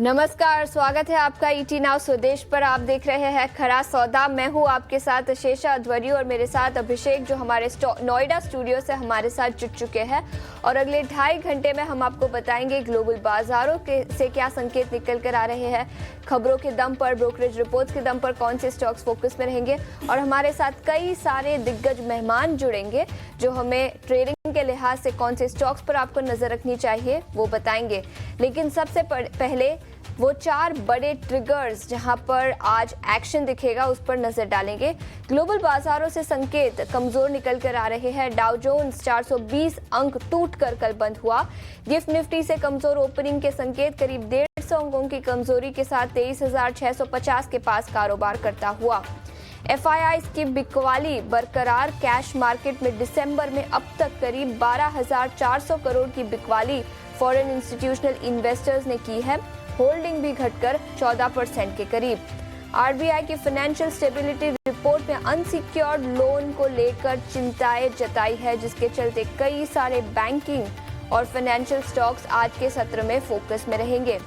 नमस्कार, स्वागत है आपका ईटी नाउ स्वदेश पर। आप देख रहे हैं खरा सौदा। मैं हूं आपके साथ शेषा अध्वर्यु और मेरे साथ अभिषेक, जो हमारे नोएडा स्टूडियो से हमारे साथ जुड़ चुके हैं। और अगले 2.5 घंटे में हम आपको बताएंगे ग्लोबल बाजारों से क्या संकेत निकल कर आ रहे हैं, खबरों के दम पर, ब्रोकरेज रिपोर्ट्स के दम पर कौन से स्टॉक्स फोकस में रहेंगे। और हमारे साथ कई सारे दिग्गज मेहमान जुड़ेंगे जो हमें ट्रेडिंग के लिहाज से कौन से स्टॉक्स पर आपको नजर रखनी चाहिए वो बताएंगे। लेकिन सबसे पहले वो 4 बड़े ट्रिगर्स जहां पर आज एक्शन दिखेगा उस पर नजर डालेंगे। ग्लोबल बाजारों से संकेत कमजोर निकल कर आ रहे हैं। डाउ जोन्स 420 अंक टूटकर कल बंद हुआ। गिफ्ट निफ्टी से कमजोर ओपनिंग के संकेत, करीब 150 अंकों की कमजोरी के साथ 23,650 के पास कारोबार करता हुआ। FIIs की बिकवाली बरकरार। कैश मार्केट में दिसंबर में अब तक करीब 12,400 करोड़ की बिकवाली फॉरेन इंस्टीट्यूशनल इन्वेस्टर्स ने की है। होल्डिंग भी घटकर 14% के करीब। RBI की फाइनेंशियल स्टेबिलिटी रिपोर्ट में अनसिक्योर्ड लोन को लेकर चिंताएं जताई है, जिसके चलते कई सारे बैंकिंग और फाइनेंशियल स्टॉक्स आज के सत्र में फोकस में रहेंगे।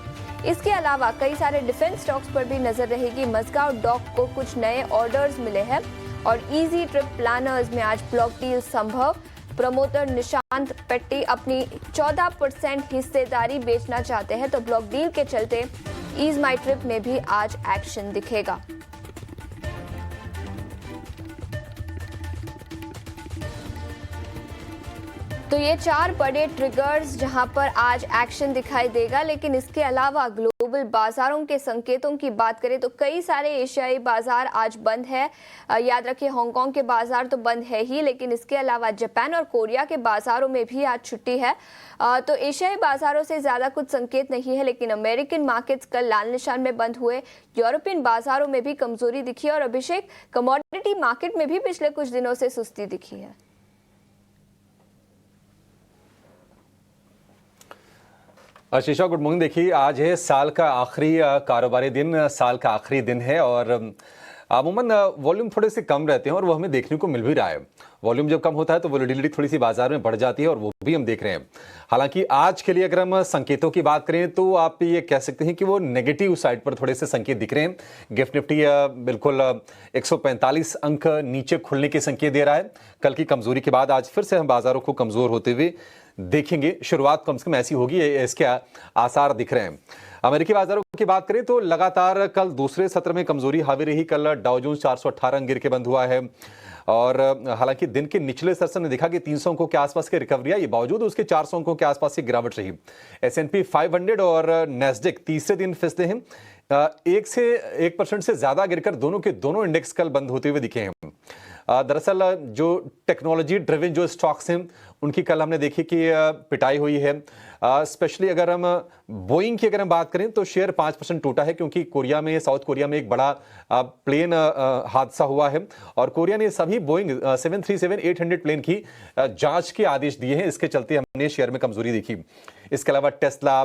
इसके अलावा कई सारे डिफेंस स्टॉक्स पर भी नजर रहेगी। मजगांव डॉक को कुछ नए ऑर्डर्स मिले हैं और इजी ट्रिप प्लानर्स में आज ब्लॉक डील संभव। प्रमोटर निशांत पेट्टी अपनी 14% हिस्सेदारी बेचना चाहते हैं, तो ब्लॉक डील के चलते ईज माई ट्रिप में भी आज एक्शन दिखेगा। तो ये 4 बड़े ट्रिगर्स जहां पर आज एक्शन दिखाई देगा। लेकिन इसके अलावा ग्लोबल बाजारों के संकेतों की बात करें तो कई सारे एशियाई बाजार आज बंद है। याद रखिए, हांगकांग के बाजार तो बंद है ही, लेकिन इसके अलावा जापान और कोरिया के बाजारों में भी आज छुट्टी है। तो एशियाई बाजारों से ज्यादा कुछ संकेत नहीं है, लेकिन अमेरिकन मार्केट्स कल लाल निशान में बंद हुए। यूरोपियन बाजारों में भी कमजोरी दिखी और अभिषेक, कमोडिटी मार्केट में भी पिछले कुछ दिनों से सुस्ती दिखी है। शीशा, गुड मॉर्निंग। देखिए, आज है साल का आखिरी कारोबारी दिन, साल का आखिरी दिन है और अमूमन वॉल्यूम थोड़े से कम रहते हैं और वो हमें देखने को मिल भी रहा है। वॉल्यूम जब कम होता है तो वोलेटिलिटी थोड़ी सी बाजार में बढ़ जाती है और वो भी हम देख रहे हैं। हालांकि आज के लिए अगर हम संकेतों की बात करें तो आप ये कह सकते हैं कि वो नेगेटिव साइड पर थोड़े से संकेत दिख रहे हैं। गिफ्ट निफ्टी बिल्कुल 145 अंक नीचे खुलने के संकेत दे रहा है। कल की कमजोरी के बाद आज फिर से हम बाजारों को कमजोर होते हुए देखेंगे। शुरुआत कम से कम ऐसी होगी, इसके आसार दिख रहे हैं। अमेरिकी बाजारों की बात करें तो लगातार कल दूसरे सत्र में कमजोरी हावी रही। कल डाउ जोन्स 418 अंक गिर के बंद हुआ है और हालांकि दिन के निचले स्तर ने देखा कि 300 अंकों के आसपास की रिकवरी आई, बावजूद उसके 400 अंकों के आसपास की गिरावट रही। S&P 500 और नैस्डैक तीसरे दिन फिसले हैं। 1% से ज्यादा गिरकर दोनों के दोनों इंडेक्स कल बंद होते हुए दिखे हैं। दरअसल जो टेक्नोलॉजी ड्रिवन जो स्टॉक्स हैं उनकी कल हमने देखी कि पिटाई हुई है। स्पेशली अगर हम बोइंग की अगर हम बात करें तो शेयर 5% टूटा है, क्योंकि साउथ कोरिया में एक बड़ा प्लेन हादसा हुआ है और कोरिया ने सभी बोइंग 737-800 प्लेन की जांच के आदेश दिए हैं। इसके चलते हमने शेयर में कमजोरी देखी। इसके अलावा टेस्ला,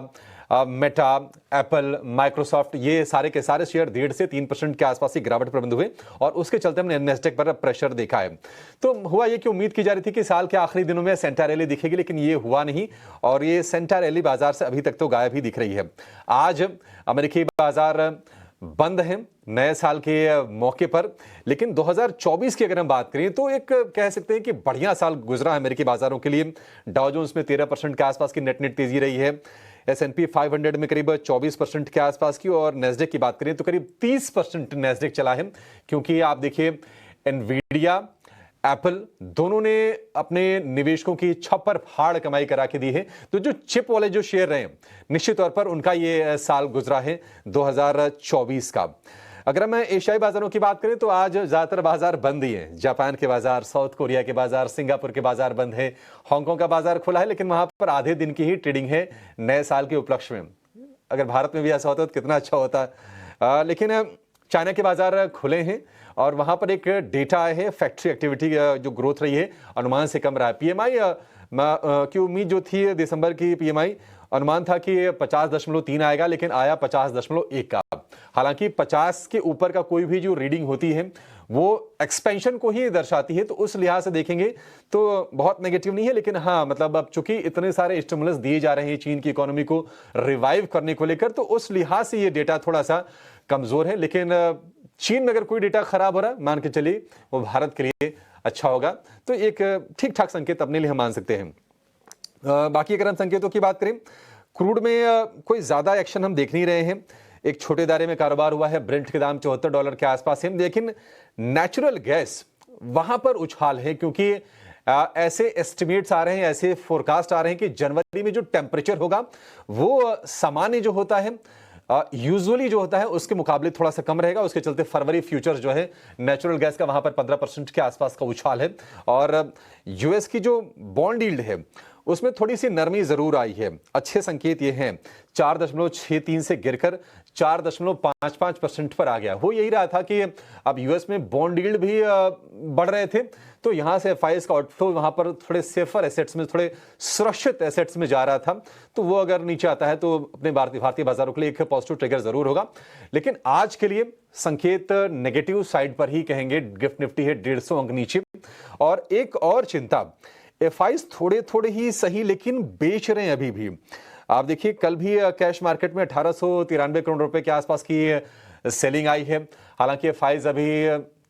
मेटा, एप्पल, माइक्रोसॉफ्ट, ये सारे के सारे शेयर 1.5 से 3% के आसपास की गिरावट पर बंद हुए और उसके चलते हमने नैस्डैक पर प्रेशर देखा है। तो हुआ ये कि उम्मीद की जा रही थी कि साल के आखिरी दिनों में सेंटा रैली दिखेगी, लेकिन ये हुआ नहीं और ये सेंटा रैली बाजार से अभी तक तो गायब ही दिख रही है। आज अमेरिकी बाजार बंद हैं नए साल के मौके पर, लेकिन 2024 की अगर हम बात करें तो एक कह सकते हैं कि बढ़िया साल गुजरा है अमेरिकी बाजारों के लिए। डाउ जोन्स में 13% के आसपास की नेट तेजी रही है। S&P 500 में करीब 24% के आसपास की और नैस्डैक की बात करें तो करीब 30% नैस्डैक चला है, क्योंकि आप देखिए एनवीडिया, एप्पल दोनों ने अपने निवेशकों की छप्पर फाड़ कमाई करा के दी है। तो जो चिप वाले जो शेयर रहे निश्चित तौर पर उनका ये साल गुजरा है 2024 का। अगर हम एशियाई बाजारों की बात करें तो आज ज्यादातर बाजार बंद ही हैं। जापान के बाजार, साउथ कोरिया के बाजार, सिंगापुर के बाजार बंद है। हांगकांग का बाजार खुला है, लेकिन वहां पर आधे दिन की ही ट्रेडिंग है नए साल के उपलक्ष्य में। अगर भारत में भी ऐसा होता तो कितना अच्छा होता। लेकिन चाइना के बाजार खुले हैं और वहां पर एक डेटा आया है, फैक्ट्री एक्टिविटी जो ग्रोथ रही है अनुमान से कम रहा है। PMI की उम्मीद जो थी दिसंबर की PMI अनुमान था कि 50.3 आएगा, लेकिन आया 50.1 का। हालांकि 50 के ऊपर का कोई भी जो रीडिंग होती है वो एक्सपेंशन को ही दर्शाती है। तो उस लिहाज से देखेंगे तो बहुत नेगेटिव नहीं है, लेकिन हाँ मतलब अब चूंकि इतने सारे स्टिमुलस दिए जा रहे हैं चीन की इकोनॉमी को रिवाइव करने को लेकर, तो उस लिहाज से ये डेटा थोड़ा सा कमजोर है। लेकिन चीन में अगर कोई डेटा खराब हो रहा है, मान के चलिए वो भारत के लिए अच्छा होगा, तो एक ठीक ठाक संकेत अपने लिए हम मान सकते हैं। बाकी अगर हम संकेतों की बात करें, क्रूड में कोई ज्यादा एक्शन हम देख नहीं रहे हैं। एक छोटे दायरे में कारोबार हुआ है, ब्रेंट के दाम $74 के आसपास है, लेकिन नेचुरल गैस वहां पर उछाल है, क्योंकि ऐसे एस्टिमेट्स आ रहे हैं, ऐसे फोरकास्ट आ रहे हैं कि जनवरी में जो टेम्परेचर होगा वो सामान्य जो होता है, यूजुअली जो होता है उसके मुकाबले थोड़ा सा कम रहेगा। उसके चलते फरवरी फ्यूचर्स जो है नेचुरल गैस का वहां पर 15% के आसपास का उछाल है। और यूएस की जो बॉन्ड यील्ड है उसमें थोड़ी सी नरमी जरूर आई है। अच्छे संकेत ये हैं, 4.63 से गिरकर 4.55% पर आ गया। हो यही रहा था कि अब यूएस में बॉन्ड यील्ड भी बढ़ रहे थे, तो यहां से एफआईएस का आउटफ्लो वहां पर थोड़े सेफर एसेट्स में, थोड़े सुरक्षित एसेट्स में जा रहा था। तो वो अगर नीचे आता है तो अपने भारतीय बाजारों के लिए एक पॉजिटिव ट्रिगर जरूर होगा। लेकिन आज के लिए संकेत नेगेटिव साइड पर ही कहेंगे। गिफ्ट निफ्टी है 150 अंक नीचे। और एक और चिंता, एफआईएस थोड़े थोड़े ही सही लेकिन बेच रहे हैं अभी भी। आप देखिए कल भी कैश मार्केट में 1893 करोड़ रुपए के आसपास की सेलिंग आई है। हालांकि एफआईएस अभी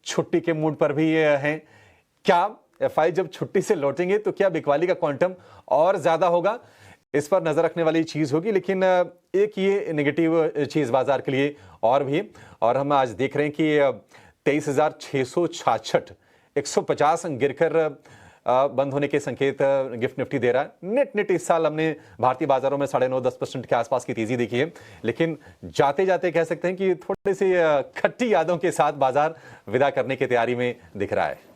छुट्टी के मूड पर भी हैं। क्या एफआई जब छुट्टी से लौटेंगे तो क्या बिकवाली का क्वांटम और ज्यादा होगा, इस पर नजर रखने वाली चीज होगी। लेकिन एक ये नेगेटिव चीज बाजार के लिए और भी, और हम आज देख रहे हैं कि 23,666 150 अंक गिरकर बंद होने के संकेत गिफ्ट निफ्टी दे रहा है। नेट इस साल हमने भारतीय बाजारों में 9.5-10% के आसपास की तेजी देखी है। लेकिन जाते जाते कह सकते हैं कि थोड़ी सी खट्टी यादों के साथ बाजार विदा करने की तैयारी में दिख रहा है।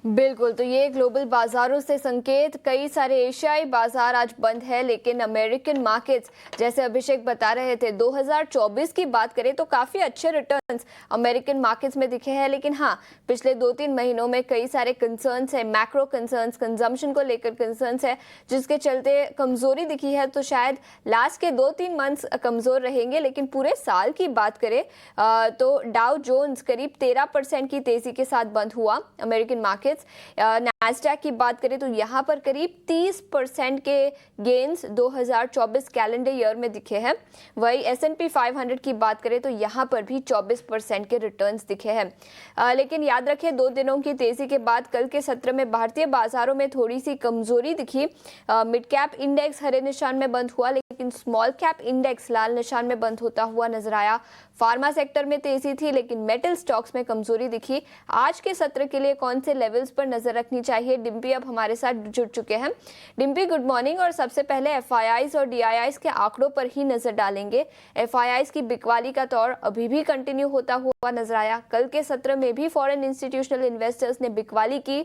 बिल्कुल, तो ये ग्लोबल बाजारों से संकेत। कई सारे एशियाई बाजार आज बंद है, लेकिन अमेरिकन मार्केट्स, जैसे अभिषेक बता रहे थे, 2024 की बात करें तो काफी अच्छे रिटर्न्स अमेरिकन मार्केट्स में दिखे हैं। लेकिन हाँ, पिछले 2-3 महीनों में कई सारे कंसर्न्स है, मैक्रो कंसर्न्स, कंजम्पशन को लेकर कंसर्न्स है, जिसके चलते कमजोरी दिखी है। तो शायद लास्ट के 2-3 मंथ्स कमजोर रहेंगे। लेकिन पूरे साल की बात करें तो डाउ जोन्स करीब 13% की तेजी के साथ बंद हुआ अमेरिकन मार्केट। नैस्डैक की बात करें तो यहां पर करीब 30% के गेन्स 2024 कैलेंडर ईयर में दिखे हैं। वही S&P 500 की बात करें तो यहां पर भी 24% के रिटर्न्स दिखे हैं। लेकिन याद रखें, 2 दिनों की तेजी के बाद कल के सत्र में भारतीय बाजारों में थोड़ी सी कमजोरी दिखी। मिड कैप इंडेक्स हरे निशान में बंद हुआ, लेकिन स्मॉल कैप इंडेक्स लाल निशान में बंद होता हुआ नजर आया। फार्मा सेक्टर में तेजी थी, लेकिन मेटल स्टॉक्स में कमजोरी दिखी। आज के सत्र के लिए कौन से लेवल्स पर नजर रखनी चाहिए, डिम्पी अब हमारे साथ जुड़ चुके हैं। Dimpy, good morning. और सबसे पहले एफआईआईज और डीआईआईज के आंकड़ों पर ही नजर डालेंगे। एफआईआईज की बिकवाली का दौर अभी भी कंटिन्यू होता हुआ नजर आया। कल के सत्र में भी फॉरेन इंस्टीट्यूशनल इन्वेस्टर्स ने बिकवाली की।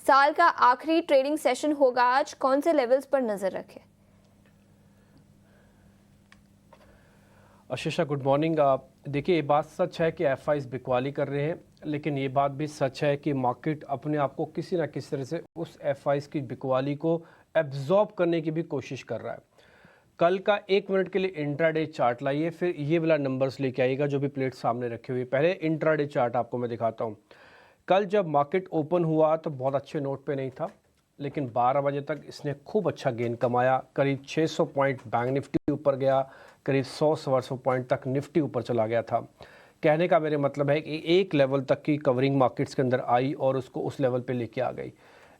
साल का आखिरी ट्रेडिंग सेशन होगा आज, कौन से लेवल्स पर नजर रखें? आशीषा, गुड मॉर्निंग। देखिए, ये बात सच है कि एफआईज बिकवाली कर रहे हैं, लेकिन ये बात भी सच है कि मार्केट अपने आप को किसी ना किसी तरह से उस एफआईज की बिकवाली को एब्जॉर्ब करने की भी कोशिश कर रहा है। कल का 1 मिनट के लिए इंट्राडे चार्ट लाइए, फिर ये वाला नंबर्स लेके आइएगा जो भी प्लेट सामने रखे हुए। पहले इंट्राडे चार्ट आपको मैं दिखाता हूँ। कल जब मार्केट ओपन हुआ तो बहुत अच्छे नोट पे नहीं था, लेकिन 12 बजे तक इसने खूब अच्छा गेन कमाया। करीब 600 पॉइंट बैंक निफ्टी ऊपर गया, करीब 100-125 पॉइंट तक निफ्टी ऊपर चला गया था। कहने का मेरे मतलब है कि एक लेवल तक की कवरिंग मार्केट्स के अंदर आई और उसको उस लेवल पे लेके आ गई।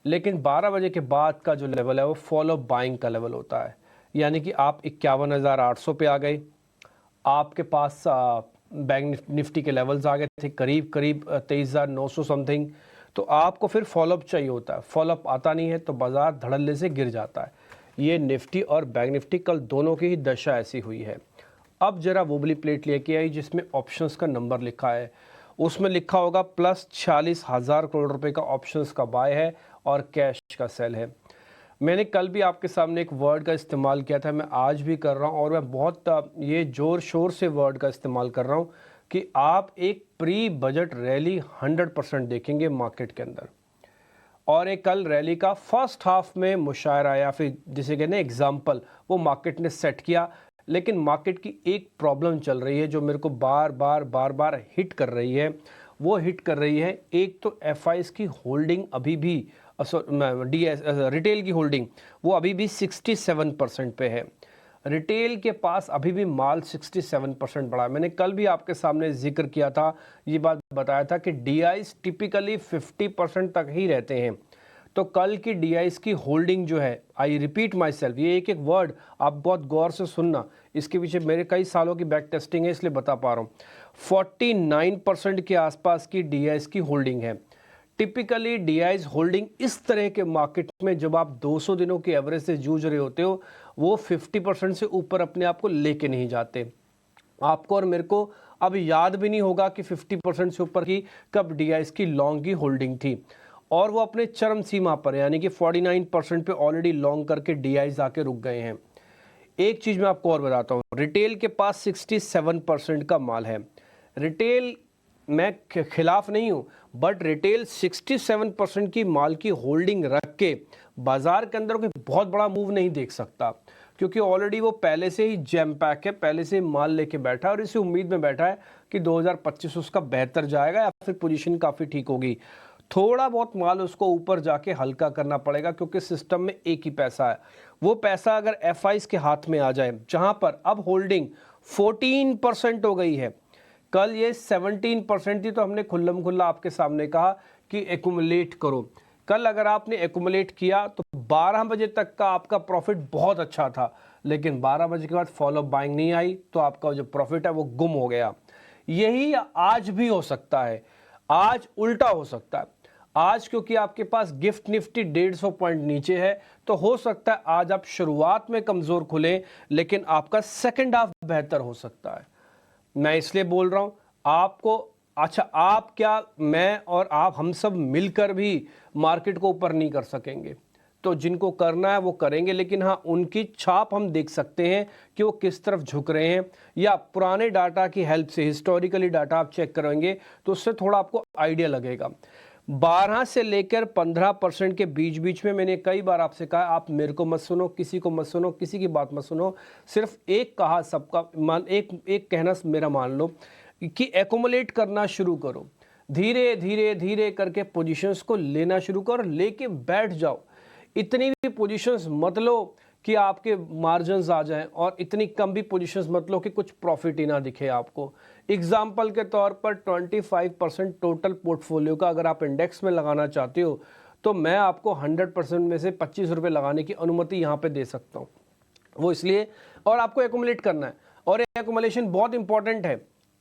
लेकिन 12 बजे के बाद का जो लेवल है वो फॉलो बाइंग का लेवल होता है, यानी कि आप 51,800 पे आ गए, आपके पास बैंक निफ्टी के लेवल्स आ गए थे करीब 23,900 समथिंग, तो आपको फिर फॉलोअप चाहिए होता है। फॉलोअप आता नहीं है तो बाजार धड़ल्ले से गिर जाता है। ये निफ्टी और बैंक निफ्टी कल दोनों की ही दशा ऐसी हुई है। अब जरा वोबली प्लेट लेके आई जिसमें ऑप्शंस का नंबर लिखा है, उसमें लिखा होगा प्लस 46,000 करोड़ रुपए का ऑप्शंस का बाय है और कैश का सेल है। मैंने कल भी आपके सामने एक वर्ड का इस्तेमाल किया था, मैं आज भी कर रहा हूँ, और मैं बहुत ये ज़ोर शोर से वर्ड का इस्तेमाल कर रहा हूँ कि आप एक प्री बजट रैली 100% देखेंगे मार्केट के अंदर। और एक कल रैली का फर्स्ट हाफ में मुशायरा या फिर जिसे कहते हैं एग्जाम्पल, वो मार्केट ने सेट किया। लेकिन मार्केट की एक प्रॉब्लम चल रही है जो मेरे को बार बार हिट कर रही है। वो हिट कर रही है, एक तो एफआईज की होल्डिंग अभी भी रिटेल की होल्डिंग वो अभी भी 67% पे है। रिटेल के पास अभी भी माल 67% बढ़ा है। मैंने कल भी आपके सामने जिक्र किया था, ये बात बताया था कि डीआईज टिपिकली 50% तक ही रहते हैं। तो कल की डीआईज की होल्डिंग जो है, आई रिपीट माई सेल्फ, ये एक एक वर्ड आप बहुत गौर से सुनना, इसके पीछे मेरे कई सालों की बैक टेस्टिंग है इसलिए बता पा रहा हूँ। 49% के आसपास की डीआईज की होल्डिंग है। टिपिकली डीआईज होल्डिंग इस तरह के मार्केट में जब आप 200 दिनों के एवरेज से जूझ रहे होते हो, वो 50% से ऊपर अपने आप को लेके नहीं जाते। आपको और मेरे को अब याद भी नहीं होगा कि 50% से ऊपर की कब डीआईज की लॉन्ग की होल्डिंग थी, और वो अपने चरम सीमा पर यानी कि 49% पे ऑलरेडी लॉन्ग करके डीआईज आके रुक गए हैं। एक चीज़ मैं आपको और बताता हूँ, रिटेल के पास 67% का माल है। रिटेल, मैं खिलाफ नहीं हूँ, बट रिटेल 67% की माल की होल्डिंग रख के बाजार के अंदर कोई बहुत बड़ा मूव नहीं देख सकता, क्योंकि ऑलरेडी वो पहले से ही जैम पैक है, पहले से ही माल लेके बैठा है और इसी उम्मीद में बैठा है कि 2025 उसका बेहतर जाएगा या फिर पोजीशन काफ़ी ठीक होगी। थोड़ा बहुत माल उसको ऊपर जाके हल्का करना पड़ेगा, क्योंकि सिस्टम में एक ही पैसा है। वो पैसा अगर एफआईज के हाथ में आ जाए, जहां पर अब होल्डिंग 14% हो गई है, कल ये 17% थी, तो हमने खुल्लम खुल्ला आपके सामने कहा कि एक्यूमुलेट करो। कल अगर आपने एक्यूमुलेट किया तो 12 बजे तक का आपका प्रॉफिट बहुत अच्छा था, लेकिन 12 बजे के बाद फॉलो बाइंग नहीं आई, तो आपका जो प्रॉफिट है वो गुम हो गया। यही आज भी हो सकता है, आज उल्टा हो सकता है। आज क्योंकि आपके पास गिफ्ट निफ्टी 150 पॉइंट नीचे है, तो हो सकता है आज आप शुरुआत में कमजोर खुले, लेकिन आपका सेकंड हाफ बेहतर हो सकता है। मैं इसलिए बोल रहा हूं आपको, अच्छा आप क्या, मैं और आप, हम सब मिलकर भी मार्केट को ऊपर नहीं कर सकेंगे, तो जिनको करना है वो करेंगे, लेकिन हाँ उनकी छाप हम देख सकते हैं कि वो किस तरफ झुक रहे हैं, या पुराने डाटा की हेल्प से हिस्टोरिकली डाटा आप चेक करेंगे तो उससे थोड़ा आपको आइडिया लगेगा। 12 से लेकर 15% के बीच बीच में मैंने कई बार आपसे कहा, आप मेरे को मत सुनो, किसी को मत सुनो, किसी की बात मत सुनो, सिर्फ एक कहा सबका मान, एक कहना मेरा मान लो कि एक्यूमुलेट करना शुरू करो। धीरे धीरे धीरे करके पोजीशंस को लेना शुरू करो, लेके बैठ जाओ। इतनी भी पोजीशंस मत लो कि आपके मार्जिन्स आ जाएं, और इतनी कम भी पोजीशंस मत लो कि कुछ प्रॉफिट ही ना दिखे आपको। एग्जाम्पल के तौर पर 25% टोटल पोर्टफोलियो का अगर आप इंडेक्स में लगाना चाहते हो, तो मैं आपको 100% में से 25 रुपये लगाने की अनुमति यहाँ पे दे सकता हूँ। वो इसलिए, और आपको एक्यूमुलेट करना है, और एक्यूमुलेशन बहुत इंपॉर्टेंट है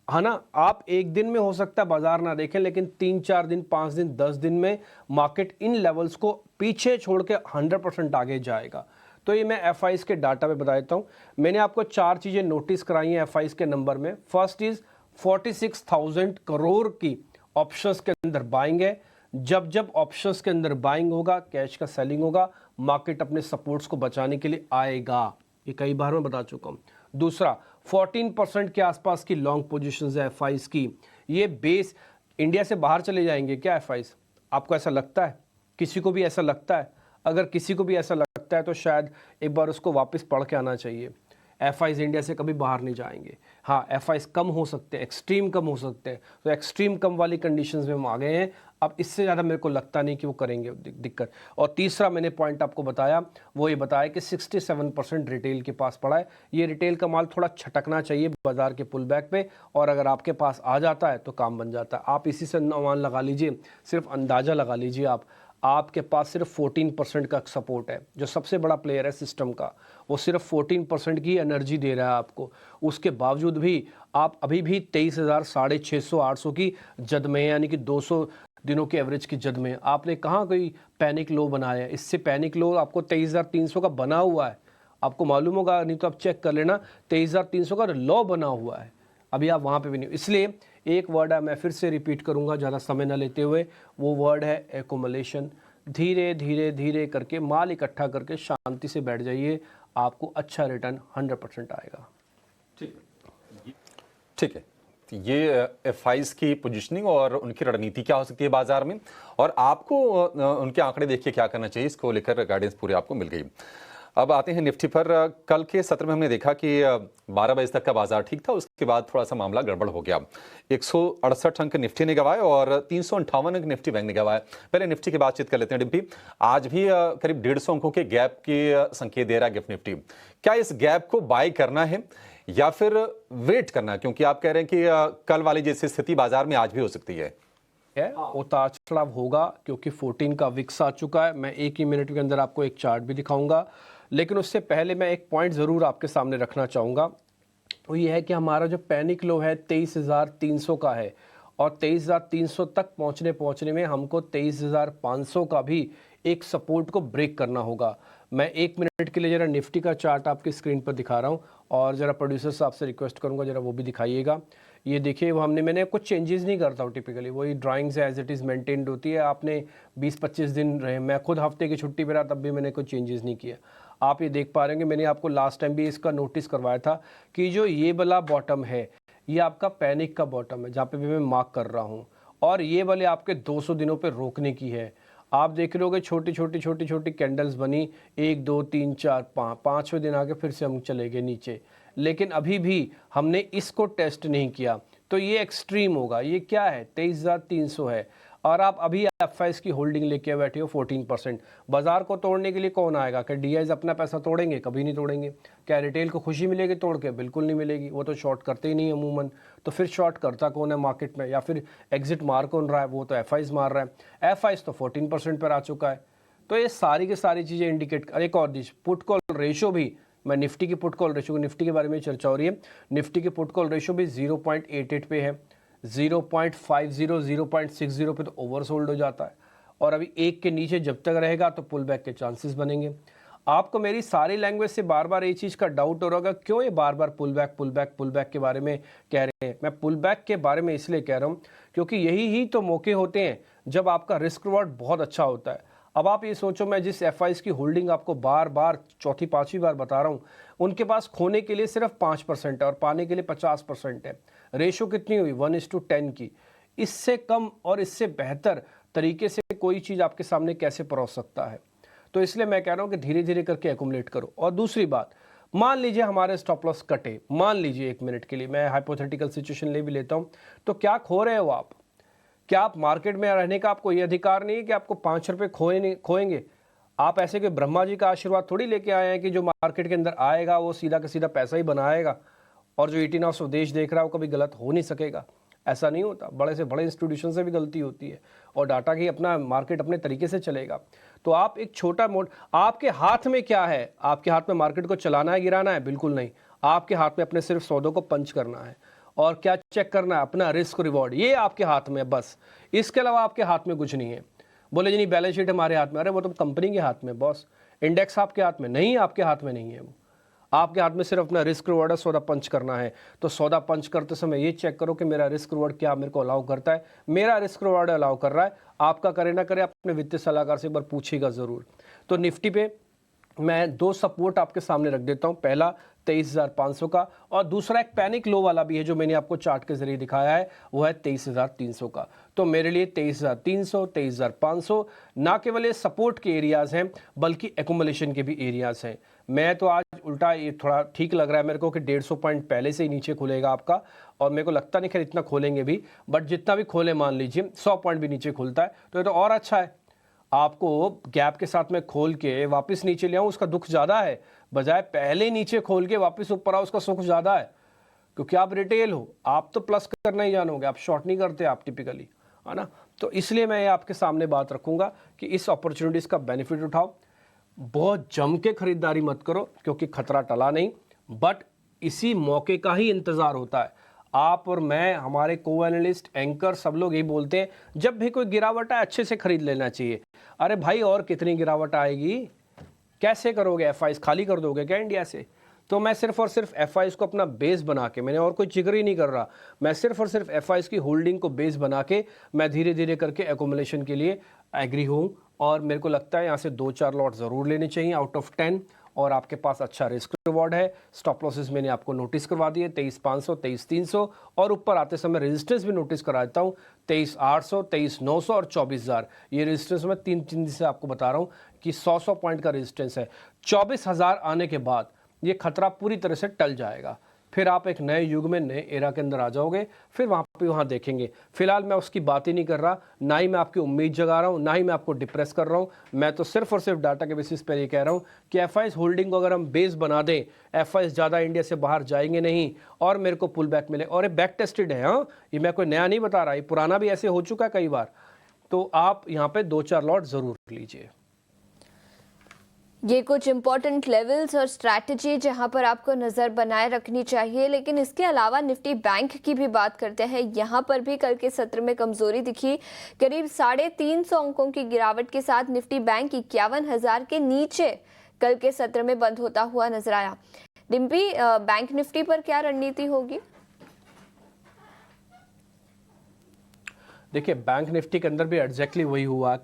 ना। आप एक दिन में हो सकता है बाजार ना देखें, लेकिन 3-4 दिन, 5 दिन, 10 दिन में मार्केट इन लेवल्स को पीछे छोड़ के 100% आगे जाएगा। तो ये मैं एफआईज के डाटा पे बता देता हूँ। मैंने आपको 4 चीज़ें नोटिस कराई हैं एफआईज के नंबर में। फर्स्ट इज 46,000 करोड़ की ऑप्शंस के अंदर बाइंग है। जब जब ऑप्शंस के अंदर बाइंग होगा, कैश का सेलिंग होगा, मार्केट अपने सपोर्ट्स को बचाने के लिए आएगा। ये कई बार मैं बता चुका हूँ। दूसरा, 14% के आसपास की लॉन्ग पोजीशंस है एफआईज की। ये बेस इंडिया से बाहर चले जाएंगे क्या एफआईज? आपको ऐसा लगता है? किसी को भी ऐसा लगता है? अगर किसी को भी ऐसा लगता है तो शायद एक बार उसको वापस पढ़ के आना चाहिए। एफआईज इंडिया से कभी बाहर नहीं जाएंगे। हाँ, एफआईज कम हो सकते हैं, एक्सट्रीम कम हो सकते हैं, तो एक्सट्रीम कम वाली कंडीशंस में हम आ गए हैं। अब इससे ज़्यादा मेरे को लगता नहीं कि वो करेंगे दिक्कत। और तीसरा मैंने पॉइंट आपको बताया, वो ये बताया कि 67% रिटेल के पास पड़ा है। ये रिटेल का माल थोड़ा छटकना चाहिए बाजार के पुल बैक पे, और अगर आपके पास आ जाता है तो काम बन जाता है। आप इसी से अनुमान लगा लीजिए, सिर्फ अंदाज़ा लगा लीजिए आपके पास सिर्फ 14% का सपोर्ट है। जो सबसे बड़ा प्लेयर है सिस्टम का, वो सिर्फ 14% की एनर्जी दे रहा है आपको। उसके बावजूद भी आप अभी भी 23,000, 650, 800 की जद में, यानी कि 200 दिनों के एवरेज की जद में। आपने कहाँ कोई पैनिक लो बनाया है? इससे पैनिक लो आपको 23,300 का बना हुआ है, आपको मालूम होगा, नहीं तो आप चेक कर लेना। 23,300 का लो बना हुआ है, अभी आप वहाँ पे भी नहीं। इसलिए एक वर्ड है, मैं फिर से रिपीट करूँगा ज़्यादा समय ना लेते हुए, वो वर्ड है एक्यूमुलेशन। धीरे धीरे धीरे करके माल इकट्ठा करके शांति से बैठ जाइए, आपको अच्छा रिटर्न 100% आएगा। ठीक है। ये एफआईज की पोजीशनिंग और उनकी रणनीति क्या हो सकती है बाजार में, और आपको उनके आंकड़े देख के क्या करना चाहिए, इसको लेकर गाइडेंस पूरी आपको मिल गई। अब आते हैं निफ्टी पर। कल के सत्र में हमने देखा कि 12 बजे तक का बाजार ठीक था, उसके बाद थोड़ा सा मामला गड़बड़ हो गया। 168 अंक निफ्टी ने गंवाए और 358 अंक निफ्टी बैंक ने गंवाए। पहले निफ्टी की बातचीत कर लेते हैं डिम्पी। आज भी करीब 150 अंकों के गैप की संकेत दे रहा है गिफ्ट निफ्टी। क्या इस गैप को बाय करना है या फिर वेट करना है, क्योंकि आप कह रहे हैं कि कल वाली जैसी स्थिति बाजार में आज भी हो सकती है? उतार चढ़ाव होगा क्योंकि 14 का विक्स आ चुका है। मैं एक ही मिनट के अंदर आपको एक चार्ट भी दिखाऊंगा, लेकिन उससे पहले मैं एक पॉइंट ज़रूर आपके सामने रखना चाहूँगा। वो ये है कि हमारा जो पैनिक लो है 23,300 का है और 23,300 तक पहुँचने में हमको 23,500 का भी एक सपोर्ट को ब्रेक करना होगा। मैं एक मिनट के लिए ज़रा निफ्टी का चार्ट आपकी स्क्रीन पर दिखा रहा हूँ और ज़रा प्रोड्यूसर साहब से रिक्वेस्ट करूँगा ज़रा वो भी दिखाइएगा। ये देखिए, वो मैंने कुछ चेंजेस नहीं करता हूँ टिपिकली, वही drawings as it is maintained होती है। आपने 20-25 दिन रहे, मैं खुद हफ्ते की छुट्टी पे रहा तब भी मैंने कुछ चेंजेस नहीं किया। आप ये देख पा रहे हैं, मैंने आपको लास्ट टाइम भी इसका नोटिस करवाया था कि जो ये वाला बॉटम है ये आपका पैनिक का बॉटम है, जहाँ पे भी मैं मार्क कर रहा हूँ, और ये वाले आपके 200 दिनों पे रोकने की है। आप देख लोगे छोटी छोटी कैंडल्स बनी, 1 2 3 4 5, पाँचवें दिन आके फिर से हम चले गए नीचे, लेकिन अभी भी हमने इसको टेस्ट नहीं किया। तो ये एक्सट्रीम होगा। ये क्या है? 23,300 है और आप अभी एफआईएस की होल्डिंग लेके बैठे हो 14%। बाजार को तोड़ने के लिए कौन आएगा? क्या डीआईज अपना पैसा तोड़ेंगे? कभी नहीं तोड़ेंगे। क्या रिटेल को खुशी मिलेगी तोड़ के? बिल्कुल नहीं मिलेगी। वो तो शॉर्ट करते ही नहीं अमूमन। तो फिर शॉर्ट करता कौन है मार्केट में, या फिर एग्जिट मार कौन रहा है? वो तो एफआईएस मार रहा है। एफआईएस तो 14% पर आ चुका है। तो ये सारी की सारी चीज़ें इंडिकेट। एक और चीज़, पुट कॉल रेशो भी, मैं निफ्टी की पुट कॉल रेशो, निफ्टी के बारे में चर्चा हो रही है, निफ्टी की पुट कॉल रेशो भी 0.88 पे है। 0.50 0.60 पे तो ओवरसोल्ड हो जाता है, और अभी एक के नीचे जब तक रहेगा तो पुल बैक के चांसेस बनेंगे। आपको मेरी सारी लैंग्वेज से बार बार ये चीज़ का डाउट हो रहा होगा, क्यों ये बार बार पुल बैक के बारे में कह रहे हैं। मैं पुल बैक के बारे में इसलिए कह रहा हूँ क्योंकि यही ही तो मौके होते हैं जब आपका रिस्क रिवॉर्ड बहुत अच्छा होता है। अब आप ये सोचो, मैं जिस एफआईएस की होल्डिंग आपको बार बार चौथी पांचवी बार बता रहा हूँ, उनके पास खोने के लिए सिर्फ 5% है और पाने के लिए 50% है। रेशो कितनी हुई? 1:10 की। इससे कम और इससे बेहतर तरीके से कोई चीज़ आपके सामने कैसे परोस सकता है? तो इसलिए मैं कह रहा हूँ कि धीरे धीरे करके एक्यूमुलेट करो। और दूसरी बात, मान लीजिए हमारे स्टॉप लॉस कटे, मान लीजिए एक मिनट के लिए मैं हाइपोथेटिकल सिचुएशन ले भी लेता हूँ, तो क्या खो रहे हो आप? क्या आप मार्केट में रहने का आपको ये अधिकार नहीं है कि आपको 5 रुपये खोएंगे? आप ऐसे कि ब्रह्मा जी का आशीर्वाद थोड़ी लेके आए हैं कि जो मार्केट के अंदर आएगा वो सीधा का सीधा पैसा ही बनाएगा, और जो 18 स्वदेश देख रहा है वो कभी गलत हो नहीं सकेगा। ऐसा नहीं होता। बड़े से बड़े इंस्टीट्यूशन से भी गलती होती है, और डाटा की अपना मार्केट अपने तरीके से चलेगा। तो आप एक छोटा मोड, आपके हाथ में क्या है? आपके हाथ में मार्केट को चलाना है, गिराना है? बिल्कुल नहीं। आपके हाथ में अपने सिर्फ सौदों को पंच करना है और क्या चेक करना है? अपना रिस्क रिवॉर्ड। ये आपके हाथ में है बस, इसके अलावा आपके हाथ में कुछ नहीं है। बोले जी नहीं बैलेंस शीट हमारे हाथ में, अरे वो तो कंपनी के हाथ में बॉस। इंडेक्स आपके हाथ में नहीं, आपके हाथ में नहीं है वो। आपके हाथ में सिर्फ अपना रिस्क रिवॉर्ड सौदा पंच करना है। तो सौदा पंच करते समय ये चेक करो कि मेरा रिस्क रिवॉर्ड क्या मेरे को अलाउ करता है। मेरा रिस्क रिवॉर्ड अलाउ कर रहा है, आपका करे ना करे अपने वित्तीय सलाहकार से एक बार पूछिएगा ज़रूर। तो निफ्टी पे मैं 2 सपोर्ट आपके सामने रख देता हूं। पहला 23,500 का, और दूसरा एक पैनिक लो वाला भी है जो मैंने आपको चार्ट के जरिए दिखाया है, वो है 23,300 का। तो मेरे लिए 23,300, 23,500 ना केवल ये सपोर्ट के एरियाज हैं बल्कि एक्यूमुलेशन के भी एरियाज हैं। मैं तो आज उल्टा, ये थोड़ा ठीक लग रहा है मेरे को कि 150 पॉइंट पहले से ही नीचे खुलेगा आपका, और मेरे को लगता नहीं खैर इतना खोलेंगे भी, बट जितना भी खोले, मान लीजिए 100 पॉइंट भी नीचे खुलता है तो ये तो और अच्छा है। आपको गैप के साथ में खोल के वापस नीचे ले आऊँ उसका दुख ज़्यादा है, बजाय पहले नीचे खोल के वापस ऊपर आओ उसका सुख ज़्यादा है। क्योंकि आप रिटेल हो, आप तो प्लस करना ही जानोगे, आप शॉर्ट नहीं करते आप टिपिकली, है ना। तो इसलिए मैं आपके सामने बात रखूंगा कि इस अपॉर्चुनिटीज़ का बेनिफिट उठाओ। बहुत जम के खरीदारी मत करो क्योंकि खतरा टला नहीं, बट इसी मौके का ही इंतज़ार होता है। आप और मैं, हमारे को एनालिस्ट, एंकर, सब लोग यही बोलते हैं जब भी कोई गिरावट आए अच्छे से खरीद लेना चाहिए। अरे भाई, और कितनी गिरावट आएगी? कैसे करोगे? एफआईएस खाली कर दोगे क्या इंडिया से? तो मैं सिर्फ और सिर्फ एफआईएस को अपना बेस बना के, मैंने और कोई जिक्र ही नहीं कर रहा, मैं सिर्फ और सिर्फ एफआईएस की होल्डिंग को बेस बना के मैं धीरे धीरे करके एक्यूमुलेशन के लिए एग्री हूँ। और मेरे को लगता है यहाँ से 2-4 लॉट ज़रूर लेने चाहिए आउट ऑफ 10, और आपके पास अच्छा रिस्क रिवॉर्ड है। स्टॉप लॉसेस मैंने आपको नोटिस करवा दिए 23,500, 23,300 और ऊपर आते समय रेजिस्टेंस भी नोटिस करा देता हूँ 23,800, 23,900 और 24,000। ये रेजिस्टेंस मैं तीन दिन से आपको बता रहा हूँ कि 100 पॉइंट का रेजिस्टेंस है। 24,000 आने के बाद ये खतरा पूरी तरह से टल जाएगा, फिर आप एक नए युग में, नए एरा के अंदर आ जाओगे, फिर वहाँ देखेंगे। फिलहाल मैं उसकी बात ही नहीं कर रहा, ना ही मैं आपकी उम्मीद जगा रहा हूँ, ना ही मैं आपको डिप्रेस कर रहा हूँ। मैं तो सिर्फ और सिर्फ डाटा के बेसिस पर ये कह रहा हूँ कि एफआईज होल्डिंग को अगर हम बेस बना दें, एफआईज ज़्यादा इंडिया से बाहर जाएंगे नहीं और मेरे को पुल बैक मिले। और ये बैक टेस्टेड है, हाँ, ये मैं कोई नया नहीं बता रहा, ये पुराना भी ऐसे हो चुका है कई बार। तो आप यहाँ पे 2-4 लॉट ज़रूर लीजिए। ये कुछ इंपॉर्टेंट लेवल्स और स्ट्रैटेजी जहां पर आपको नज़र बनाए रखनी चाहिए। लेकिन इसके अलावा निफ्टी बैंक की भी बात करते हैं। यहां पर भी कल के सत्र में कमजोरी दिखी, करीब 350 अंकों की गिरावट के साथ निफ्टी बैंक 51,000 के नीचे कल के सत्र में बंद होता हुआ नजर आया। डिम्पी, बैंक निफ्टी पर क्या रणनीति होगी? देखिए, बैंक निफ्टी के अंदर भी एग्जैक्टली वही हुआ।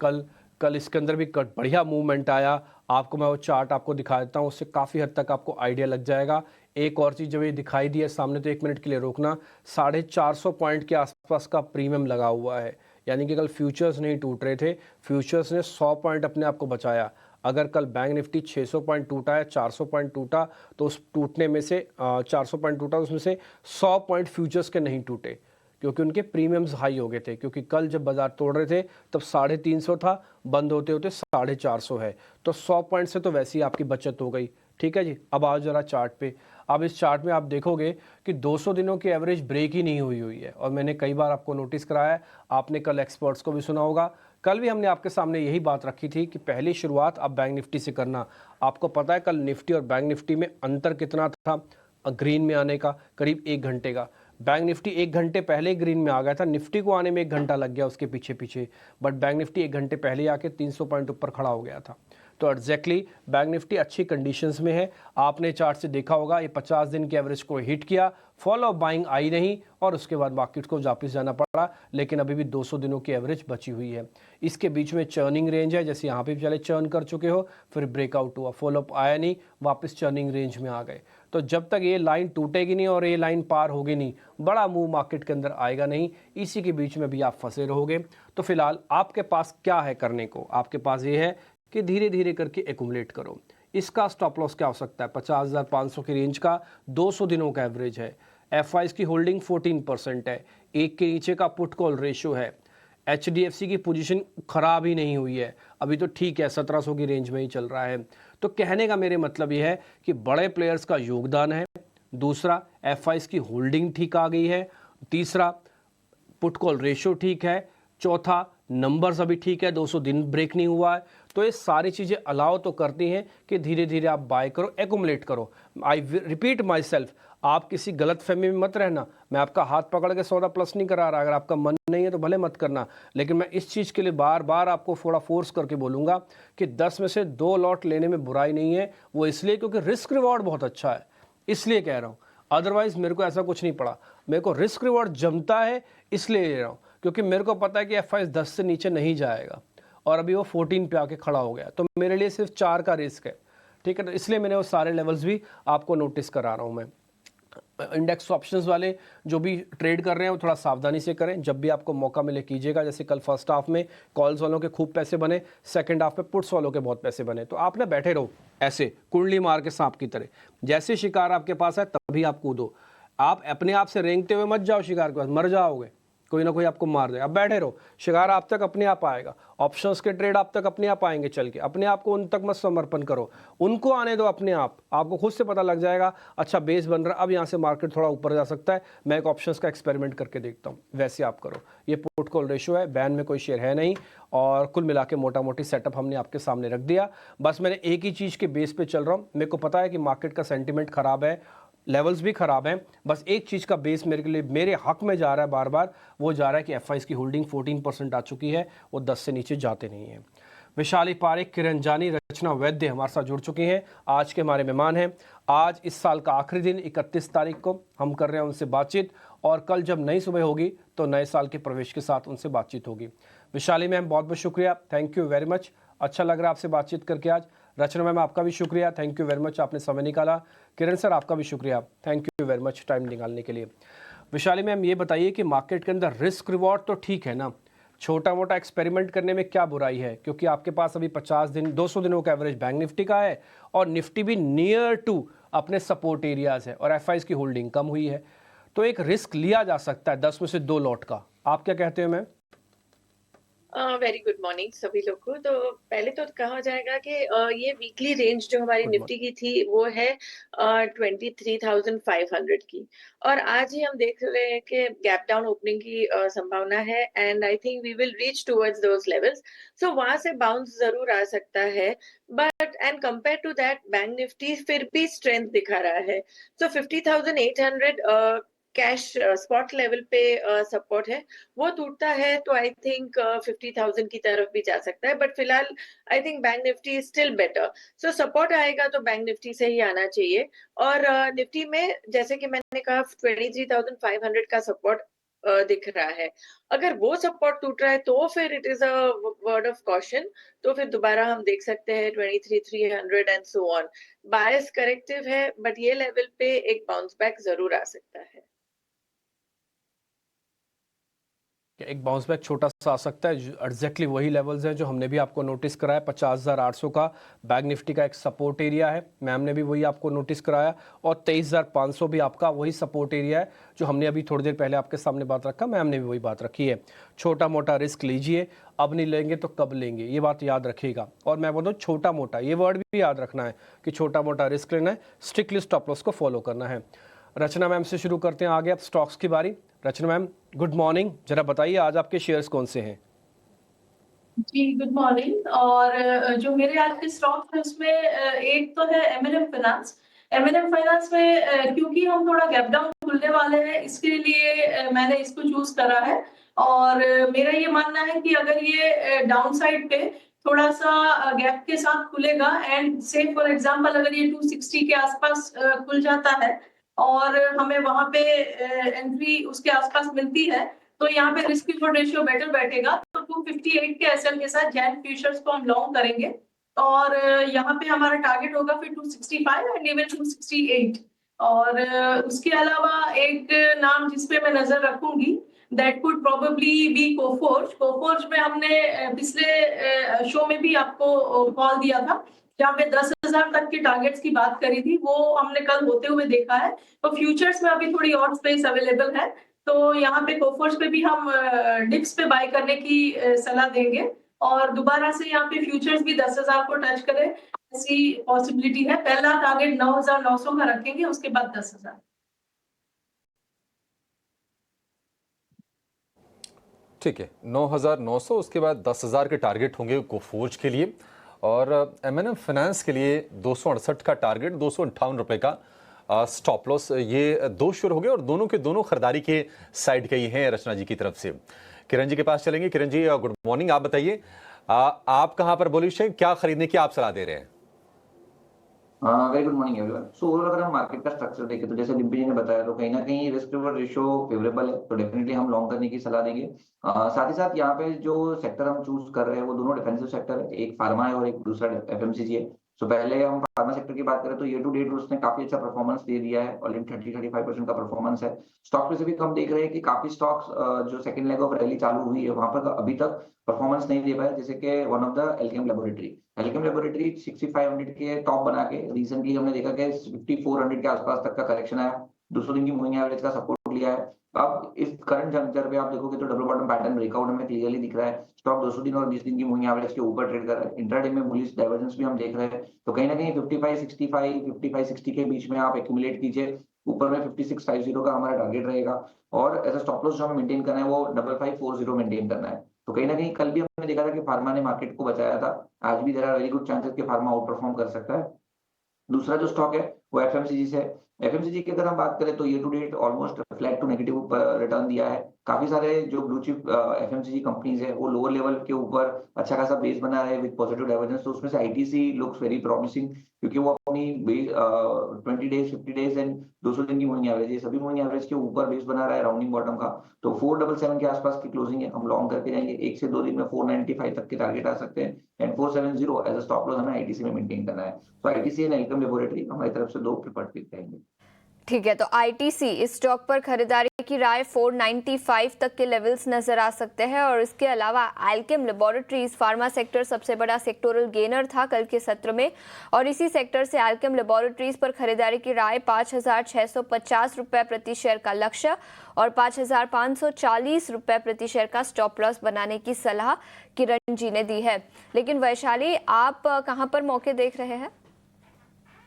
कल इसके अंदर भी बढ़िया मूवमेंट आया। आपको मैं वो चार्ट आपको दिखा देता हूँ, उससे काफ़ी हद तक आपको आइडिया लग जाएगा। एक और चीज़ जब ये दिखाई दी है सामने, तो 1 मिनट के लिए रोकना। 450 पॉइंट के आसपास का प्रीमियम लगा हुआ है, यानी कि कल फ्यूचर्स नहीं टूट रहे थे, फ्यूचर्स ने 100 पॉइंट अपने आप को बचाया। अगर कल बैंक निफ्टी 600 पॉइंट टूटा है, 400 पॉइंट टूटा, तो उस टूटने में से 400 पॉइंट टूटा, उसमें से 100 पॉइंट फ्यूचर्स के नहीं टूटे, क्योंकि उनके प्रीमियम्स हाई हो गए थे। क्योंकि कल जब बाजार तोड़ रहे थे तब 350 था, बंद होते होते 450 है, तो 100 पॉइंट से तो वैसे ही आपकी बचत हो गई। ठीक है जी। अब आओ जरा चार्ट पे। अब इस चार्ट में आप देखोगे कि 200 दिनों की एवरेज ब्रेक ही नहीं हुई है, और मैंने कई बार आपको नोटिस कराया है। आपने कल एक्सपर्ट्स को भी सुना होगा, कल भी हमने आपके सामने यही बात रखी थी कि पहली शुरुआत आप बैंक निफ्टी से करना। आपको पता है कल निफ्टी और बैंक निफ्टी में अंतर कितना था ग्रीन में आने का? करीब 1 घंटे का। बैंक निफ्टी 1 घंटे पहले ग्रीन में आ गया था, निफ्टी को आने में 1 घंटा लग गया उसके पीछे, बट बैंक निफ्टी 1 घंटे पहले आके 300 पॉइंट ऊपर खड़ा हो गया था। तो एग्जैक्टली बैंक निफ्टी अच्छी कंडीशंस में है। आपने चार्ट से देखा होगा, ये 50 दिन की एवरेज को हिट किया, फॉलो बाइंग आई नहीं, और उसके बाद मार्केट को वापस जाना पड़ा। लेकिन अभी भी 200 दिनों की एवरेज बची हुई है। इसके बीच में चर्निंग रेंज है, जैसे यहाँ पे पहले चर्न कर चुके हो, फिर ब्रेकआउट हुआ, फॉलोअप आया नहीं, वापस चर्निंग रेंज में आ गए। तो जब तक ये लाइन टूटेगी नहीं और ये लाइन पार होगी नहीं, बड़ा मूव मार्केट के अंदर आएगा नहीं। इसी के बीच में भी आप फंसे रहोगे। तो फिलहाल आपके पास क्या है करने को? आपके पास ये है कि धीरे धीरे करके एक्यूमुलेट करो। इसका स्टॉप लॉस क्या हो सकता है? 50,500 की रेंज का 200 दिनों का एवरेज है। एफआईज की होल्डिंग 14% है, 1 के नीचे का पुट कॉल रेशियो है। एचडीएफसी की पोजीशन खराब ही नहीं हुई है, अभी तो ठीक है, 1700 की रेंज में ही चल रहा है। तो कहने का मेरे मतलब ये है कि बड़े प्लेयर्स का योगदान है। दूसरा, एफआईज की होल्डिंग ठीक आ गई है। तीसरा, पुट कॉल रेशियो ठीक है। चौथा, नंबर्स अभी ठीक है, 200 दिन ब्रेक नहीं हुआ है। तो ये सारी चीज़ें अलाउ तो करती हैं कि धीरे धीरे आप बाय करो, एक्यूमुलेट करो। आई रिपीट माई सेल्फ, आप किसी गलत फहमी में मत रहना। मैं आपका हाथ पकड़ के सौदा प्लस नहीं करा रहा, अगर आपका मन नहीं है तो भले मत करना, लेकिन मैं इस चीज़ के लिए बार बार आपको थोड़ा फोर्स करके बोलूँगा कि 10 में से 2 लॉट लेने में बुराई नहीं है। वो इसलिए क्योंकि रिस्क रिवॉर्ड बहुत अच्छा है, इसलिए कह रहा हूँ। अदरवाइज मेरे को ऐसा कुछ नहीं पड़ा, मेरे को रिस्क रिवॉर्ड जमता है इसलिए ले रहा हूँ, क्योंकि मेरे को पता है कि एफआईज 10 से नीचे नहीं जाएगा, और अभी वो 14 पे आके खड़ा हो गया, तो मेरे लिए सिर्फ 4 का रिस्क है। ठीक है, तो इसलिए मैंने वो सारे लेवल्स भी आपको नोटिस करा रहा हूँ। मैं इंडेक्स ऑप्शंस वाले जो भी ट्रेड कर रहे हैं वो थोड़ा सावधानी से करें, जब भी आपको मौका मिले कीजिएगा। जैसे कल फर्स्ट हाफ में कॉल्स वालों के खूब पैसे बने, सेकंड हाफ में पुट्स वालों के बहुत पैसे बने। तो आप ना बैठे रहो ऐसे कुंडली मार के सांप की तरह, जैसे शिकार आपके पास है तभी आप कूदो। आप अपने आप से रेंगते हुए मत जाओ शिकार के पास, मर जाओगे, कोई ना कोई आपको मार दे। अब बैठे रहो, शिकार आप तक अपने आप आएगा, ऑप्शंस के ट्रेड आप तक अपने आप आएंगे चल के। अपने आप को उन तक मत समर्पण करो, उनको आने दो अपने आप। आपको खुद से पता लग जाएगा, अच्छा बेस बन रहा, अब यहाँ से मार्केट थोड़ा ऊपर जा सकता है, मैं एक ऑप्शंस का एक्सपेरिमेंट करके देखता हूँ। वैसे आप करो। ये पुट कॉल रेशियो है, बैन में कोई शेयर है नहीं, और कुल मिला के मोटा मोटी सेटअप हमने आपके सामने रख दिया। बस मैंने एक ही चीज़ के बेस पे चल रहा हूँ। मेरे को पता है कि मार्केट का सेंटिमेंट खराब है, लेवल्स भी खराब हैं, बस एक चीज़ का बेस मेरे के लिए मेरे हक में जा रहा है बार बार, वो जा रहा है कि एफआईज की होल्डिंग 14% आ चुकी है, वो 10 से नीचे जाते नहीं हैं। विशाली पारेख, किरण जानी, रचना वैद्य हमारे साथ जुड़ चुकी हैं, आज के हमारे मेहमान हैं। आज इस साल का आखिरी दिन 31 तारीख को हम कर रहे हैं उनसे बातचीत, और कल जब नई सुबह होगी तो नए साल के प्रवेश के साथ उनसे बातचीत होगी। विशाली मैम, बहुत बहुत शुक्रिया, थैंक यू वेरी मच। अच्छा लग रहा है आपसे बातचीत करके आज। रचना मैम आपका भी शुक्रिया, थैंक यू वेरी मच, आपने समय निकाला। किरण सर आपका भी शुक्रिया, thank you very much time निकालने के लिए। विशाली मैम ये बताइए कि मार्केट के अंदर रिस्क रिवॉर्ड तो ठीक है ना, छोटा मोटा एक्सपेरिमेंट करने में क्या बुराई है, क्योंकि आपके पास अभी 50 दिन 200 दिनों का एवरेज बैंक निफ्टी का है और निफ्टी भी नियर टू अपने सपोर्ट एरियाज है और एफआईज की होल्डिंग कम हुई है, तो एक रिस्क लिया जा सकता है 10 में से 2 लॉट का। आप क्या कहते हो मैम? वेरी गुड मॉर्निंग सभी लोग को। तो पहले तो कहा जाएगा कि ये वीकली रेंज जो हमारी Good निफ्टी की थी वो है 23,500 की, और आज ही हम देख रहे हैं कि गैप डाउन ओपनिंग की संभावना है, and I think we will reach towards those levels. So वहां से बाउंस जरूर आ सकता है, but and compare to that bank Nifty फिर भी स्ट्रेंथ दिखा रहा है। सो 50,800 कैश स्पॉट लेवल पे सपोर्ट है, वो टूटता है तो आई थिंक 50,000 की तरफ भी जा सकता है, बट फिलहाल I think bank Nifty is still better. So support आएगा तो बैंक निफ्टी से ही आना चाहिए, और निफ्टी में जैसे कि मैंने कहा 23,500 का सपोर्ट दिख रहा है। अगर वो सपोर्ट टूट रहा है तो फिर it is a word of caution, तो फिर दोबारा हम देख सकते हैं 23,300 and so on. Bias corrective है, बट ये लेवल पे एक बाउंस बैक जरूर आ सकता है। एक बाउंस बैक छोटा सा आ सकता है, एग्जैक्टली वही लेवल्स हैं जो हमने भी आपको नोटिस कराया। 50,800 का बैंक निफ्टी का एक सपोर्ट एरिया है, मैम ने भी वही आपको नोटिस कराया, और 23,500 भी आपका वही सपोर्ट एरिया है जो हमने अभी थोड़ी देर पहले आपके सामने बात रखा, मैम ने भी वही बात रखी है। छोटा मोटा रिस्क लीजिए, अब नहीं लेंगे तो कब लेंगे, ये बात याद रखिएगा। और मैं बोलूँ छोटा मोटा, ये वर्ड भी याद रखना है कि छोटा मोटा रिस्क लेना है, स्ट्रिक्टली स्टॉप लॉस को फॉलो करना है। रचना मैम से शुरू करते हैं आगे, अब स्टॉक्स की बारी। रचना मैम गुड मॉर्निंग, जरा बताइए आज आपके शेयर्स कौन से हैं? जी गुड मॉर्निंग। और जो मेरे आज के स्टॉक है उसमें एक तो है एमएनएम फाइनेंस। एमएनएम फाइनेंस में क्योंकि हम थोड़ा गैप डाउन खुलने वाले हैं, इसके लिए मैंने इसको चूज करा है। और मेरा ये मानना है कि अगर ये डाउन साइड पे थोड़ा सा गैप के साथ खुलेगा, एंड से फॉर एग्जांपल अगर ये 260 के आसपास खुल जाता है और हमें वहां पे एंट्री उसके आसपास मिलती है, तो यहाँ पे रिस्क रिवॉर्ड रेशियो बेटर बैठेगा। तो 258 के एसएल के साथ जैन फ्यूचर्स को हम लॉन्ग करेंगे, और यहाँ पे हमारा टारगेट होगा फिर 265 एंड इवन 268। और उसके अलावा एक नाम जिसपे मैं नजर रखूंगी, that could probably be Coforge. Coforge में हमने पिछले शो में भी आपको कॉल दिया था, जहाँ पे 10,000 तक के टारगेट्स की बात करी थी, वो हमने कल होते हुए देखा है। तो फ्यूचर्स में अभी थोड़ी और स्पेस अवेलेबल है, तो यहाँ पे कोफोर्स पे भी हम डिप्स पे बाय करने की सलाह देंगे, और दोबारा से यहाँ पे फ्यूचर्स भी 10,000 को टच करे ऐसी पॉसिबिलिटी है। पहला टारगेट 9,900 का रखेंगे, उसके बाद 10,000। ठीक है, 9,900, उसके बाद 10,000 के टारगेट होंगे कोफोर्ज के लिए, और एमएनएम फाइनेंस के लिए 268 का टारगेट, 258 रुपये का स्टॉप लॉस। ये दो शेयर हो गए और दोनों के दोनों खरीदारी के साइड के ही हैं रचना जी की तरफ से। किरण जी के पास चलेंगे। किरण जी गुड मॉर्निंग, आप बताइए आप कहां पर बुलिश हैं, क्या खरीदने की आप सलाह दे रहे हैं? Very good morning everyone. So overall अगर हम मार्केट का स्ट्रक्चर देखें तो जैसे डिम्पी जी ने बताया, तो कहीं ना कहीं रिस्क रिवॉर्ड रेशियो फेवरेबल है, तो डेफिनेटली हम लॉन्ग करने की सलाह देंगे। साथ ही साथ यहाँ पे जो सेक्टर हम चूज कर रहे हैं वो दोनों डिफेंसिव सेक्टर है, एक फार्मा है और एक दूसरा एफएमसीजी है। सो पहले हम फार्मा सेक्टर की बात करें तो ईयर टू डेट उसने काफी अच्छा परफॉर्मेंस दे दिया है, ऑलरेडी 30-35% का परफॉर्मेंस है। स्टॉक स्पेसिफिक हम देख रहे हैं कि काफी स्टॉक्स जो सेकंड लेग ऑफ रैली चालू हुई है वहां पर अभी तक परफॉर्मेंस नहीं दे पाया, जैसे कि one of the Alkem laboratory 6500 के टॉप बना के रिसेंटली हमने देखा कि 5400 के आसपास तक का करेक्शन आया, 200 दिन की मूविंग एवरेज का सपोर्ट लिया है। अब इस करंट जंक्चर पे आप देखोगे तो डबल बॉटम पैटर्न ब्रेकआउट हमें क्लियरली दिख रहा है। स्टॉक 200 दिन और 20 दिन की मूविंग एवरेज के ऊपर ट्रेड कर रहा है। इंट्राडे में बुलिश डाइवर्जेंस भी हम देख रहे हैं, तो कहीं ना कहीं 55-65, 55-60 के बीच में आप एक्यूमुलेट कीजिए। ऊपर में 5650 का हमारा टारगेट रहेगा, और एज अ स्टॉप लॉस जो हमें मेंटेन करना है वो 5540 मेंटेन करना है। तो कहीं ना कहीं कल भी हमने देखा था कि फार्मा ने मार्केट को बचाया था, आज भी there are very good chances कि फार्मा आउट परफॉर्म कर सकता है। दूसरा जो स्टॉक है वो एफएमसीजी से, एफएमसीजी की अगर हम बात करें तो year to date almost flat to negative return दिया है। काफ़ी सारे जो ब्लू चिप एफएमसीजी कंपनीज़ हैं, वो लोअर लेवल के ऊपर अच्छा खासा बेस बना है विद पॉजिटिव डाइवर्जेंस। तो उसमें से आईटीसी लुक्स वेरी प्रॉमिसिंग, क्योंकि वो अपनी 20 डेज़, 50 डेज़ एंड 200 दिन की मूविंग एवरेज, ये सभी मूविंग एवरेज के ऊपर बेस बना रहा है राउंडिंग बॉटम का। तो 477 के आसपास की क्लोजिंग है, हम लॉन्ग करके जाएँगे। 1 से 2 दिन में 495 तक के टारगेट आ सकते हैं and 470 as a stop loss हमें आईटीसी में मेंटेन करना है। तो आईटीसी एंड एल्केम लैबोरेटरी हमारी तरफ से 2 प्रेफर्ड पिक रहेंगे। ठीक है, तो आईटीसी इस स्टॉक पर खरीदारी की राय 495 तक के लेवल्स नजर आ सकते हैं। और इसके अलावा अल्केम लैबोरेटरीज फार्मा सेक्टर सबसे बड़ा सेक्टोरल गेनर था कल के सत्र में, और इसी सेक्टर से अल्केम लैबोरेटरीज पर खरीदारी की राय 5,650 रुपये प्रति शेयर का लक्ष्य और 5,540 रुपये प्रति शेयर का स्टॉप लॉस बनाने की सलाह किरण जी ने दी है। लेकिन वैशाली, आप कहां पर मौके देख रहे हैं?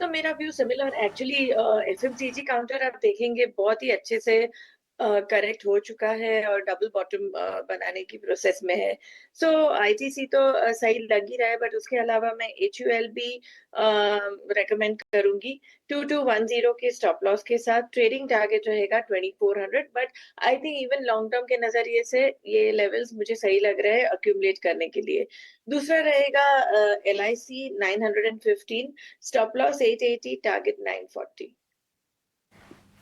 तो मेरा view similar actually. FMCG counter आप देखेंगे बहुत ही अच्छे से करेक्ट हो चुका है और डबल बॉटम बनाने की प्रोसेस में है। सो आईटीसी तो सही लग ही रहा है, बट उसके अलावा मैं एचयूएल भी रेकमेंड करूंगी 2210 के स्टॉप लॉस के साथ। ट्रेडिंग टारगेट रहेगा 2400, but I think even long term के नजरिए से ये लेवल्स मुझे सही लग रहे हैं अक्यूमुलेट करने के लिए। दूसरा रहेगा एलआईसी 915, स्टॉप लॉस 880, टारगेट 940।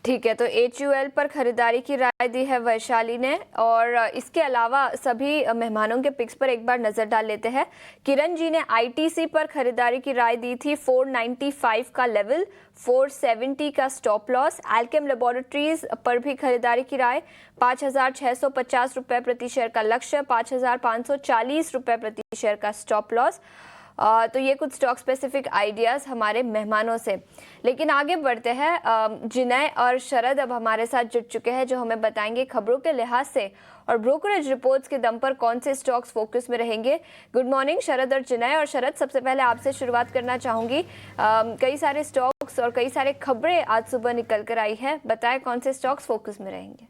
ठीक है, तो एचयूएल पर खरीदारी की राय दी है वैशाली ने। और इसके अलावा सभी मेहमानों के पिक्स पर एक बार नजर डाल लेते हैं। किरण जी ने आईटीसी पर खरीदारी की राय दी थी 495 का लेवल, 470 का स्टॉप लॉस। अल्केम लैबोरेटरीज पर भी खरीदारी की राय 5,650 रुपये प्रति शेयर का लक्ष्य, 5,540 रुपये प्रति शेयर का स्टॉप लॉस। तो ये कुछ स्टॉक स्पेसिफिक आइडियाज़ हमारे मेहमानों से। लेकिन आगे बढ़ते हैं, जिनय और शरद अब हमारे साथ जुड़ चुके हैं, जो हमें बताएंगे खबरों के लिहाज से और ब्रोकरेज रिपोर्ट्स के दम पर कौन से स्टॉक्स फोकस में रहेंगे। गुड मॉर्निंग शरद और जिनय। और शरद, सबसे पहले आपसे शुरुआत करना चाहूँगी। कई सारे स्टॉक्स और कई सारे खबरें आज सुबह निकल कर आई है, बताएं कौन से स्टॉक्स फोकस में रहेंगे।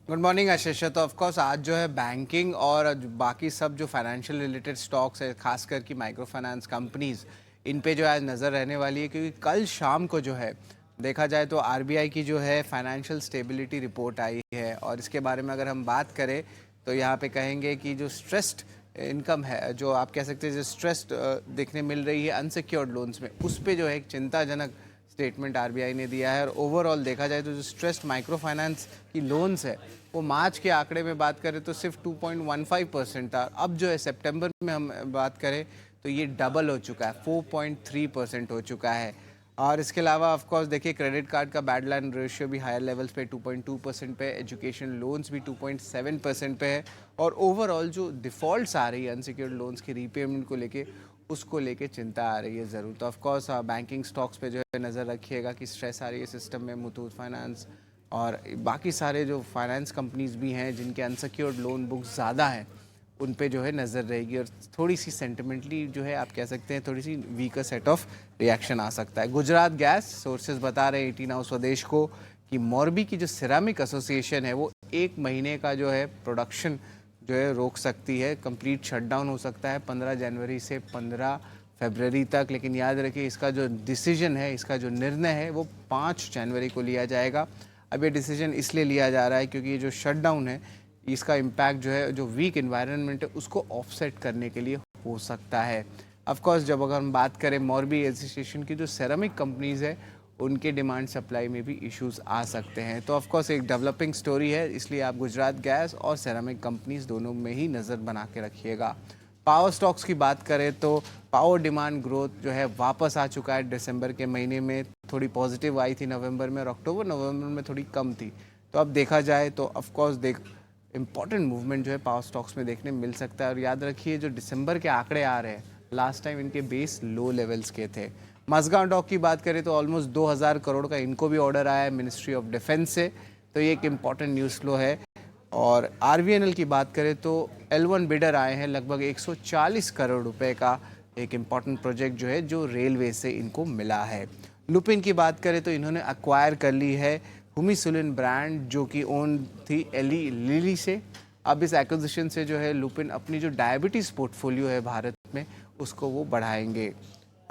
गुड मॉर्निंग आशीष। तो ऑफ कोर्स आज जो है बैंकिंग और बाकी सब जो फाइनेंशियल रिलेटेड स्टॉक्स है, खासकर की माइक्रो फाइनेंस कंपनीज, इन पे जो आज नज़र रहने वाली है, क्योंकि कल शाम को जो है देखा जाए तो आरबीआई की जो है फाइनेंशियल स्टेबिलिटी रिपोर्ट आई है। और इसके बारे में अगर हम बात करें तो यहाँ पे कहेंगे कि जो स्ट्रेस्ड इनकम है, जो आप कह सकते हैं जो स्ट्रेस्ड देखने मिल रही है अनसिक्योर्ड लोन्स में, उस पर जो है एक चिंताजनक स्टेटमेंट आरबीआई ने दिया है। और ओवरऑल देखा जाए तो जो स्ट्रेस्ड माइक्रो फाइनेंस की लोन्स है, वो मार्च के आंकड़े में बात करें तो सिर्फ 2.15% था। अब जो है सितंबर में हम बात करें तो ये डबल हो चुका है, 4.3% हो चुका है। और इसके अलावा ऑफ कोर्स देखिए क्रेडिट कार्ड का बैड लाइन रेशियो भी हायर लेवल्स पे 2.2% पे, एजुकेशन लोन्स भी 2.7% पे है। और ओवरऑल जो डिफ़ॉल्ट्स आ रही है अनसिक्योर्ड लोन्स की रीपेमेंट को लेके, उसको लेके चिंता आ रही है ज़रूर। तो ऑफ कोर्स बैंकिंग स्टॉक्स पे जो है नज़र रखिएगा कि स्ट्रेस आ रही है सिस्टम में। मुथूट फाइनेंस और बाकी सारे जो फाइनेंस कंपनीज भी हैं जिनके अनसिक्योर्ड लोन बुक्स ज़्यादा हैं, उन पे जो है नज़र रहेगी। और थोड़ी सी सेंटिमेंटली जो है आप कह सकते हैं थोड़ी सी वीकर सेट ऑफ रिएक्शन आ सकता है। गुजरात गैस सोर्सेज बता रहे हैं 18 नाउ स्वदेश को कि मोरबी की जो सिरामिक एसोसिएशन है वो 1 महीने का जो है प्रोडक्शन जो है रोक सकती है। कंप्लीट शटडाउन हो सकता है 15 जनवरी से 15 फरवरी तक। लेकिन याद रखिए इसका जो डिसीजन है, इसका जो निर्णय है वो 5 जनवरी को लिया जाएगा। अब ये डिसीजन इसलिए लिया जा रहा है क्योंकि ये जो शटडाउन है, इसका इम्पैक्ट जो है जो वीक एनवायरनमेंट है उसको ऑफसेट करने के लिए हो सकता है। ऑफ कोर्स जब अगर हम बात करें मोरबी एसोसिएशन की जो सेरामिक कंपनीज़ है, उनके डिमांड सप्लाई में भी इश्यूज आ सकते हैं। तो ऑफ कोर्स एक डेवलपिंग स्टोरी है, इसलिए आप गुजरात गैस और सेरामिक कंपनीज दोनों में ही नज़र बना के रखिएगा। पावर स्टॉक्स की बात करें तो पावर डिमांड ग्रोथ जो है वापस आ चुका है। दिसंबर के महीने में थोड़ी पॉजिटिव आई थी नवंबर में, और अक्टूबर नवंबर में थोड़ी कम थी। तो अब देखा जाए तो ऑफ कोर्स इम्पॉर्टेंट मूवमेंट जो है पावर स्टॉक्स में देखने मिल सकता है। और याद रखिए जो दिसंबर के आंकड़े आ रहे हैं, लास्ट टाइम इनके बेस लो लेवल्स के थे। मज़गांव डॉक की बात करें तो ऑलमोस्ट 2000 करोड़ का इनको भी ऑर्डर आया है मिनिस्ट्री ऑफ डिफेंस से, तो ये एक इम्पॉर्टेंट न्यूज़ फ्लो है। और आरवीएनएल की बात करें तो L1 बिडर आए हैं लगभग 140 करोड़ रुपए का एक इम्पॉर्टेंट प्रोजेक्ट जो है जो रेलवे से इनको मिला है। लुपिन की बात करें तो इन्होंने अक्वायर कर ली है हुमिसुलिन ब्रांड, जो कि ओन थी एली लिली से। अब इस एक्विजिशन से जो है लुपिन अपनी जो डायबिटीज़ पोर्टफोलियो है भारत में, उसको वो बढ़ाएंगे।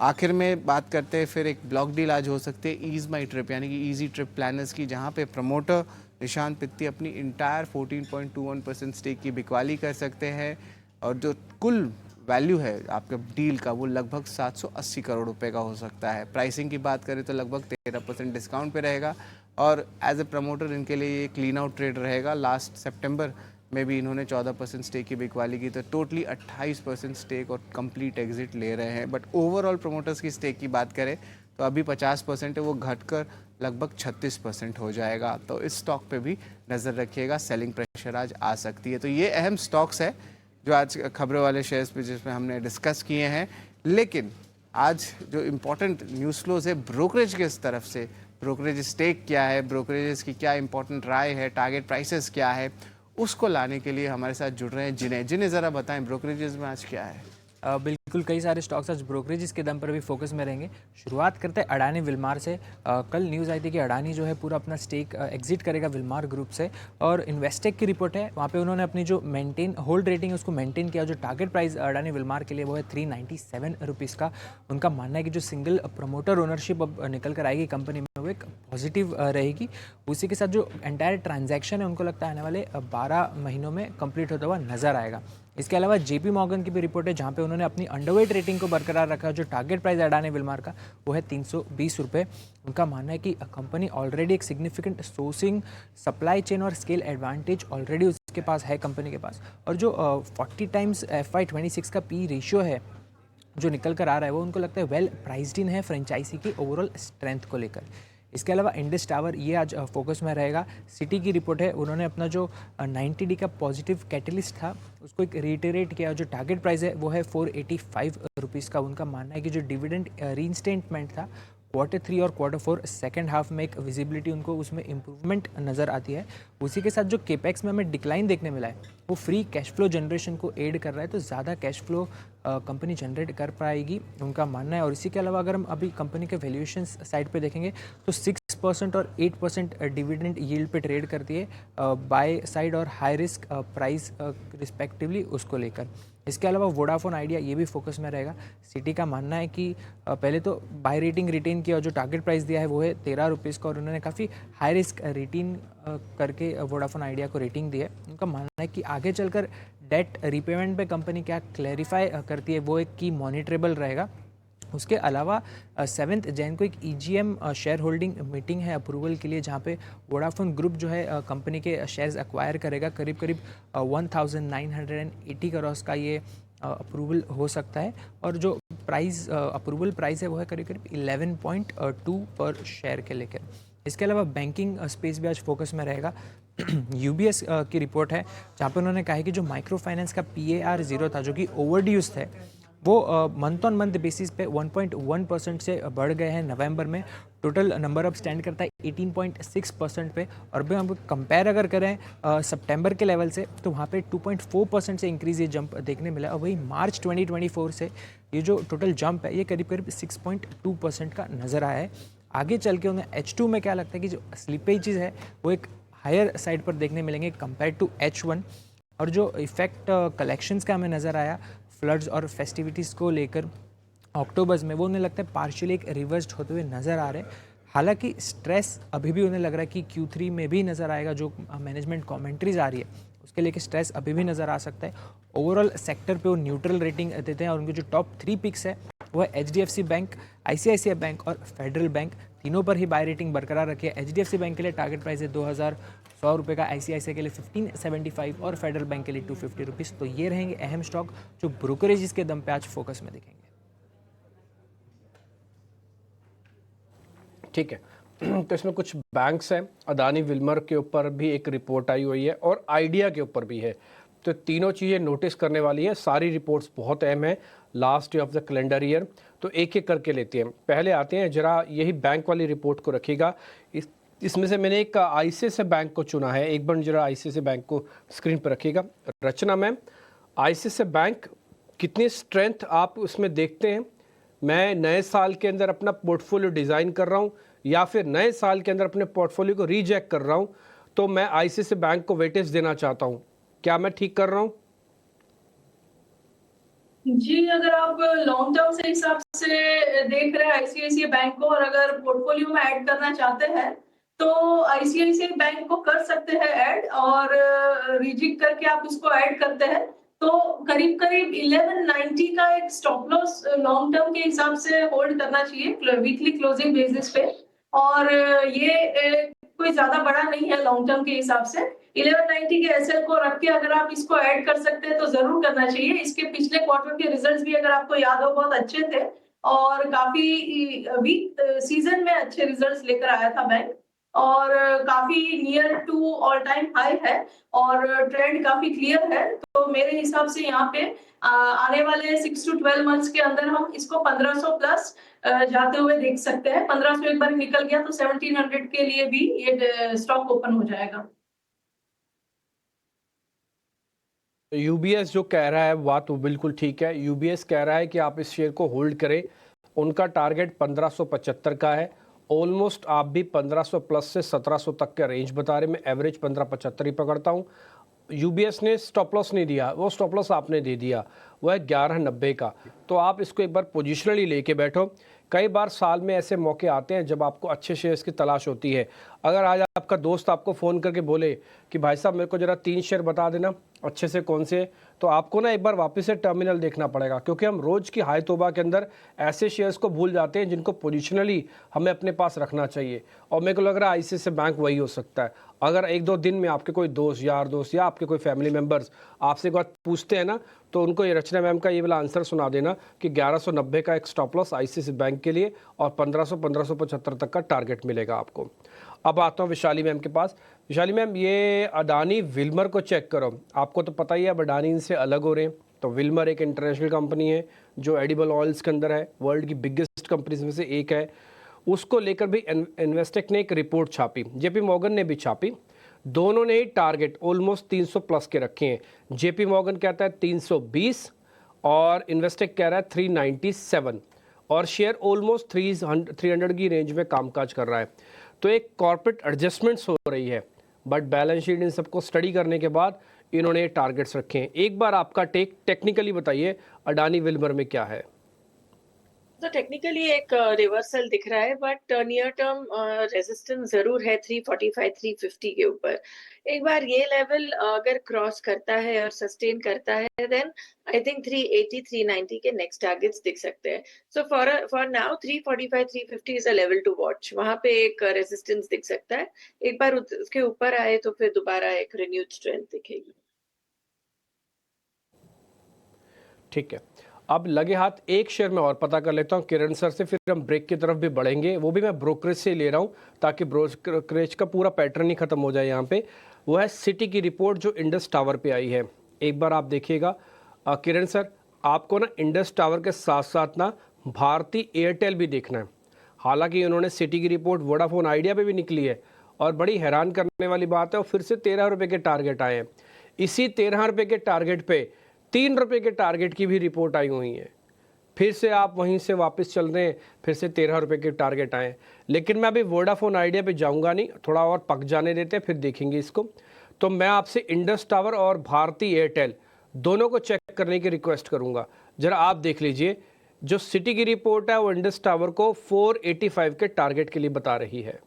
आखिर में बात करते हैं फिर एक ब्लॉक डील आज हो सकती है ईज माई ट्रिप यानी कि ईजी ट्रिप प्लानर्स की, जहाँ पे प्रमोटर निशांत पित्ती अपनी इंटायर 14.21% स्टेक की बिकवाली कर सकते हैं और जो कुल वैल्यू है आपके डील का वो लगभग 780 करोड़ रुपए का हो सकता है। प्राइसिंग की बात करें तो लगभग 13% डिस्काउंट पे रहेगा और एज ए प्रमोटर इनके लिए ये क्लीन आउट ट्रेड रहेगा। लास्ट सितंबर में भी इन्होंने 14% स्टेक की बिकवाली की, तो टोटली 28% स्टेक और कंप्लीट एग्जिट ले रहे हैं। बट ओवरऑल प्रमोटर्स की स्टेक की बात करें तो अभी 50% है, वो घटकर लगभग 36% हो जाएगा। तो इस स्टॉक पे भी नज़र रखिएगा, सेलिंग प्रेशर आज आ सकती है। तो ये अहम स्टॉक्स है जो आज खबरों वाले शेयर्स पे जिसमें हमने डिस्कस किए हैं। लेकिन आज जो इम्पोर्टेंट न्यूज़ फ्लोज है ब्रोकरेज के तरफ से, ब्रोकरेज स्टेक क्या है, ब्रोकरेजेस की क्या इंपॉर्टेंट राय है, टारगेट प्राइसेस क्या है, उसको लाने के लिए हमारे साथ जुड़ रहे हैं जिन्हें ज़रा बताएं ब्रोकरेजेस में आज क्या है। बिल्कुल, कई सारे स्टॉक्स आज ब्रोकरेजेस के दम पर भी फोकस में रहेंगे। शुरुआत करते हैं अडानी विल्मार से। कल न्यूज़ आई थी कि अडानी जो है पूरा अपना स्टेक एग्जिट करेगा विल्मार ग्रुप से और इन्वेस्टेक की रिपोर्ट है, वहाँ पे उन्होंने अपनी जो मेंटेन होल्ड रेटिंग है उसको मेंटेन किया। जो टारगेट प्राइस अडानी विल्मार के लिए वो है 397 रुपीज़ का। उनका मानना है कि जो सिंगल प्रमोटर ओनरशिप अब निकल कर आएगी कंपनी में वो एक पॉजिटिव रहेगी। उसी के साथ जो एंटायर ट्रांजैक्शन है उनको लगता है आने वाले 12 महीनों में कंप्लीट होता हुआ नजर आएगा। इसके अलावा जेपी मॉर्गन की भी रिपोर्ट है जहाँ पे उन्होंने अपनी अंडरवेट रेटिंग को बरकरार रखा। जो टारगेट प्राइस अडानी विल्मार का वो है 320 रुपये। उनका मानना है कि कंपनी ऑलरेडी एक सिग्निफिकेंट सोर्सिंग, सप्लाई चेन और स्केल एडवांटेज ऑलरेडी उसके पास है कंपनी के पास। और जो 40 टाइम्स FY26 का पी रेशियो है जो निकल कर आ रहा है वो उनको लगता है वेल प्राइस्ड इन है फ्रेंचाइजी की ओवरऑल स्ट्रेंथ को लेकर। इसके अलावा इंडस टावर ये आज फोकस में रहेगा। सिटी की रिपोर्ट है, उन्होंने अपना जो 90D का पॉजिटिव कैटलिस्ट था उसको एक रिटेरेट किया। जो टारगेट प्राइस है वो है 485 रुपीज़ का। उनका मानना है कि जो डिविडेंड रीइंस्टेटमेंट था Q3 और Q4 सेकेंड हाफ में एक विजिबिलिटी उनको उसमें इम्प्रूवमेंट नज़र आती है। उसी के साथ जो केपेक्स में हमें डिक्लाइन देखने मिला है वो फ्री कैश फ्लो जनरेशन को एड कर रहा है, तो ज़्यादा कैश फ्लो कंपनी जनरेट कर पाएगी उनका मानना है। और इसी के अलावा अगर हम अभी कंपनी के वैल्यूएशन साइड पे देखेंगे तो 6% और 8% डिविडेंड यील्ड पे ट्रेड करती है बाय साइड और हाई रिस्क प्राइस रिस्पेक्टिवली उसको लेकर। इसके अलावा वोडाफोन आइडिया ये भी फोकस में रहेगा। सिटी का मानना है कि पहले तो बाय रेटिंग रिटेन किया और जो टारगेट प्राइस दिया है वो है 13 रुपीज़ का और उन्होंने काफ़ी हाई रिस्क रिटेन करके वोडाफोन आइडिया को रेटिंग दी है। उनका मानना है कि आगे चलकर डेट रिपेमेंट पे कंपनी क्या क्लैरिफाई करती है वो एक की मॉनिटरेबल रहेगा। उसके अलावा 7 जैन को एक EGM शेयर होल्डिंग मीटिंग है अप्रूवल के लिए, जहाँ पे वोडाफोन ग्रुप जो है कंपनी के शेयर्स एक्वायर करेगा। करीब 1980 करोड़ का ये अप्रूवल हो सकता है और जो प्राइस अप्रूवल प्राइस है वो है करीब 11.2 पर शेयर के लेकर। इसके अलावा बैंकिंग स्पेस भी आज फोकस में रहेगा। UBS की रिपोर्ट है जहाँ पे उन्होंने कहा है कि जो माइक्रो फाइनेंस का PAR 0 था जो कि ओवरड्यूज थे वो मंथ ऑन मंथ बेसिस पे 1.1% से बढ़ गए हैं नवंबर में। टोटल नंबर अब स्टैंड करता है 18.6% पे। और भी हम कंपेयर अगर करें सितंबर के लेवल से तो वहाँ पे 2.4% से इंक्रीज ये जंप देखने मिला। और वही मार्च 2024 से ये जो टोटल जंप है ये करीब 6.2% का नज़र आया है। आगे चल के उन्हें H2 में क्या लगता है कि जो स्लिपेजेस है वो एक हायर साइड पर देखने मिलेंगे कंपेयर टू H1। और जो इफेक्ट कलेक्शंस का हमें नज़र आया फ्लड्स और फेस्टिविटीज़ को लेकर अक्टूबर में, वो उन्हें लगता है पार्शियली एक रिवर्स्ड होते हुए नज़र आ रहे हैं। हालांकि स्ट्रेस अभी भी उन्हें लग रहा है कि Q3 में भी नज़र आएगा। जो मैनेजमेंट कमेंट्रीज आ रही है उसके लेके स्ट्रेस अभी भी नज़र आ सकता है। ओवरऑल सेक्टर पे वो न्यूट्रल रेटिंग देते हैं और उनके जो टॉप 3 पिक्स है वो है HDFC बैंक, ICICI बैंक और फेडरल बैंक। तीनों पर ही बाय रेटिंग बरकरार रखी है। HDFC बैंक के लिए टारगेट प्राइस है 2100 रुपये का, ICICI के लिए 1575 और फेडरल बैंक के लिए 250 रुपीज़। तो ये रहेंगे अहम स्टॉक जो ब्रोकरेज के दम पे आज फोकस में दिखेंगे। ठीक है, तो इसमें कुछ बैंक्स हैं। अदानी विल्मर के ऊपर भी एक रिपोर्ट आई हुई है और आइडिया के ऊपर भी है। तो तीनों चीज़ें नोटिस करने वाली हैं। सारी रिपोर्ट्स बहुत अहम है last day of the calendar year. तो एक एक करके लेते हैं। पहले आते हैं, जरा यही बैंक वाली रिपोर्ट को रखिएगा। इसमें से मैंने एक ICICI बैंक को चुना है। एक बार जरा ICICI बैंक को स्क्रीन पर रखिएगा। रचना मैम, ICICI बैंक कितनी स्ट्रेंथ आप उसमें देखते हैं? मैं नए साल के अंदर अपना पोर्टफोलियो डिज़ाइन कर रहा हूँ या फिर नए साल के अंदर अपने पोर्टफोलियो को रीचेक कर रहा हूँ, तो मैं ICICI बैंक को वेटेज देना चाहता हूँ। क्या मैं ठीक कर रहा हूँ? जी, अगर आप लॉन्ग टर्म से हिसाब से देख रहे हैं आईसीआईसीआई बैंक को और अगर पोर्टफोलियो में ऐड करना चाहते हैं, तो आईसीआईसीआई बैंक को कर सकते हैं ऐड और रिजिक करके आप उसको ऐड करते हैं, तो करीब-करीब 1190 का एक स्टॉप लॉस लॉन्ग टर्म के हिसाब से होल्ड करना चाहिए वीकली क्लोजिंग बेसिस पे और ये कोई ज़्यादा बड़ा नहीं है लॉन्ग टर्म के हिसाब से। 1190 के एसएल को रख के अगर आप इसको ऐड कर सकते हैं तो जरूर करना चाहिए। इसके पिछले क्वार्टर के रिजल्ट्स भी अगर आपको याद हो बहुत अच्छे थे और काफी वीक सीजन में अच्छे रिजल्ट्स लेकर आया था बैंक और काफी near to all time high है और ट्रेंड काफी क्लियर है। तो मेरे हिसाब से यहाँ पे आने वाले 6 to 12 मंथ्स के अंदर हम इसको 1500 प्लस जाते हुए देख सकते हैं। 1500 एक बार निकल गया तो 1700 के लिए भी ये स्टॉक ओपन हो जाएगा। यूबीएस जो कह रहा है बात वो बिल्कुल ठीक है। यूबीएस कह रहा है कि आप इस शेयर को होल्ड करें। उनका टारगेट 1575 का है। ऑलमोस्ट आप भी 1500 प्लस से 1700 तक का रेंज बता रहे। मैं एवरेज 1575 ही पकड़ता हूँ। यूबीएस ने स्टॉप लॉस नहीं दिया, वो स्टॉप लॉस आपने दे दिया, वो है 1190 का। तो आप इसको एक बार पोजिशनली लेके बैठो। कई बार साल में ऐसे मौके आते हैं जब आपको अच्छे शेयर्स की तलाश होती है। अगर आज आपका दोस्त आपको फ़ोन करके बोले कि भाई साहब मेरे को ज़रा 3 शेयर बता देना अच्छे से कौन से, तो आपको ना एक बार वापस से टर्मिनल देखना पड़ेगा, क्योंकि हम रोज़ की हाई तौबा के अंदर ऐसे शेयर्स को भूल जाते हैं जिनको पोजिशनली हमें अपने पास रखना चाहिए। और मेरे को लग रहा है आईसीआईसीआई बैंक वही हो सकता है। अगर 1-2 दिन में आपके कोई दोस्त, यार दोस्त या आपके कोई फैमिली मेम्बर्स आपसे एक बात पूछते हैं ना, तो उनको ये रचना मैम का ये वाला आंसर सुना देना कि 1190 का एक स्टॉप लॉस आईसीआईसीआई बैंक के लिए और 1500-1575 तक का टारगेट मिलेगा आपको। अब आता हूँ विशाली मैम के पास। विशाली मैम, ये अडानी विल्मर को चेक करो। आपको तो पता ही है अब अडानी इनसे अलग हो रहे हैं। तो विल्मर एक इंटरनेशनल कंपनी है जो एडिबल ऑयल्स के अंदर है, वर्ल्ड की बिगेस्ट कंपनीज में से एक है। उसको लेकर भी इन्वेस्टेक ने एक रिपोर्ट छापी, जेपी मॉर्गन ने भी छापी। दोनों ने ही टारगेट ऑलमोस्ट 300 प्लस के रखे हैं। जेपी मॉर्गन कहता है 320 और इन्वेस्टेक कह रहा है 397 और शेयर ऑलमोस्ट 300 की रेंज में कामकाज कर रहा है। तो एक कॉर्पोरेट एडजस्टमेंट्स हो रही है, बट बैलेंस शीट इन सबको स्टडी करने के बाद इन्होंने टारगेट्स रखे हैं। एक बार आपका टेक्निकली बताइए अडानी विल्मर में क्या है। तो टेक्निकली एक रिवर्सल दिख रहा है बट नियर टर्म रेजिस्टेंस जरूर है 345 350 के ऊपर। एक बार ये लेवल अगर क्रॉस करता है और सस्टेन करता है देन आई थिंक 380 390 के नेक्स्ट टारगेट्स दिख सकते हैं। So for now 345 350 is a level to watch. वहां पे एक रेजिस्टेंस दिख सकता है। एक बार उसके ऊपर आए तो फिर दोबारा एक रिन्यूड स्ट्रेंथ दिखेगी। ठीक है, अब लगे हाथ एक शेयर में और पता कर लेता हूं किरण सर से, फिर हम ब्रेक की तरफ भी बढ़ेंगे। वो भी मैं ब्रोकरेज से ले रहा हूं ताकि ब्रोकरेज का पूरा पैटर्न ही खत्म हो जाए यहाँ पे। वो है सिटी की रिपोर्ट जो इंडस टावर पे आई है। एक बार आप देखिएगा किरण सर, आपको ना इंडस टावर के साथ साथ ना भारती एयरटेल भी देखना है। हालांकि उन्होंने सिटी की रिपोर्ट वोडाफोन आइडिया पे भी निकली है और बड़ी हैरान करने वाली बात है, और फिर से 13 रुपये के टारगेट आए हैं। इसी 13 रुपये के टारगेट पे 3 रुपये के टारगेट की भी रिपोर्ट आई हुई है। फिर से आप वहीं से वापस चल रहे हैं, फिर से 13 रुपये के टारगेट आए। लेकिन मैं अभी वोडाफोन आइडिया पे जाऊंगा नहीं, थोड़ा और पक जाने देते हैं फिर देखेंगे इसको। तो मैं आपसे इंडस टावर और भारती एयरटेल दोनों को चेक करने की रिक्वेस्ट करूंगा। जरा आप देख लीजिए, जो सिटी की रिपोर्ट है वो इंडस टावर को 485 के टारगेट के लिए बता रही है।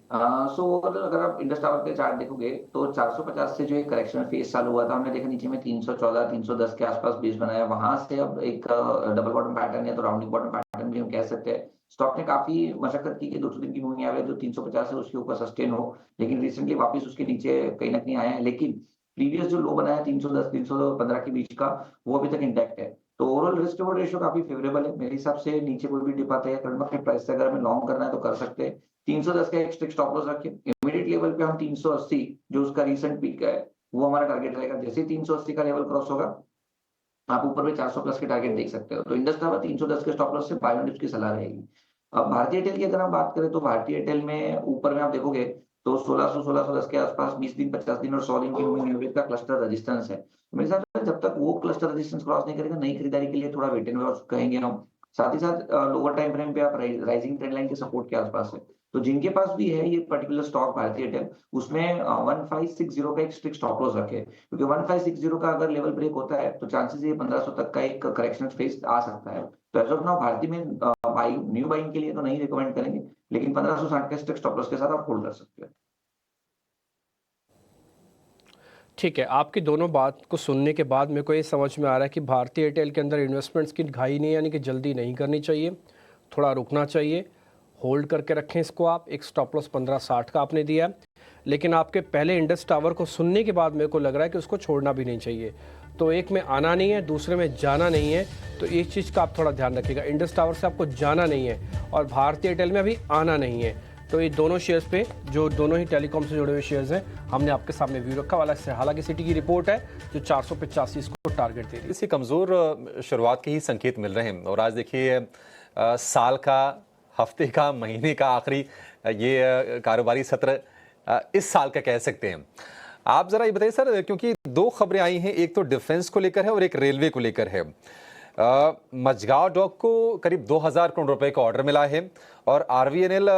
सो अगर आप इंडस टावर के चार्ट देखोगे तो 450 से जो एक करेक्शन फेज चालू हुआ था, हमने देखा नीचे में 314 310 के आसपास बेस बनाया। वहां से अब एक डबल बॉटम पैटर्न या तो राउंडिंग बॉटम पैटर्न भी हम कह सकते हैं। स्टॉक ने काफी मशक्कत की कि 200 दिन की मूविंग एवरेज जो 350 है उसके ऊपर सस्टेन हो, लेकिन रिसेंटली वापस उसके नीचे कहीं ना कहीं आया है। लेकिन प्रीवियस जो लो बनाया 310 315 के बीच का, वो अभी तक इंटैक्ट है। तो ओवरऑल रिस्क रिवॉर्ड रेशियो काफी फेवरेबल है मेरे हिसाब से। नीचे कोई भी डिप आता है करंट मार्केट प्राइस से अगर हमें लॉन्ग करना है तो कर सकते हैं। 310 का एक स्ट्रिक्ट स्टॉप लॉस रखें। इमीडिएट लेवल पे हम 380 जो उसका रीसेंट पीक है वो हमारा टारगेट रहेगा। जैसे 380 का लेवल क्रॉस होगा आप ऊपर में 400 प्लस के टारगेट देख सकते हो। तो इंडस टावर 310 के स्टॉप लॉस से 5 डिप्स की सलाह रहेगी। अब भारतीय एयरटेल की अगर हम बात करें तो भारतीय एयरटेल में ऊपर में आप देखोगे तो 1610 के आसपास 20 दिन 50 दिन और 100 दिन की मूविंग एवरेज का क्लस्टर रेजिस्टेंस है। मेरे हिसाब से जब तक वो क्लस्टर रेजिस्टेंस क्रॉस नहीं करेगा, नई खरीदारी के लिए थोड़ा वेट एंड वॉच कहेंगे हम। साथ ही साथ लोअर टाइम फ्रेम पे आप राइजिंग ट्रेंड लाइन के सपोर्ट के आसपास है। तो जिनके पास भी है ये पर्टिकुलर स्टॉक भारती एयरटेल, उसमें 1560 का एक स्ट्रिक्ट स्टॉप लॉस रखे, क्योंकि 1560 का अगर लेवल ब्रेक होता है तो चांसेस ये 1500 तक का एक करेक्शन फेज आ सकता है। तो एज ऑफ नाउ भारती में बाइंग, न्यू बाइंग के लिए तो नहीं रिकमेंड करेंगे, लेकिन 1560 का स्ट्रिक्ट स्टॉप लॉस के साथ आप होल्ड कर सकते हैं। ठीक है, आपकी दोनों बात को सुनने के बाद मेरे को ये समझ में आ रहा है कि भारती एयरटेल के अंदर इन्वेस्टमेंट्स की घाई नहीं, यानी कि जल्दी नहीं करनी चाहिए, थोड़ा रुकना चाहिए, होल्ड करके रखें इसको आप। एक स्टॉप लॉस 1560 का आपने दिया, लेकिन आपके पहले इंडस टावर को सुनने के बाद मेरे को लग रहा है कि उसको छोड़ना भी नहीं चाहिए। तो एक में आना नहीं है, दूसरे में जाना नहीं है, तो इस चीज़ का आप थोड़ा ध्यान रखिएगा। इंडस टावर से आपको जाना नहीं है और भारती एयरटेल में अभी आना नहीं है। तो ये दोनों शेयर्स पे, जो दोनों ही टेलीकॉम से जुड़े हुए शेयर्स हैं, हमने आपके सामने व्यू रखा वाला है। हालांकि सिटी की रिपोर्ट है जो 485 को टारगेट दे रही है। इसी कमज़ोर शुरुआत के ही संकेत मिल रहे हैं और आज देखिए साल का, हफ्ते का, महीने का आखिरी ये कारोबारी सत्र इस साल का कह सकते हैं। आप ज़रा ये बताइए सर, क्योंकि दो खबरें आई हैं, एक तो डिफेंस को लेकर है और एक रेलवे को लेकर है। मझगांव डॉक को करीब 2000 करोड़ रुपए का ऑर्डर मिला है और आरवीएनएल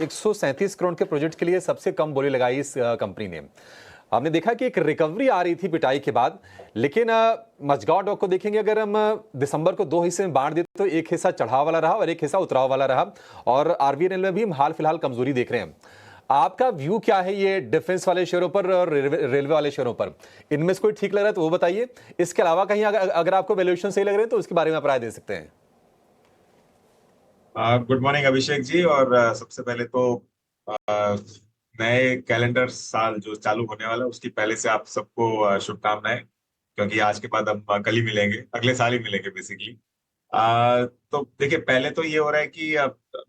137 करोड़ के प्रोजेक्ट के लिए सबसे कम बोली लगाई इस कंपनी ने। हमने देखा कि एक रिकवरी आ रही थी पिटाई के बाद, लेकिन मझगांव डॉक को देखेंगे अगर हम दिसंबर को दो हिस्से में बांट देते तो एक हिस्सा चढ़ाव वाला रहा और एक हिस्सा उतराव वाला रहा और आरवीएनएल में भी हम हाल फिलहाल कमजोरी देख रहे हैं। आपका व्यू क्या है ये डिफेंस वाले शेयरों पर और रेलवे वाले शेयरों पर? इनमें से कोई ठीक लग रहा है तो वो बताइए। इसके अलावा कहीं अगर आपको वैल्यूएशन सही लग रहे हैं तो उसके बारे में आप राय दे सकते हैं। Good morning Abhishek ji. और सबसे पहले तो नए कैलेंडर साल जो चालू होने वाला है उसकी पहले से आप सबको शुभकामनाएं, क्योंकि आज के बाद हम कल ही मिलेंगे, अगले साल ही मिलेंगे बेसिकली। तो देखिए, पहले तो ये हो रहा है कि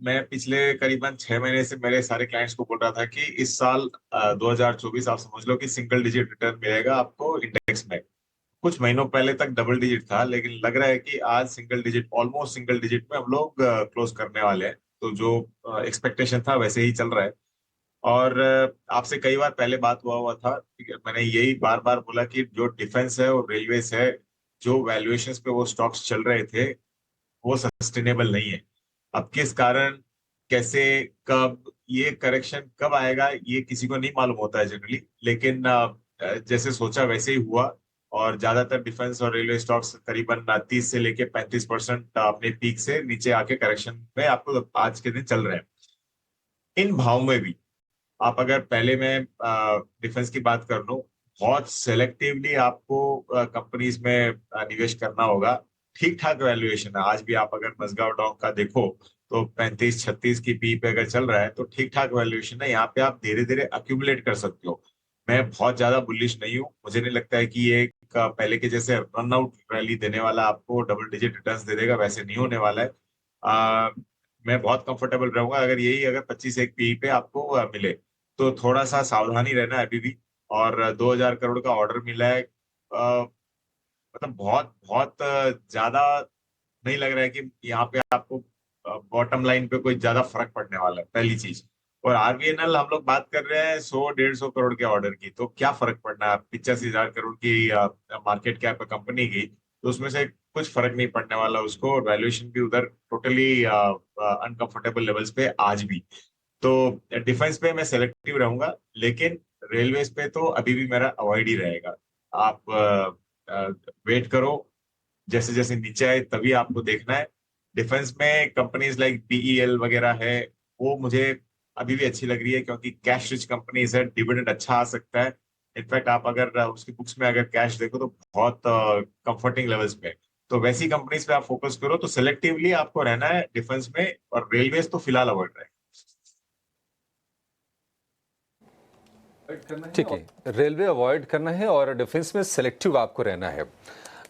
मैं पिछले करीबन 6 महीने से मेरे सारे क्लाइंट्स को बोल रहा था कि इस साल 2024 आप समझ लो कि सिंगल डिजिट रिटर्न मिलेगा आपको इंडेक्स में। कुछ महीनों पहले तक डबल डिजिट था, लेकिन लग रहा है कि आज single digit, almost single digit में हम लोग क्लोज करने वाले हैं। तो जो एक्सपेक्टेशन था वैसे ही चल रहा है। और आपसे कई बार पहले बात हुआ था, मैंने यही बार बार बोला कि जो डिफेंस है और रेलवेज है, जो वैल्यूएशंस पे वो स्टॉक्स चल रहे थे वो सस्टेनेबल नहीं है। अब किस कारण, कैसे, कब, ये करेक्शन कब आएगा ये किसी को नहीं मालूम होता है जनरली, लेकिन जैसे सोचा वैसे ही हुआ और ज्यादातर डिफेंस और रेलवे स्टॉक्स करीबन 30 से लेके 35% अपने पीक से नीचे आके करेक्शन में आपको आज के दिन चल रहे हैं। इन भाव में भी आप अगर पहले मैं डिफेंस की बात कर लूं, बहुत सेलेक्टिवली आपको कंपनीज में निवेश करना होगा। ठीक ठाक वैल्यूएशन है। आज भी आप अगर मझगांव डॉक का देखो तो 35-36 की पी पे अगर चल रहा है तो ठीक ठाक वैल्यूएशन है। यहाँ पे आप धीरे धीरे अक्यूमुलेट कर सकते हो। मैं बहुत ज्यादा बुलिश नहीं हूँ। मुझे नहीं लगता है कि ये पहले के जैसे रन आउट रैली देने वाला आपको डबल डिजिट रिटर्न्स दे देगा, वैसे नहीं होने वाला है। मैं बहुत कंफर्टेबल रहूंगा अगर यही, अगर 25 पी पे आपको मिले तो थोड़ा सा सावधानी रहना है अभी भी। और 2000 करोड़ का ऑर्डर मिला है, मतलब बहुत बहुत ज्यादा नहीं लग रहा है कि यहाँ पे आपको बॉटम लाइन पे कोई ज्यादा फर्क पड़ने वाला है, पहली चीज। और आरवीएनएल हम लोग बात कर रहे हैं 100-150 करोड़ के ऑर्डर की, तो क्या फर्क पड़ना है? 85,000 करोड़ की मार्केट कैप कंपनी की, तो उसमें से कुछ फर्क नहीं पड़ने वाला उसको। और वैल्यूएशन भी उधर टोटली अनकंफर्टेबल लेवल्स पे आज भी। तो डिफेंस पे मैं सेलेक्टिव रहूंगा, लेकिन रेलवेज पे तो अभी भी मेरा अवॉइड ही रहेगा। आप वेट करो, जैसे जैसे नीचे आए तभी आपको देखना है। डिफेंस में कंपनीज लाइक बीईएल वगैरह है, वो मुझे अभी भी अच्छी लग रही है, क्योंकि कैश रिच कंपनीज है, डिविडेंड अच्छा आ सकता है। इनफैक्ट आप अगर उसकी बुक्स में अगर कैश देखो तो बहुत कंफर्टिंग लेवल्स पे, तो वैसी कंपनीज पे आप फोकस करो। तो सिलेक्टिवली आपको रहना है डिफेंस में, और रेलवेज तो फिलहाल अवॉइड रहे। ठीक है, रेलवे अवॉइड करना है और डिफेंस में सिलेक्टिव आपको रहना है।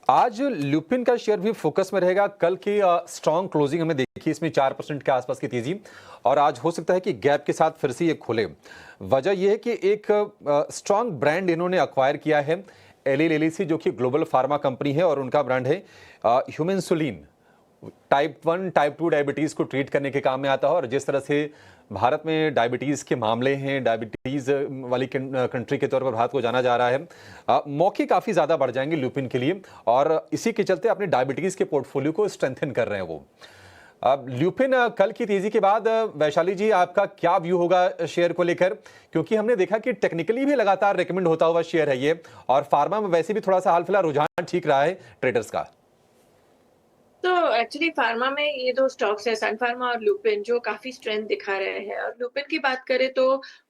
आज ल्यूपिन का शेयर भी फोकस में रहेगा। कल की स्ट्रॉन्ग क्लोजिंग हमें देखी, इसमें 4% के आसपास की तेजी, और आज हो सकता है कि गैप के साथ फिर से ये खोले। वजह यह है कि एक स्ट्रॉन्ग ब्रांड इन्होंने अक्वायर किया है, एली लिली, जो कि ग्लोबल फार्मा कंपनी है और उनका ब्रांड है ह्यूमेंसुलिन। टाइप 1 टाइप 2 डायबिटीज़ को ट्रीट करने के काम में आता है। और जिस तरह से भारत में डायबिटीज़ के मामले हैं, डायबिटीज़ वाली कंट्री के तौर पर भारत को जाना जा रहा है, मौके काफ़ी ज़्यादा बढ़ जाएंगे ल्यूपिन के लिए, और इसी के चलते अपने डायबिटीज़ के पोर्टफोलियो को स्ट्रेंथन कर रहे हैं वो। अब ल्यूपिन कल की तेजी के बाद वैशाली जी आपका क्या व्यू होगा शेयर को लेकर, क्योंकि हमने देखा कि टेक्निकली भी लगातार रेकमेंड होता हुआ शेयर है ये, और फार्मा में वैसे भी थोड़ा सा हाल फिलहाल रुझान ठीक रहा है ट्रेडर्स का। तो एक्चुअली फार्मा में ये दो स्टॉक्स है, सन फार्मा और लुपिन, जो काफी स्ट्रेंथ दिखा रहे हैं। और लुपिन की बात करें तो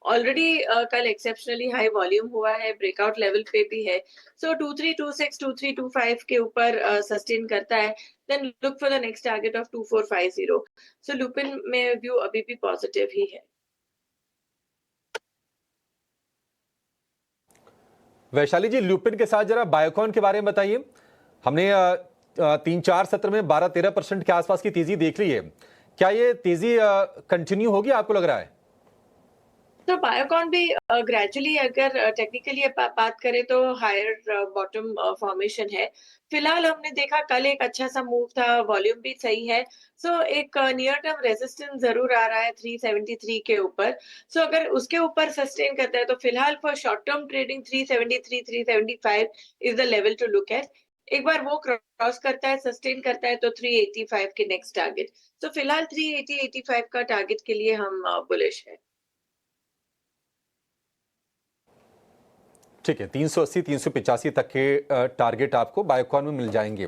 ऑलरेडी कल एक्सेप्शनली हाई वॉल्यूम हुआ है, ब्रेकआउट लेवल पे भी है। सो 2326 2325 के ऊपर सस्टेन करता है, then look for the next target of 2450। So Lupin में व्यू अभी भी पॉजिटिव ही है। वैशाली जी, ल्यूपिन के साथ जरा बायोकॉन के बारे में बताइए। हमने 3-4 सत्र में 12-13% के आसपास की तेजी देख ली है, क्या ये तेजी कंटिन्यू होगी आपको लग रहा है? तो बायोकॉन भी ग्रेजुअली अगर टेक्निकली बात करें तो हायर बॉटम फॉर्मेशन है। फिलहाल हमने देखा कल एक अच्छा सा मूव था, वॉल्यूम भी सही है। सो एक नियर टर्म रेजिस्टेंस जरूर आ रहा है 373 के ऊपर। सो अगर उसके ऊपर सस्टेन करता है तो फिलहाल for short term trading 373 375 is the level to look at. एक बार वो क्रॉस करता है, सस्टेन करता है, तो 385 के नेक्स्ट टारगेट। तो फिलहाल 380-85 का टारगेट के लिए हम बुलिश है। ठीक है, 380-385 तक के टारगेट आपको बायोकॉन में मिल जाएंगे।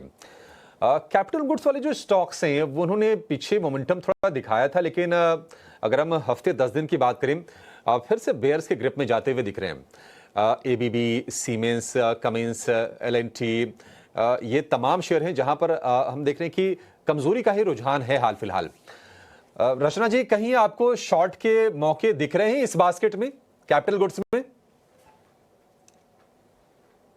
कैपिटल गुड्स वाले जो स्टॉक्स हैं वो उन्होंने पीछे मोमेंटम थोड़ा दिखाया था, लेकिन अगर हम हफ्ते 10 दिन की बात करें फिर से बेयर्स के ग्रिप में जाते हुए दिख रहे हैं। एबीबी, सीमेंस, कमिंस, एलएनटी, ये तमाम शेयर हैं जहां पर हम देख रहे हैं कि कमजोरी का ही रुझान है हाल फिलहाल। रचना जी, कहीं आपको शॉर्ट के मौके दिख रहे हैं इस बास्केट में, कैपिटल गुड्स में?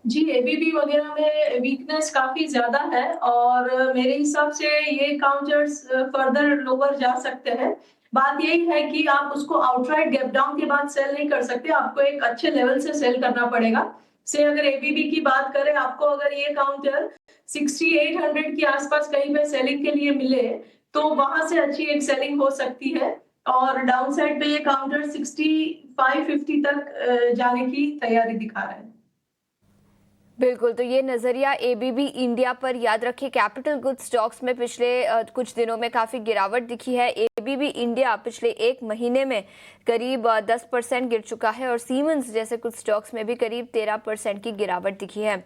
जी, एबीबी वगैरह में वीकनेस काफी ज्यादा है और मेरे हिसाब से ये काउंटर्स फर्दर लोअर जा सकते हैं। बात यही है कि आप उसको आउटराइट गैप डाउन के बाद सेल नहीं कर सकते, आपको एक अच्छे लेवल से सेल करना पड़ेगा। से अगर एबीबी की बात करें, आपको अगर ये काउंटर 6800 के आसपास कहीं पे सेलिंग के लिए मिले तो वहां से अच्छी एक सेलिंग हो सकती है। और डाउन साइड पे ये काउंटर 6550 तक जाने की तैयारी दिखा रहा है। बिल्कुल, तो ये नज़रिया एबीबी इंडिया पर याद रखिए। कैपिटल गुड्स स्टॉक्स में पिछले कुछ दिनों में काफ़ी गिरावट दिखी है। एबीबी इंडिया पिछले एक महीने में करीब 10% गिर चुका है और सीमेंस जैसे कुछ स्टॉक्स में भी करीब 13% की गिरावट दिखी है।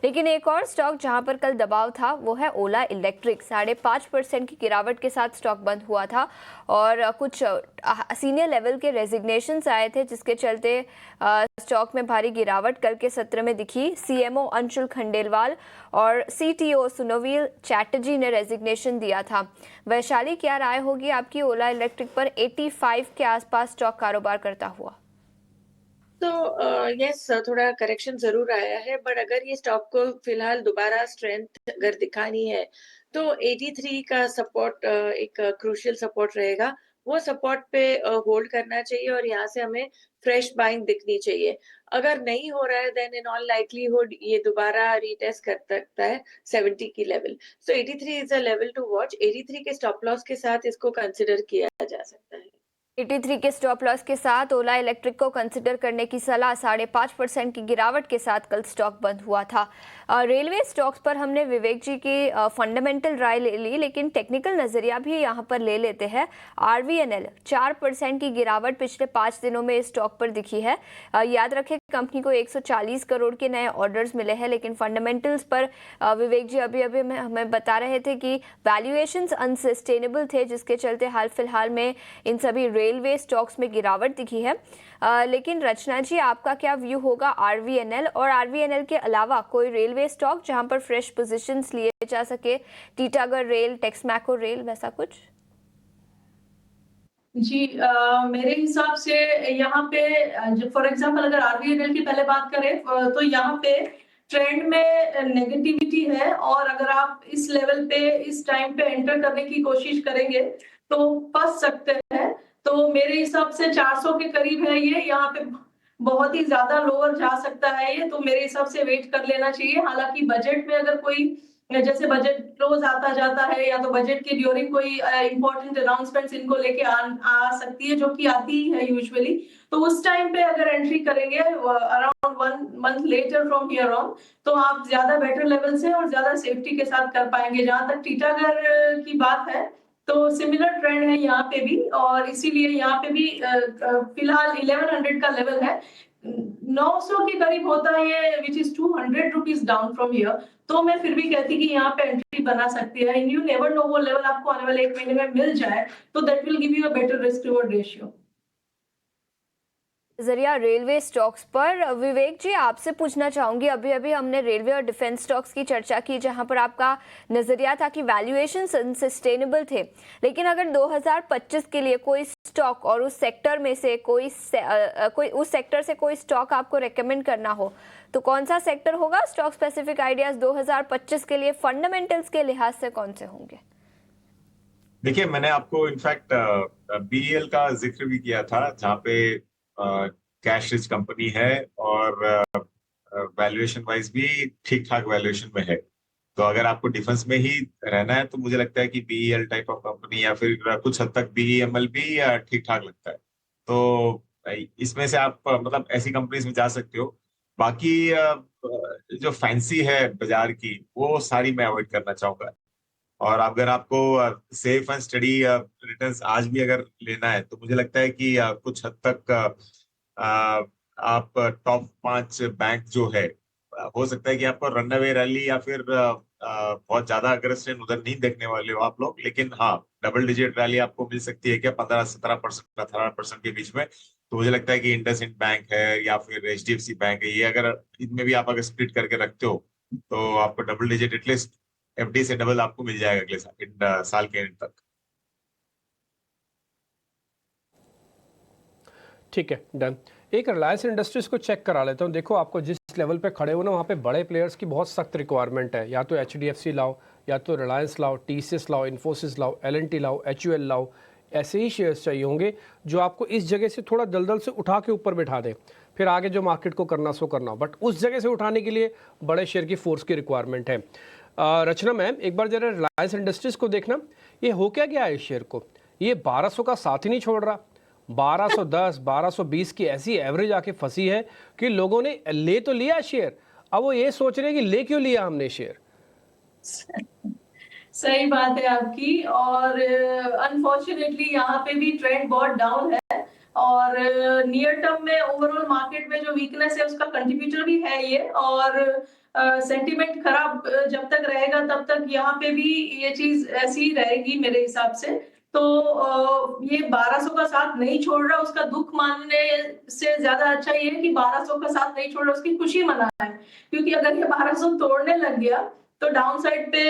लेकिन एक और स्टॉक जहां पर कल दबाव था वो है ओला इलेक्ट्रिक। 5.5% की गिरावट के साथ स्टॉक बंद हुआ था और कुछ सीनियर लेवल के रेजिग्नेशंस आए थे, जिसके चलते स्टॉक में भारी गिरावट कल के सत्र में दिखी। सीएमओ अंशुल खंडेलवाल और सीटीओ सुनोवील चैटर्जी ने रेजिग्नेशन दिया था। वैशाली, क्या राय होगी आपकी ओला इलेक्ट्रिक पर 85 के आसपास स्टॉक कारोबार करता हुआ? तो यस, थोड़ा करेक्शन जरूर आया है, बट अगर ये स्टॉक को फिलहाल दोबारा स्ट्रेंथ अगर दिखानी है तो 83 का सपोर्ट एक क्रूशियल सपोर्ट रहेगा। वो सपोर्ट पे होल्ड करना चाहिए और यहाँ से हमें फ्रेश बाइंग दिखनी चाहिए। अगर नहीं हो रहा है देन इन ऑल लाइकलीहुड ये दोबारा रीटेस्ट कर सकता है 70 की level. So 83 is a level to watch. 83 के स्टॉप लॉस के साथ इसको कंसिडर किया जा सकता है। 83 के स्टॉप लॉस के साथ ओला इलेक्ट्रिक को कंसिडर करने की सलाह। 5.5% की गिरावट के साथ कल स्टॉक बंद हुआ था। रेलवे स्टॉक्स पर हमने विवेक जी की फंडामेंटल राय ले ली, लेकिन टेक्निकल नज़रिया भी यहाँ पर ले लेते हैं। आरवीएनएल 4% की गिरावट पिछले 5 दिनों में इस स्टॉक पर दिखी है। याद रखें, कंपनी को 140 करोड़ के नए ऑर्डर्स मिले हैं, लेकिन फंडामेंटल्स पर विवेक जी अभी हमें बता रहे थे कि वैल्यूएशंस अनसस्टेनेबल थे, जिसके चलते हाल फिलहाल में इन सभी रेलवे स्टॉक्स में गिरावट दिखी है। लेकिन रचना जी, आपका क्या व्यू होगा आरवीएनएल और आरवीएनएल के अलावा कोई रेलवे स्टॉक जहां पर फ्रेश पोजीशंस लिए जा सके? टीटागढ़ रेल, टेक्समैको रेल, वैसा कुछ? जी, मेरे हिसाब से यहाँ पे फॉर एग्जांपल अगर आरवीएनएल की पहले बात करें तो यहाँ पे ट्रेंड में नेगेटिविटी है और अगर आप इस लेवल पे इस टाइम पे एंटर करने की कोशिश करेंगे तो फंस सकते हैं। तो मेरे हिसाब से 400 के करीब है ये, यहाँ पे बहुत ही ज्यादा लोअर जा सकता है ये, तो मेरे हिसाब से वेट कर लेना चाहिए। हालांकि बजट में अगर कोई जैसे बजट क्लोज आता जाता है या तो बजट के ड्यूरिंग कोई इंपॉर्टेंट अनाउंसमेंट्स इनको लेके आ सकती है, जो कि आती ही है यूजुअली, तो उस टाइम पे अगर एंट्री करेंगे around 1 month later from here on, तो आप ज्यादा बेटर लेवल से और ज्यादा सेफ्टी के साथ कर पाएंगे। जहां तक टीटागढ़ की बात है तो सिमिलर ट्रेंड है यहाँ पे भी, और इसीलिए यहाँ पे भी फिलहाल 1100 का लेवल है, 900 के करीब होता है, which is 200 rupees down from here. तो मैं फिर भी कहती कि यहाँ पे एंट्री बना सकती है, एंड यू नेवर नो वो लेवल आपको आने वाले 1 महीने में मिल जाए, तो that will give you a better risk reward ratio. जरिया रेलवे स्टॉक्स पर विवेक जी आपसे पूछना चाहूंगी, अभी अभी हमने रेलवे और डिफेंस स्टॉक्स की चर्चा की जहां पर आपका नजरिया था कि वैल्यूएशन सस्टेनेबल थे, लेकिन अगर 2025 के लिए कोई स्टॉक और उस सेक्टर में से कोई उस सेक्टर से कोई स्टॉक आपको रेकमेंड करना हो तो कौन सा सेक्टर होगा? स्टॉक स्पेसिफिक आइडियाज 2025 के लिए फंडामेंटल्स के लिहाज से कौन से होंगे? देखिए, मैंने आपको इनफैक्ट बीईएल का जिक्र भी किया था, जहाँ पे कैश रिच कंपनी है और वैल्यूएशन वाइज भी ठीक ठाक वैल्यूएशन में है। तो अगर आपको डिफेंस में ही रहना है तो मुझे लगता है कि बीईएल टाइप ऑफ कंपनी या फिर कुछ हद तक बीईएमएल भी ठीक ठाक लगता है। तो इसमें से आप मतलब ऐसी कंपनीज में जा सकते हो। बाकी जो फैंसी है बाजार की वो सारी मैं अवॉइड करना चाहूंगा। और अगर आपको सेफ एंड स्टडी रिटर्न्स आज भी अगर लेना है तो मुझे लगता है कि कुछ हद तक आप टॉप 5 बैंक जो है, हो सकता है कि आपको रन अवे रैली या फिर बहुत ज्यादा अग्रेसिव उधर नहीं देखने वाले हो आप लोग, लेकिन हाँ डबल डिजिट रैली आपको मिल सकती है क्या 15-17%, 18% के बीच में। तो मुझे लगता है कि इंडसइंड बैंक है या फिर एचडीएफसी बैंक है, ये अगर इनमें भी आप अगर स्प्लिट करके रखते हो तो आपको डबल डिजिट एटलीस्ट एफडी से डबल आपको मिल जाएगा अगले साल के एंड तक। ठीक है, डन। एक रिलायंस इंडस्ट्रीज को चेक करा लेता हूँ। देखो, आपको जिस लेवल पे खड़े हो ना, वहाँ पे बड़े प्लेयर्स की बहुत सख्त रिक्वायरमेंट है। या तो एचडीएफसी लाओ, या तो रिलायंस लाओ, टीसीएस लाओ, इन्फोसिस लाओ, एलएनटी लाओ, एचयूएल लाओ। ऐसे ही शेयर्स चाहिए होंगे जो आपको इस जगह से थोड़ा दलदल से उठा के ऊपर बैठा दे, फिर आगे जो मार्केट को करना सो करना हो, बट उस जगह से उठाने के लिए बड़े शेयर की फोर्स की रिक्वायरमेंट है। रचना मैम, एक बार जरा रिलायंस इंडस्ट्रीज को देखना, ये हो क्या गया है इस शेयर को? ये 1200 का साथ ही नहीं छोड़ रहा। 1210, 1220 की ऐसी एवरेज आके फंसी है कि लोगों ने ले तो लिया शेयर, अब वो ये सोच रहे हैं कि ले क्यों लिया हमने शेयर। सही बात है आपकी, और अनफॉर्चुनेटली यहाँ पे भी ट्रेंड बहुत डाउन है, और नियर टर्म में ओवरऑल मार्केट में जो वीकनेस है उसका कंट्रीब्यूटर भी है ये, और सेंटिमेंट खराब जब तक रहेगा तब तक यहाँ पे भी ये चीज ऐसी ही रहेगी मेरे हिसाब से। तो ये 1200 का साथ नहीं छोड़ रहा, उसका दुख मानने से ज्यादा अच्छा ये है कि 1200 का साथ नहीं छोड़ रहा, उसकी खुशी मनाना है, क्योंकि अगर ये 1200 तोड़ने लग गया तो डाउन साइड पे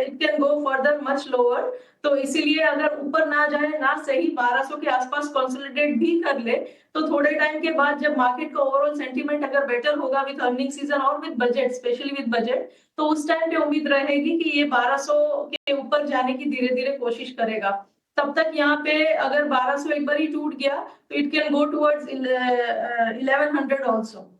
it can go further much lower. तो इसीलिए अगर ऊपर ना जाए, ना सही 1200 के आसपास कंसोलिडेट भी कर ले, तो थोड़े टाइम के बाद जब मार्केट का ओवरऑल सेंटीमेंट अगर बेटर होगा विद अर्निंग सीजन और with budget, specially with budget, तो उस टाइम पे उम्मीद रहेगी कि ये 1200 के ऊपर जाने की धीरे धीरे कोशिश करेगा। तब तक यहाँ पे अगर 1200 एक बार ही टूट गया तो it can go towards 1100 also.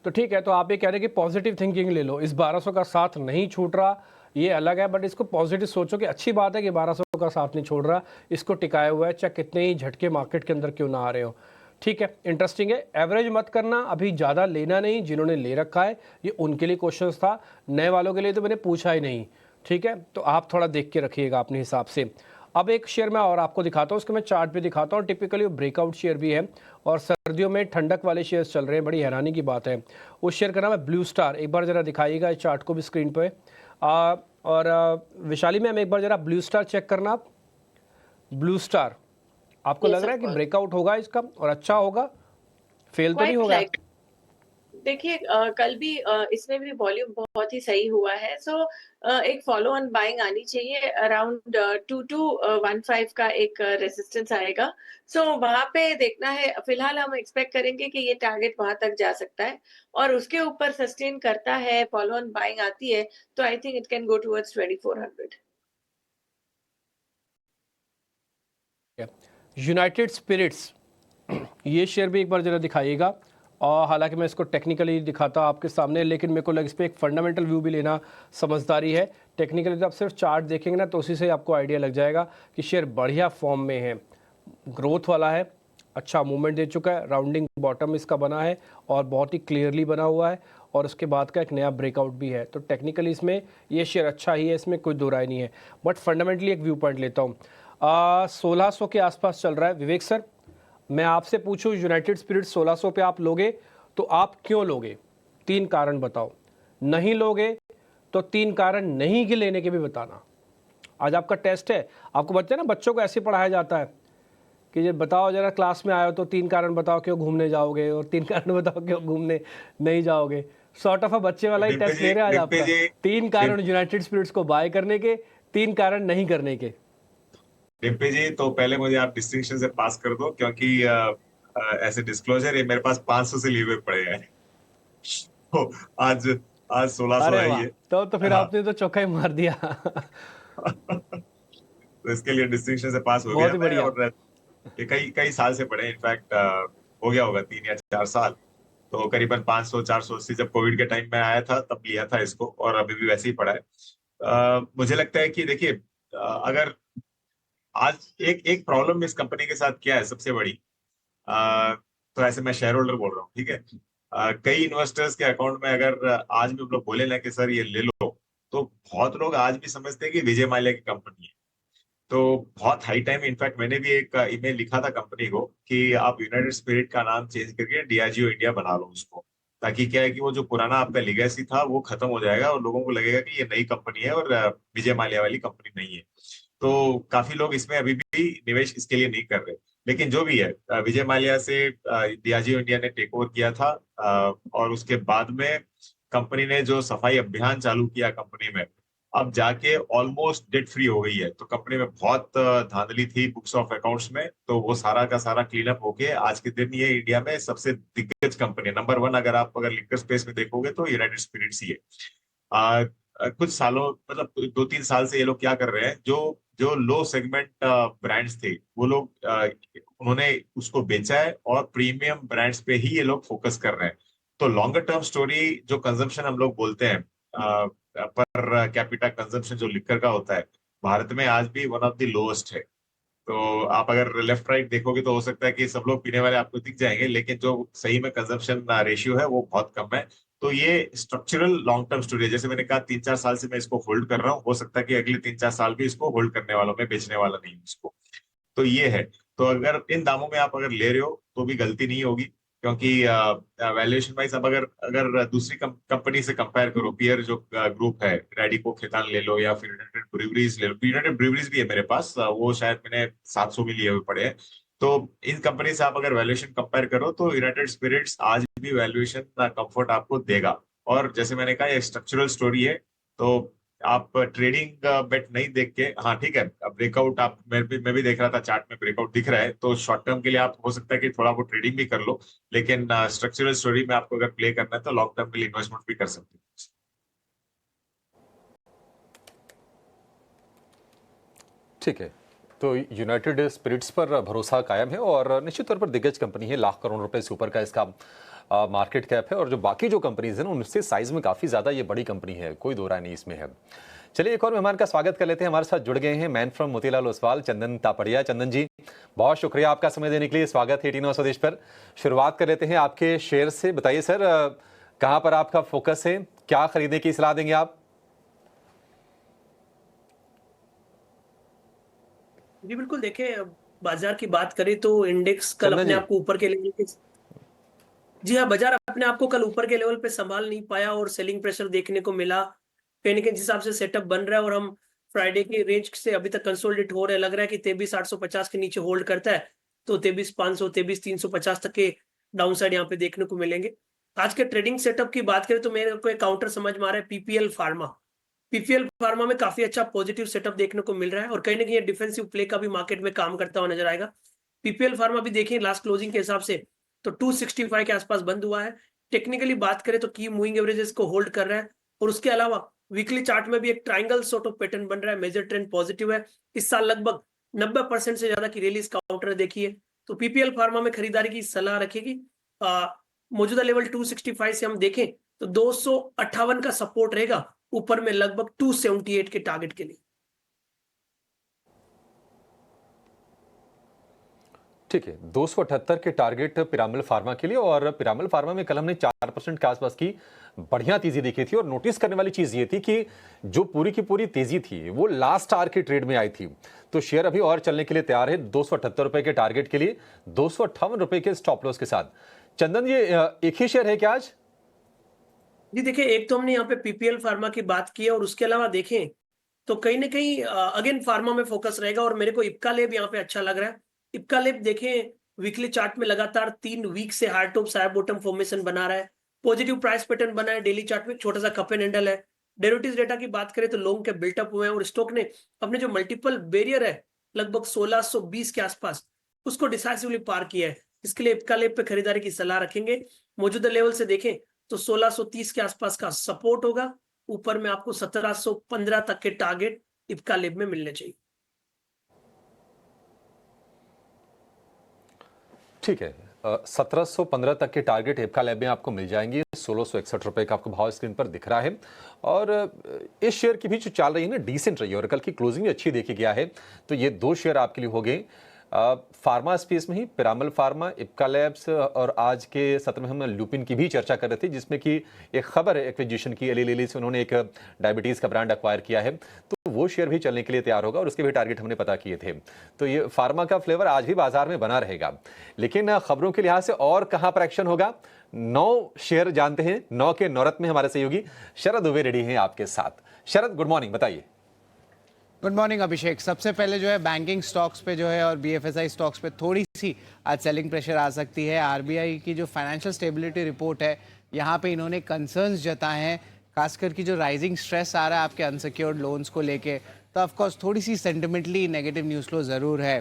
तो ठीक है, तो आप ये कह रहे हैं कि पॉजिटिव थिंकिंग ले लो, इस 1200 का साथ नहीं छूट रहा, ये अलग है, बट इसको पॉजिटिव सोचो कि अच्छी बात है कि 1200 का साथ नहीं छोड़ रहा, इसको टिकाया हुआ है, चाहे कितने ही झटके मार्केट के अंदर क्यों ना आ रहे हो। ठीक है, इंटरेस्टिंग है। एवरेज मत करना, अभी ज़्यादा लेना नहीं, जिन्होंने ले रखा है ये उनके लिए क्वेश्चन था, नए वालों के लिए तो मैंने पूछा ही नहीं। ठीक है, तो आप थोड़ा देख के रखिएगा अपने हिसाब से। अब एक शेयर मैं और आपको दिखाता हूँ, उसके मैं चार्ट भी दिखाता हूँ। टिपिकली वो ब्रेकआउट शेयर भी है, और सर्दियों में ठंडक वाले शेयर्स चल रहे हैं, बड़ी हैरानी की बात है। उस शेयर का नाम है ब्लू स्टार। एक बार जरा दिखाइएगा इस चार्ट को भी स्क्रीन पे। और विशाली मैम, एक बार जरा ब्लू स्टार चेक करना आप। ब्लू स्टार आपको लग रहा है कि ब्रेकआउट होगा इसका और अच्छा होगा, फेल तो नहीं होगा? देखिए, कल भी इसमें भी वॉल्यूम बहुत ही सही हुआ है, सो एक फॉलो ऑन बाइंग आनी चाहिए। अराउंड 2215 का एक रेजिस्टेंस आएगा, सो वहां पे देखना है। फिलहाल हम एक्सपेक्ट करेंगे कि ये टारगेट वहां तक जा सकता है, और उसके ऊपर सस्टेन करता है, फॉलो ऑन बाइंग आती है, तो I think it can go towards 2400। United Spirits, ये शेयर भी एक बार जरा दिखाइएगा। और हालांकि मैं इसको टेक्निकली दिखाता आपके सामने, लेकिन मेरे को लग इस पर एक फंडामेंटल व्यू भी लेना समझदारी है। टेक्निकली तो आप सिर्फ चार्ट देखेंगे ना तो उसी से आपको आइडिया लग जाएगा कि शेयर बढ़िया फॉर्म में है, ग्रोथ वाला है, अच्छा मूवमेंट दे चुका है, राउंडिंग बॉटम इसका बना है और बहुत ही क्लियरली बना हुआ है, और उसके बाद का एक नया ब्रेकआउट भी है, तो टेक्निकली इसमें ये शेयर अच्छा ही है, इसमें कोई दो राय नहीं है। बट फंडामेंटली एक व्यू पॉइंट लेता हूँ, 1600 के आसपास चल रहा है। विवेक सर, मैं आपसे पूछूं यूनाइटेड स्पिरिट 1600 पे आप लोगे तो आप क्यों लोगे? 3 कारण बताओ। नहीं लोगे तो 3 कारण नहीं के लेने के भी बताना। आज आपका टेस्ट है, आपको बच्चों को ऐसे पढ़ाया जाता है कि जब बताओ जरा क्लास में आए हो तो 3 कारण बताओ क्यों घूमने जाओगे, और 3 कारण बताओ क्यों घूमने नहीं जाओगे। सॉर्ट ऑफ बच्चे वाला ही टेस्ट ले रहे हैं आज आपका। 3 कारण यूनाइटेड स्पिरिट्स को बाय करने के, 3 कारण नहीं करने के। डिम्पी जी, तो पहले मुझे आप डिस्टिंक्शन से पास कर दो, क्योंकि ऐसे डिस्क्लोजर ये मेरे पास 500 से लिए हुए पड़े हैं। तो आज 1600 है ये। तो फिर हाँ। आपने तो चौका ही मार दिया। तो इसके लिए डिस्टिंक्शन से पास हो बहुत गया ही मैं, बढ़िया। और ये कई कई साल से पढ़े, इनफैक्ट हो गया होगा 3 या 4 साल। तो करीबन 500-480 जब कोविड के टाइम में आया था तब लिया था इसको, और अभी भी वैसे ही पड़ा है। मुझे लगता है कि देखिए, अगर आज एक एक प्रॉब्लम इस कंपनी के साथ क्या है सबसे बड़ी, तो ऐसे मैं शेयर होल्डर बोल रहा हूँ, ठीक है। कई इन्वेस्टर्स के अकाउंट में अगर आज भी हम लोग बोले ना कि सर ये ले लो, तो बहुत लोग आज भी समझते हैं कि विजय माल्या की कंपनी है। तो बहुत हाई टाइम, इनफैक्ट मैंने भी एक ईमेल लिखा था कंपनी को कि आप यूनाइटेड स्पिरिट का नाम चेंज करके डियाजियो इंडिया बना लो उसको, ताकि क्या है कि वो जो पुराना आपका लिगेसी था वो खत्म हो जाएगा और लोगों को लगेगा कि ये नई कंपनी है और विजय माल्या वाली कंपनी नहीं है। तो काफी लोग इसमें अभी भी निवेश इसके लिए नहीं कर रहे। लेकिन जो भी है, विजय माल्या से डियाजियो इंडिया ने टेक ओवर किया था, और उसके बाद में कंपनी ने जो सफाई अभियान चालू किया कंपनी में, अब जाके ऑलमोस्ट डेट फ्री हो गई है। तो कंपनी में बहुत धांधली थी बुक्स ऑफ अकाउंट्स में, तो वो सारा का सारा क्लीन अप होके आज के दिन ये इंडिया में सबसे दिग्गज कंपनी है। नंबर 1 अगर लिकर स्पेस में देखोगे तो यूनाइटेड स्पिरिट्स ही है। कुछ सालों, मतलब 2-3 साल से ये लोग क्या कर रहे हैं, जो जो लो सेगमेंट ब्रांड्स थे वो लोग उन्होंने उसको बेचा है, और प्रीमियम ब्रांड्स पे ही ये लोग फोकस कर रहे हैं। तो लॉन्गर टर्म स्टोरी, जो कंजम्पशन हम लोग बोलते हैं, पर कैपिटा कंजम्पशन जो लिकर का होता है, भारत में आज भी वन ऑफ द लोएस्ट है। तो आप अगर लेफ्ट राइट देखोगे तो हो सकता है कि सब लोग पीने वाले आपको दिख जाएंगे, लेकिन जो सही में कंजम्पशन रेशियो है वो बहुत कम है। तो ये स्ट्रक्चरल लॉन्ग टर्म स्टोरी है। जैसे मैंने कहा 3-4 साल से मैं इसको होल्ड कर रहा हूँ, हो सकता है कि अगले 3-4 साल भी इसको होल्ड करने वालों में, बेचने वाला नहीं हूँ इसको। तो ये है। तो अगर इन दामों में आप अगर ले रहे हो तो भी गलती नहीं होगी, क्योंकि वैल्यूएशन वाइज अब अगर दूसरी कंपनी से कंपेयर करो, पीयर जो ग्रुप है, रैडिको खेतान ले लो या फिर यूनाइटेड ब्रूवरीज ले लो। यूनाइटेड ब्रूवरीज भी है मेरे पास, वो शायद मैंने 700 में लिए हुए पड़े हैं। तो इन कंपनी से आप अगर वैल्यूएशन कंपेयर करो तो यूनाइटेड स्पिरिट्स आज भी वैल्यूएशन कंफर्ट आपको देगा। और जैसे मैंने कहा, ये स्ट्रक्चरल स्टोरी है। तो आप ट्रेडिंग बेट नहीं देख के, हाँ ठीक है, ब्रेकआउट आप, मैं भी देख रहा था चार्ट में ब्रेकआउट दिख रहा है, तो शॉर्ट टर्म के लिए आप हो सकता है कि थोड़ा बहुत ट्रेडिंग भी कर लो, लेकिन स्ट्रक्चरल स्टोरी में आपको अगर प्ले करना है तो लॉन्ग टर्म के लिए इन्वेस्टमेंट भी कर सकते हैं। ठीक है, तो यूनाइटेड स्पिरिट्स पर भरोसा कायम है और निश्चित तौर पर दिग्गज कंपनी है, लाख करोड़ रुपए से ऊपर का इसका मार्केट कैप है, और जो बाकी जो कंपनीज हैं उनसे साइज में काफ़ी ज़्यादा ये बड़ी कंपनी है, कोई दो राय नहीं इसमें है। चलिए एक और मेहमान का स्वागत कर लेते हैं। हमारे साथ जुड़ गए हैं मैन फ्रॉम मोतीलाल ओसवाल, चंदन तापड़िया। चंदन जी, बहुत शुक्रिया आपका समय देने के लिए, स्वागत है 18 स्वदेश पर। शुरुआत कर लेते हैं आपके शेयर से। बताइए सर, कहाँ पर आपका फोकस है, क्या खरीदने की सलाह देंगे आप? जी बिल्कुल, देखिए बाजार की बात करें तो इंडेक्स कल अपने आप को ऊपर के लेवल पे, जी हाँ, बाजार अपने आप को कल ऊपर के लेवल पे संभाल नहीं पाया और सेलिंग प्रेशर देखने को मिला। कहीं ना कहीं जिस हिसाब से सेटअप बन रहा है और हम फ्राइडे की रेंज से अभी तक कंसोलिडेट हो रहे, लग रहा है कि 23,850 के नीचे होल्ड करता है तो 23,500 23,350 तक के डाउन साइड यहाँ पे देखने को मिलेंगे। आज के ट्रेडिंग सेटअप की बात करें तो मेरे को एक काउंटर समझ में आ रहा है, पीपीएल फार्मा। पीपीएल फार्मा में काफी अच्छा पॉजिटिव सेटअप देखने को मिल रहा है और कहीं ना कहीं डिफेंसिव प्ले का भी मार्केट में काम करता हुआ नजर आएगा। पीपीएल फार्मा भी देखिए लास्ट क्लोजिंग के हिसाब से तो 265 के आसपास बंद हुआ है। टेक्निकली बात करें तो की मूविंग एवरेजेस को होल्ड कर रहा है और उसके अलावा वीकली चार्ट में भी एक ट्रायंगल सॉर्ट ऑफ पैटर्न बन रहा है। मेजर ट्रेंड पॉजिटिव है। इस साल लगभग 90% से ज्यादा की रिलीज काउंटर देखिए, तो पीपीएल फार्मा में खरीदारी की सलाह रखेगी। मौजूदा लेवल 265 से हम देखें तो 258 का सपोर्ट रहेगा, ऊपर में लगभग 278 के टारगेट के लिए। ठीक है, 278 के टारगेट पिरामिल फार्मा के लिए, और पिरामिल फार्मा में कल हमने 4% के आसपास की बढ़िया तेजी देखी थी। और नोटिस करने वाली चीज ये थी कि जो पूरी की पूरी तेजी थी वो लास्ट आवर के ट्रेड में आई थी। तो शेयर अभी और चलने के लिए तैयार है 278 रुपए के टारगेट के लिए 258 रुपए के स्टॉप लॉस के साथ। चंदन, ये एक ही शेयर है क्या आज? जी देखिए, एक तो हमने यहाँ पे पीपीएल फार्मा की बात की है, और उसके अलावा देखें तो कहीं ना कहीं अगेन फार्मा में फोकस रहेगा। और मेरे को इप्का लेब यहाँ पे अच्छा लग रहा है। इप्का लेब देखें, वीकली चार्ट में लगातार 3 वीक से हार्ड टॉप साया बॉटम फॉर्मेशन बना रहा है, पॉजिटिव प्राइस पैटर्न बना है, डेली चार्ट में छोटा सा कप एंड हैंडल है। डेरिवेटिव्स डेटा की बात करें तो लॉन्ग के बिल्टअप हुए हैं, और स्टॉक ने अपने जो मल्टीपल बैरियर है लगभग 1620 के आसपास, उसको डिसाइसिवली पार किया है। इसके लिए इप्का लेब पे खरीदारी की सलाह रखेंगे। मौजूदा लेवल से देखें तो 1630 के आसपास का सपोर्ट होगा। ऊपर में आपको 1715 तक के टारगेट इप्का लेब में मिलने चाहिए। ठीक है, 1715 तक के टारगेट इप्का लैब में आपको मिल जाएंगे। 1661 रुपए का आपको भाव स्क्रीन पर दिख रहा है। और इस शेयर की भी जो चाल रही है ना, डिसेंट रही है, और कल की क्लोजिंग भी अच्छी देखी गया है। तो ये 2 शेयर आपके लिए हो गए फार्मा स्पेस में ही, पिरामिल फार्मा, इप्का लैब्स। और आज के सत्र में हम लुपिन की भी चर्चा कर रहे थे, जिसमें कि एक खबर है एक्विजिशन की, एली लिली से उन्होंने एक डायबिटीज का ब्रांड एक्वायर किया है। तो वो शेयर भी चलने के लिए तैयार होगा, और उसके भी टारगेट हमने पता किए थे। तो ये फार्मा का फ्लेवर आज भी बाजार में बना रहेगा। लेकिन खबरों के लिहाज से और कहां पर एक्शन होगा, 9 शेयर जानते हैं। 9 के नौरत में हमारे सहयोगी शरद दुबे रेडी हैं आपके साथ। शरद, गुड मॉर्निंग, बताइए। गुड मॉर्निंग अभिषेक। सबसे पहले जो है बैंकिंग स्टॉक्स पे जो है और बीएफएसआई स्टॉक्स पे थोड़ी सी आज सेलिंग प्रेशर आ सकती है। आरबीआई की जो फाइनेंशियल स्टेबिलिटी रिपोर्ट है, यहाँ पे इन्होंने कंसर्न्स जताए हैं, खासकर की जो राइजिंग स्ट्रेस आ रहा है आपके अनसिक्योर्ड लोन्स को लेके। तो ऑफकोर्स थोड़ी सी सेंटिमेंटली नेगेटिव न्यूज़ फ्लो ज़रूर है।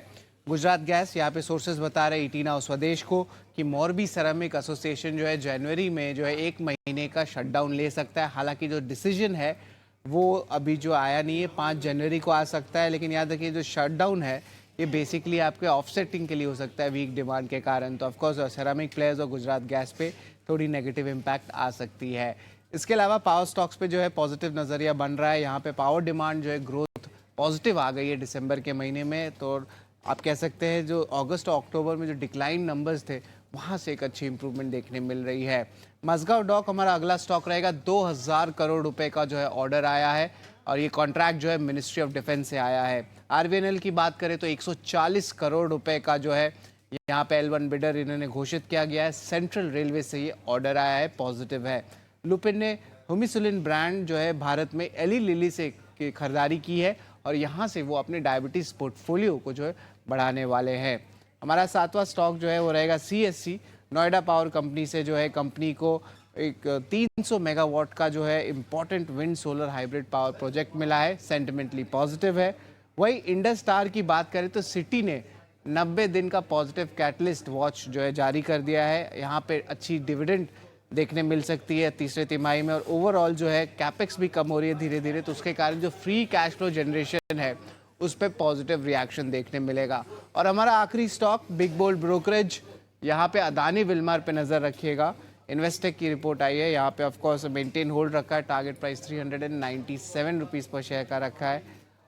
गुजरात गैस, यहाँ पे सोर्सेज बता रहे ईटी नाउ स्वदेश को कि मोरबी सेरामिक एसोसिएशन जो है जनवरी में जो है 1 महीने का शटडाउन ले सकता है। हालांकि जो डिसीजन है वो अभी जो आया नहीं है, 5 जनवरी को आ सकता है। लेकिन याद रखिए जो शटडाउन है ये बेसिकली आपके ऑफसेटिंग के लिए हो सकता है वीक डिमांड के कारण। तो ऑफकोर्स सेरामिक प्लेयर्स और गुजरात गैस पे थोड़ी नेगेटिव इम्पैक्ट आ सकती है। इसके अलावा पावर स्टॉक्स पे जो है पॉजिटिव नज़रिया बन रहा है। यहाँ पे पावर डिमांड जो है ग्रोथ पॉजिटिव आ गई है दिसंबर के महीने में। तो आप कह सकते हैं जो अगस्त और अक्टूबर में जो डिक्लाइन नंबर्स थे वहाँ से एक अच्छी इंप्रूवमेंट देखने मिल रही है। मजगांव डॉक हमारा अगला स्टॉक रहेगा। 2000 करोड़ रुपए का जो है ऑर्डर आया है, और ये कॉन्ट्रैक्ट जो है मिनिस्ट्री ऑफ डिफेंस से आया है। आरवीएनएल की बात करें तो 140 करोड़ रुपए का जो है यहाँ पे L1 बिडर इन्होंने घोषित किया गया है। सेंट्रल रेलवे से ये ऑर्डर आया है, पॉजिटिव है। लुपिन ने हुमिसुलिन ब्रांड जो है भारत में एली लिली से खरीदारी की है, और यहाँ से वो अपने डायबिटीज़ पोर्टफोलियो को जो है बढ़ाने वाले हैं। हमारा 7वां स्टॉक जो है वो रहेगा CSC। नोएडा पावर कंपनी से जो है कंपनी को एक 300 मेगावाट का जो है important wind solar hybrid power project मिला है, सेंटिमेंटली पॉजिटिव है। वही इंडस स्टार की बात करें तो सिटी ने 90 दिन का पॉजिटिव कैटलिस्ट वॉच जो है जारी कर दिया है। यहाँ पे अच्छी डिविडेंड देखने मिल सकती है तीसरे तिमाही में, और ओवरऑल जो है कैपेक्स भी कम हो रही है धीरे धीरे। तो उसके कारण जो फ्री कैश फ्लो जनरेशन है उस पर पॉजिटिव रिएक्शन देखने मिलेगा। और हमारा आखिरी स्टॉक बिग बोल्ड ब्रोकरेज, यहाँ पे अदानी विल्मार पे नज़र रखिएगा। इन्वेस्टेक की रिपोर्ट आई है, यहाँ पे ऑफकोर्स मेंटेन होल्ड रखा है। टारगेट प्राइस 397 रुपीज़ पर शेयर का रखा है,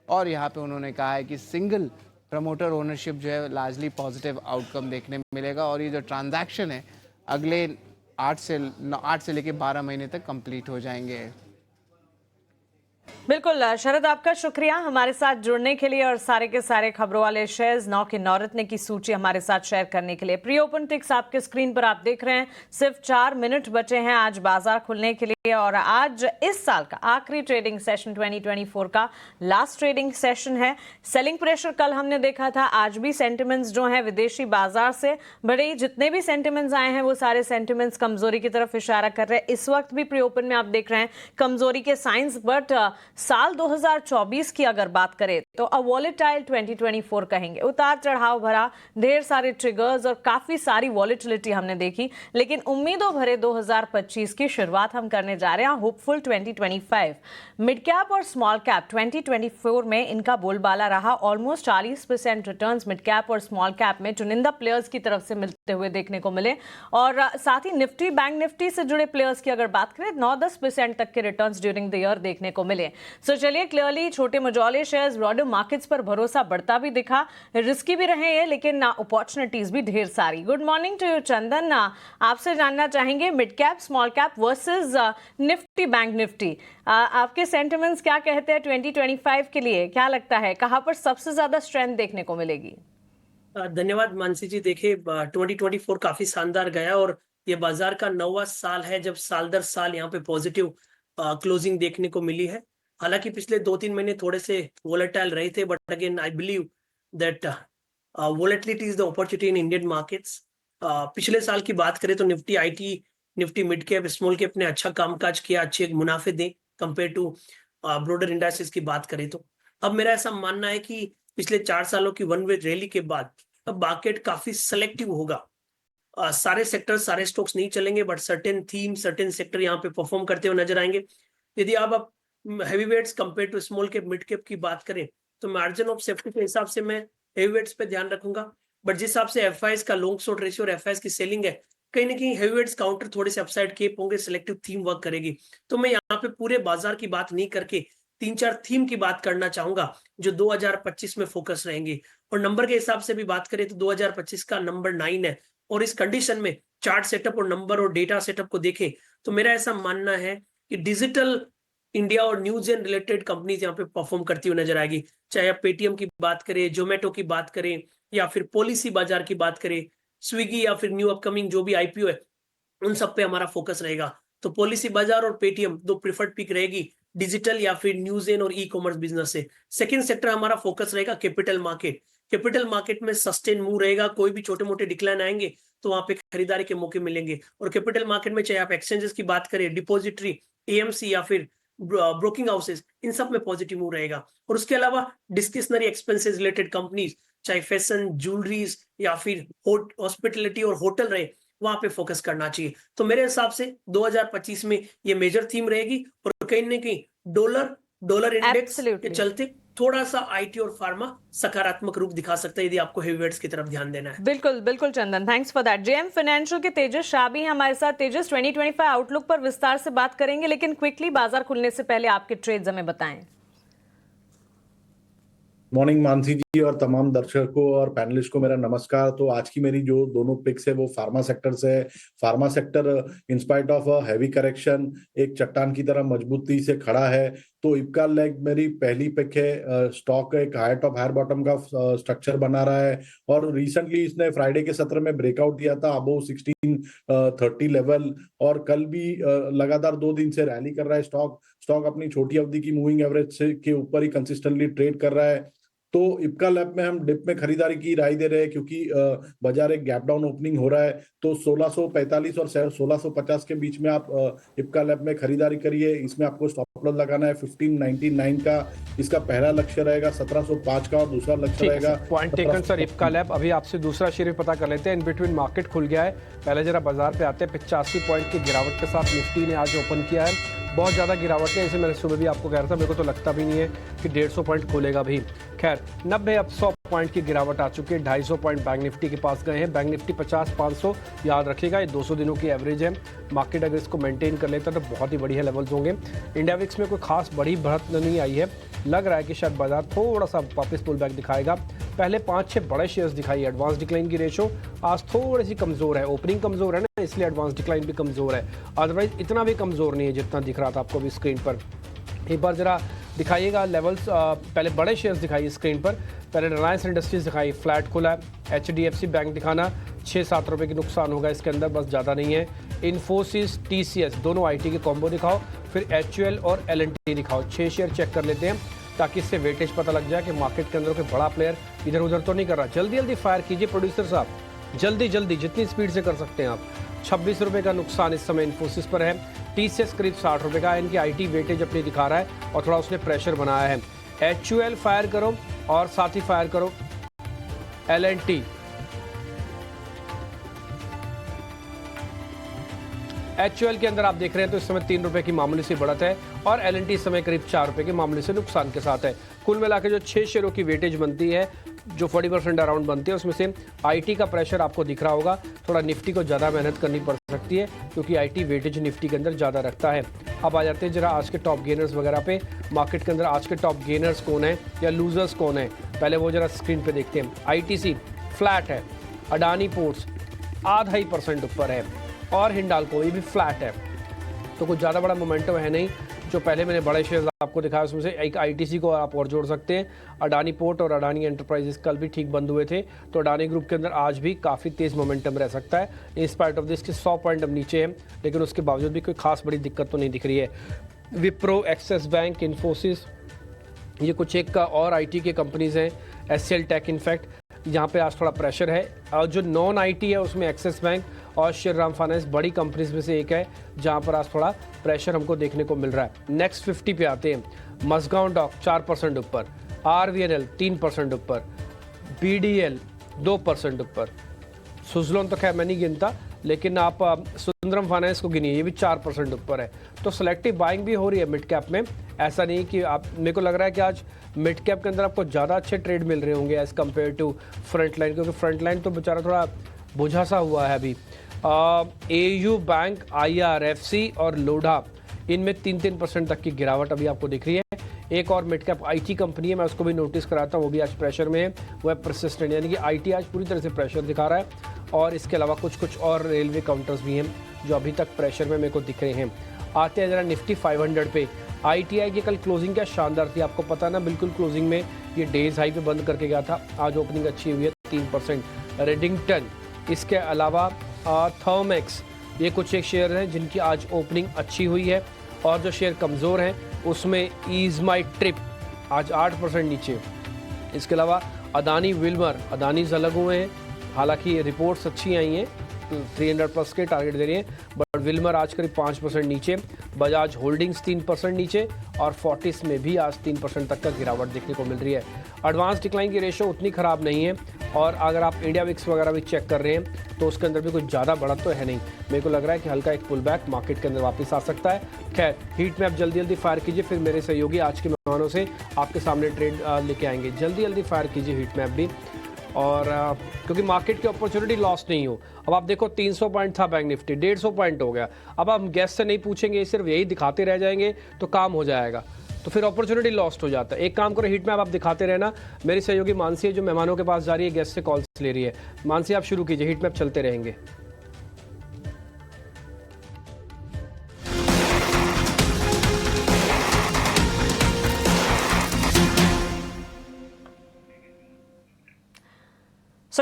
और यहाँ पे उन्होंने कहा है कि सिंगल प्रमोटर ओनरशिप जो है लार्जली पॉजिटिव आउटकम देखने मिलेगा। और ये जो ट्रांजैक्शन है अगले 8 से लेके 12 महीने तक कंप्लीट हो जाएंगे। बिल्कुल शरद, आपका शुक्रिया हमारे साथ जुड़ने के लिए, और सारे के सारे खबरों वाले शेयर्स 9 के नौरत्न की सूची हमारे साथ शेयर करने के लिए। प्री ओपन टिक्स आपके स्क्रीन पर आप देख रहे हैं। सिर्फ 4 मिनट बचे हैं आज बाजार खुलने के लिए, और आज इस साल का आखिरी ट्रेडिंग सेशन 2024 का लास्ट ट्रेडिंग सेशन है। सेलिंग प्रेशर कल हमने देखा था, आज भी सेंटिमेंट्स जो हैं विदेशी बाजार से बड़े, जितने भी सेंटिमेंट्स आए हैं वो सारे सेंटिमेंट्स कमजोरी की तरफ इशारा कर रहे हैं। इस वक्त भी प्री ओपन में आप देख रहे हैं कमजोरी के साइंस, बट साल 2024 की अगर बात करें तो अ वॉलेटाइल 2024 कहेंगे। उतार चढ़ाव भरा, ढेर सारे ट्रिगर्स और काफी सारी वॉलेटिलिटी हमने देखी, लेकिन उम्मीदों भरे 2025 की शुरुआत हम करने जा रहे हैं। होपफुल 2025 मिड कैप और स्मॉल कैप 2024 में इनका बोलबाला रहा। ऑलमोस्ट 40% रिटर्न्स मिड कैप और स्मॉल कैप में चुनिंदा प्लेयर्स की तरफ से मिलते हुए देखने को मिले, और साथ ही निफ्टी बैंक निफ्टी से जुड़े प्लेयर्स की अगर बात करें 9-10% तक के रिटर्न्स ड्यूरिंग द ईयर देखने को मिले। सो चलिए, क्लियरली छोटे मझौले शेयर्स ब्रॉडर मार्केट्स पर भरोसा बढ़ता भी दिखा, रिस्की भी रहे हैं लेकिन अपॉर्चुनिटीज भी ढेर सारी। गुड मॉर्निंग टू यू चंदन, आपसे जानना चाहेंगे mid cap small cap versus Nifty bank Nifty, आपके सेंटिमेंट्स क्या कहते हैं 2025 के लिए? क्या लगता है कहां पर सबसे ज्यादा स्ट्रेंथ देखने को मिलेगी? धन्यवाद मानसी जी। देखिए 2024 काफी शानदार गया और ये बाजार का 9वां साल है जब साल दर साल यहाँ पे पॉजिटिव क्लोजिंग देखने को मिली है। हालांकि पिछले 2-3 महीने थोड़े से वोलेटाइल रहे थे, but again I believe that volatility is the opportunity in Indian markets. पिछले साल की बात करें तो Nifty IT, Nifty mid cap, small cap ने अच्छा कामकाज किया, अच्छे मुनाफे दे कंपेयर टू ब्रॉडर इंडाइसेस की बात करें तो। अब मेरा ऐसा मानना है कि पिछले 4 सालों की वन वे रैली के बाद अब मार्केट काफी सेलेक्टिव होगा। सारे सेक्टर, सारे स्टॉक्स नहीं चलेंगे, but certain theme, certain sector यहाँ पे परफॉर्म करते हुए नजर आएंगे। यदि आप heavy weights compare to small cap mid cap की बात करें तो मार्जिन ऑफ सेफ्टी के हिसाब से मैं हैवी वेट्स पे ध्यान रखूंगा, बट जिस हिसाब से एफआईएस का लॉन्ग शॉर्ट रेशियो और एफआईएस की सेलिंग है, कहीं ना कहीं हैवी वेट्स काउंटर थोड़े से अपसाइड केप होंगे, सिलेक्टिव थीम वर्क करेगी। तो मैं यहाँ पे पूरे बाजार की बात नहीं करके 3-4 थीम की बात करना चाहूंगा जो 2025 में फोकस रहेंगी। और नंबर के हिसाब से भी बात करें तो 2025 का नंबर 9 है, और इस कंडीशन में चार्ट सेटअप और नंबर और डेटा सेटअप को देखें तो मेरा ऐसा मानना है कि डिजिटल इंडिया और न्यूज एंड रिलेटेड कंपनीज यहाँ पे परफॉर्म करती हुई नजर आएगी। चाहे आप पेटीएम की बात करें, जोमेटो की बात करें, या फिर पॉलिसी बाजार की बात करें, स्विगी या फिर न्यू अपकमिंग जो भी आईपीओ है, उन सब पे हमारा फोकस रहेगा। तो पॉलिसी बाजार और पेटीएम 2 प्रिफर्ड पिक रहेगी, डिजिटल या फिर न्यूज एंड और ई कॉमर्स बिजनेस से। सेकंड सेक्टर हमारा फोकस रहेगा कैपिटल मार्केट। कैपिटल मार्केट में सस्टेन मूव रहेगा, कोई भी छोटे मोटे डिक्लाइन आएंगे तो वहां पे खरीदारी के मौके मिलेंगे। और कैपिटल मार्केट में चाहे आप एक्सचेंजेस की बात करें, डिपॉजिटरी, एएमसी या फिर ब्रोकिंग हाउसेस, इन सब में पॉजिटिव मूव रहेगा। और उसके अलावा डिस्क्रिशनरी एक्सपेंसेस रिलेटेड कंपनीज, चाहे फैशन, ज्वेलरीज या फिर हॉस्पिटलिटी और होटल रहे, वहां पे फोकस करना चाहिए। तो मेरे हिसाब से 2025 में ये मेजर थीम रहेगी। और कहीं ना कहीं डॉलर इंडेक्स के चलते थोड़ा सा आईटी और फार्मा सकारात्मक रूप दिखा सकता है, यदि आपको हेवी वेट्स की तरफ ध्यान देना है। बिल्कुल बिल्कुल Chandan, thanks for that. JM financial के तेजस शाह भी हैं हमारे साथ। तेजस, 2025 आउटलुक पर विस्तार से बात करेंगे, लेकिन क्विकली बाजार खुलने से पहले आपके ट्रेड्स हमें बताएं। मॉर्निंग मानसी जी और तमाम दर्शकों और पैनलिस्ट को मेरा नमस्कार। तो आज की मेरी जो दोनों पिक्स है वो फार्मा सेक्टर से है। Pharma sector in spite of heavy correction एक चट्टान की तरह मजबूती से खड़ा है। तो इप्का लेग मेरी पहली पिक है। स्टॉक एक हायर टॉप हायर बॉटम का स्ट्रक्चर बना रहा है, और रिसेंटली इसने फ्राइडे के सत्र में ब्रेकआउट दिया था अबव 1630 लेवल, और कल भी लगातार 2 दिन से रैली कर रहा है। स्टॉक अपनी छोटी अवधि की मूविंग एवरेज के ऊपर ही कंसिस्टेंटली ट्रेड कर रहा है। तो इप्का लैब में हम डिप में खरीदारी की राय दे रहे हैं, क्योंकि बाजार एक गैप डाउन ओपनिंग हो रहा है। तो 1645 और 1650 के बीच में आप इप्का लैब में खरीदारी करिए। इसमें आपको स्टॉप लॉस लगाना है 1599 का। इसका पहला लक्ष्य रहेगा 1705 का, और दूसरा लक्ष्य रहेगा point taken sir. Ipca lab अभी आपसे दूसरा शेयर पता कर लेते हैं। इन बिटवीन मार्केट खुल गया है। पहले जरा बाजार पे आते हैं। 85 पॉइंट की गिरावट के साथ निफ्टी ने आज ओपन किया है। बहुत ज़्यादा गिरावट है, इसे मैंने सुबह भी आपको कह रहा था, मेरे को तो लगता भी नहीं है कि 150 पॉइंट खोलेगा भी। खैर 90 अब 100 पॉइंट की गिरावट आ चुकी है। 250 पॉइंट बैंक निफ्टी के पास गए हैं। बैंक निफ्टी 50-500 याद रखिएगा, ये 200 दिनों की एवरेज है। मार्केट अगर इसको मेंटेन कर लेता है तो बहुत ही बढ़िया लेवल्स होंगे। इंडिया विक्स में कोई खास बड़ी बढ़त नहीं आई है। लग रहा है कि शायद बाजार थोड़ा सा वापस पुल बैक दिखाएगा। पहले 5-6 बड़े शेयर्स दिखाई। एडवांस डिक्लाइन की रेशो आज थोड़ी सी कमजोर है। ओपनिंग कमजोर है ना, इसलिए एडवांस डिक्लाइन भी कमजोर है। अदरवाइज इतना भी कमजोर नहीं है जितना दिख रहा था आपको अभी स्क्रीन पर। एक बार जरा दिखाइएगा लेवल्स। पहले बड़े शेयर्स दिखाइए स्क्रीन पर। पहले रिलायंस इंडस्ट्रीज दिखाई, फ्लैट खुला है। HDFC बैंक दिखाना, 6-7 रुपये की नुकसान होगा इसके अंदर, बस ज़्यादा नहीं है। इन्फोसिस, TCS दोनों IT के कॉम्बो दिखाओ। फिर HUL और L&T दिखाओ। 6 शेयर चेक कर लेते हैं ताकि इससे वेटेज पता लग जाए कि मार्केट के अंदर कोई बड़ा प्लेयर इधर उधर तो नहीं कर रहा। जल्दी जल्दी फायर कीजिए प्रोड्यूसर साहब, जल्दी जल्दी जितनी स्पीड से कर सकते हैं आप। 26 रुपये का नुकसान इस समय इन्फोसिस पर है। TCS करीब 60 रुपये का है। इनकी IT वेटेज अपनी दिखा रहा है और थोड़ा उसने प्रेशर बनाया है। HUL फायर करो और साथ ही फायर करो L&T। HUL के अंदर आप देख रहे हैं तो इस समय 3 रुपये की मामूली सी बढ़त है, और L&T इस समय करीब 4 रुपये के मामूली से नुकसान के साथ है। कुल मिलाकर जो 6 शेयरों की वेटेज बनती है, जो 40% अराउंड बनती है, उसमें से IT का प्रेशर आपको दिख रहा होगा। थोड़ा निफ्टी को ज़्यादा मेहनत करनी पड़ सकती है, क्योंकि आईटी वेटेज निफ्टी के अंदर ज़्यादा रखता है। अब आ जाते हैं जरा आज के टॉप गेनर्स वगैरह पे। मार्केट के अंदर आज के टॉप गेनर्स कौन है या लूजर्स कौन है, पहले वो जरा स्क्रीन पे देखते हैं। आईटीसी फ्लैट है, अडानी पोर्ट्स 0.5% ऊपर है, और हिंडाल्को ये भी फ्लैट है। तो कुछ ज़्यादा बड़ा मोमेंटम है नहीं। जो पहले मैंने बड़े शेयर आपको दिखाया उसमें से एक आईटीसी को आप और जोड़ सकते हैं। अडानी पोर्ट और अडानी एंटरप्राइजेस कल भी ठीक बंद हुए थे, तो अडानी ग्रुप के अंदर आज भी काफ़ी तेज़ मोमेंटम रह सकता है। इन स्पाइट ऑफ दिस के 100 पॉइंट अब नीचे हैं, लेकिन उसके बावजूद भी कोई खास बड़ी दिक्कत तो नहीं दिख रही है। विप्रो, एक्सिस बैंक, इन्फोसिस, ये कुछ एक और आईटी के कंपनीज़ हैं। एचसीएल टेक इनफैक्ट यहाँ पे आज थोड़ा प्रेशर है। और जो नॉन आईटी है उसमें एक्सिस बैंक और श्रीराम फाइनेंस बड़ी कंपनीज में से एक है, जहाँ पर आज थोड़ा प्रेशर हमको देखने को मिल रहा है। नेक्स्ट 50 पे आते हैं। मसगांव डॉक 4% ऊपर, आरवीएनएल 3% ऊपर, बीडीएल 2% ऊपर, सुजलोन तो खैर मैं नहीं गिनता, लेकिन आप सुंदरम फाइनेंस को गिनिए, ये भी 4% ऊपर है। तो सेलेक्टिव बाइंग भी हो रही है मिड कैप में। ऐसा नहीं कि आप, मेरे को लग रहा है कि आज मिड कैप के अंदर आपको ज़्यादा अच्छे ट्रेड मिल रहे होंगे as compare to front line, क्योंकि फ्रंट लाइन तो बेचारा थोड़ा बुझा सा हुआ है अभी। एयू बैंक, आईआरएफसी और लोढ़ा, इनमें 3-3% तक की गिरावट अभी आपको दिख रही है। एक और मिड कैप आईटी कंपनी है, मैं उसको भी नोटिस कराता हूँ, वो भी आज प्रेशर में है, वो है परसिस्टेंट, यानी कि आईटी आज पूरी तरह से प्रेशर दिखा रहा है। और इसके अलावा कुछ और रेलवे काउंटर्स भी हैं जो अभी तक प्रेशर में मेरे को दिख रहे हैं। आते हैं जरा निफ्टी 500 पे। आईटीआई की कल क्लोजिंग क्या शानदार थी, आपको पता ना, बिल्कुल क्लोजिंग में ये डेज हाई पे बंद करके गया था। आज ओपनिंग अच्छी हुई है 3%। रेडिंगटन, इसके अलावा थर्मेक्स, ये कुछ एक शेयर हैं जिनकी आज ओपनिंग अच्छी हुई है। और जो शेयर कमज़ोर हैं उसमें ईज माई ट्रिप आज 8% नीचे। इसके अलावा अदानी विल्मर, अदानी अलग हुए हैं, हालांकि रिपोर्ट्स अच्छी आई हैं, 300+ के टारगेट दे रही हैं, बट विल्मर आज करीब 5% नीचे। बजाज होल्डिंग्स 3% नीचे, और फोर्टिस में भी आज 3% तक का गिरावट देखने को मिल रही है। एडवांस डिक्लाइन की रेशो उतनी ख़राब नहीं है, और अगर आप इंडिया विक्स वगैरह भी चेक कर रहे हैं तो उसके अंदर भी कुछ ज़्यादा बढ़त तो है नहीं। मेरे को लग रहा है कि हल्का एक पुल बैक मार्केट के अंदर वापस आ सकता है। खैर, हीट मैप जल्दी फायर कीजिए, फिर मेरे सहयोगी आज के मेहमानों से आपके सामने ट्रेड लेके आएंगे। जल्दी फायर कीजिए हीट मैप भी, और क्योंकि मार्केट की अपॉर्चुनिटी लॉस नहीं हो। अब आप देखो 300 पॉइंट था बैंक निफ्टी, 150 पॉइंट हो गया। अब हम गेस्ट से नहीं पूछेंगे, सिर्फ यही दिखाते रह जाएंगे तो काम हो जाएगा, तो फिर अपॉर्चुनिटी लॉस्ट हो जाता है। एक काम करो, हीट मैप आप दिखाते रहना। मेरी सहयोगी मानसी है जो मेहमानों के पास जा रही है, गेस्ट से कॉल्स ले रही है। मानसी, आप शुरू कीजिए, हीट मैप चलते रहेंगे।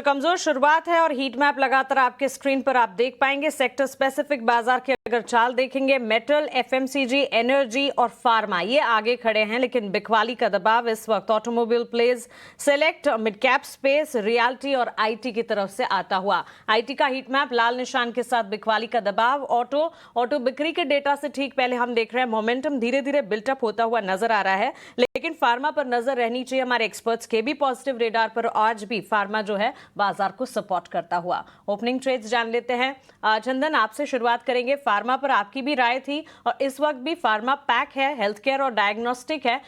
कमजोर शुरुआत है और हीट मैप लगातार आपके स्क्रीन पर आप देख पाएंगे। सेक्टर स्पेसिफिक बाजार की अगर चाल देखेंगे, मेटल, एफएमसीजी, एनर्जी और फार्मा ये आगे खड़े हैं, लेकिन बिकवाली का दबाव इस वक्त automobile plays, select, mid cap space, realty और आईटी की तरफ से आता हुआ। आईटी का हीट मैप लाल निशान के साथ बिकवाली का दबाव। ऑटो बिक्री के डेटा से ठीक पहले हम देख रहे हैं मोमेंटम धीरे धीरे बिल्टअप होता हुआ नजर आ रहा है, लेकिन फार्मा पर नजर रहनी चाहिए हमारे एक्सपर्ट्स के भी पॉजिटिव रेडार पर। आज भी फार्मा जो है बाजार को सपोर्ट करता हुआ। ओपनिंग ट्रेड्स जान लेते हैं। चंदन, आपसे शुरुआत करेंगे। फार्मा पर आपकी भी राय थी, और इस वक्त भी फार्मा पैक है, हेल्थ केयर और डायग्नोस्टिक है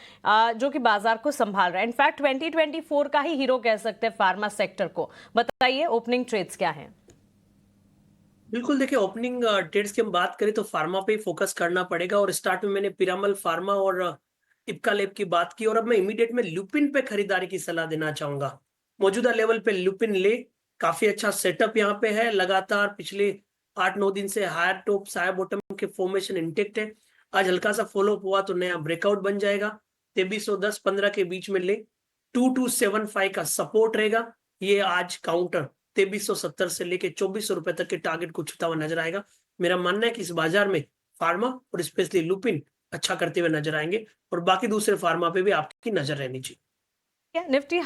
जो कि बाजार को संभाल रहा है। इनफैक्ट 2024 का ही हीरो कह सकते हैं फार्मा सेक्टर को। बताइए ओपनिंग ट्रेड्स क्या है? बिल्कुल, देखिए ओपनिंग ट्रेड्स की हम बात करें तो फार्मा पे फोकस करना पड़ेगा, और स्टार्ट में मैंने पिरामल फार्मा और इप्का लैब की बात की, और अब मैं इमीडिएट में लुपिन पे खरीदारी की सलाह देना चाहूंगा। मौजूदा लेवल पे लुपिन ले, काफी अच्छा सेटअप यहाँ पे है। लगातार पिछले 8-9 दिन से हायर टॉप हायर बॉटम के फॉर्मेशन इंटेक्ट है। आज हल्का सा फॉलोअप हुआ तो नया ब्रेकआउट बन जाएगा। 2310-15 के बीच में ले 2275 का सपोर्ट रहेगा। ये आज काउंटर 2370 से लेके 2400 रुपए तक के टारगेट को छूता हुआ नजर आएगा। मेरा मानना है कि इस बाजार में फार्मा और स्पेशली लुपिन अच्छा करते हुए नजर आएंगे, और बाकी दूसरे फार्मा पे भी आपकी नजर रहनी चाहिए। निफ्टी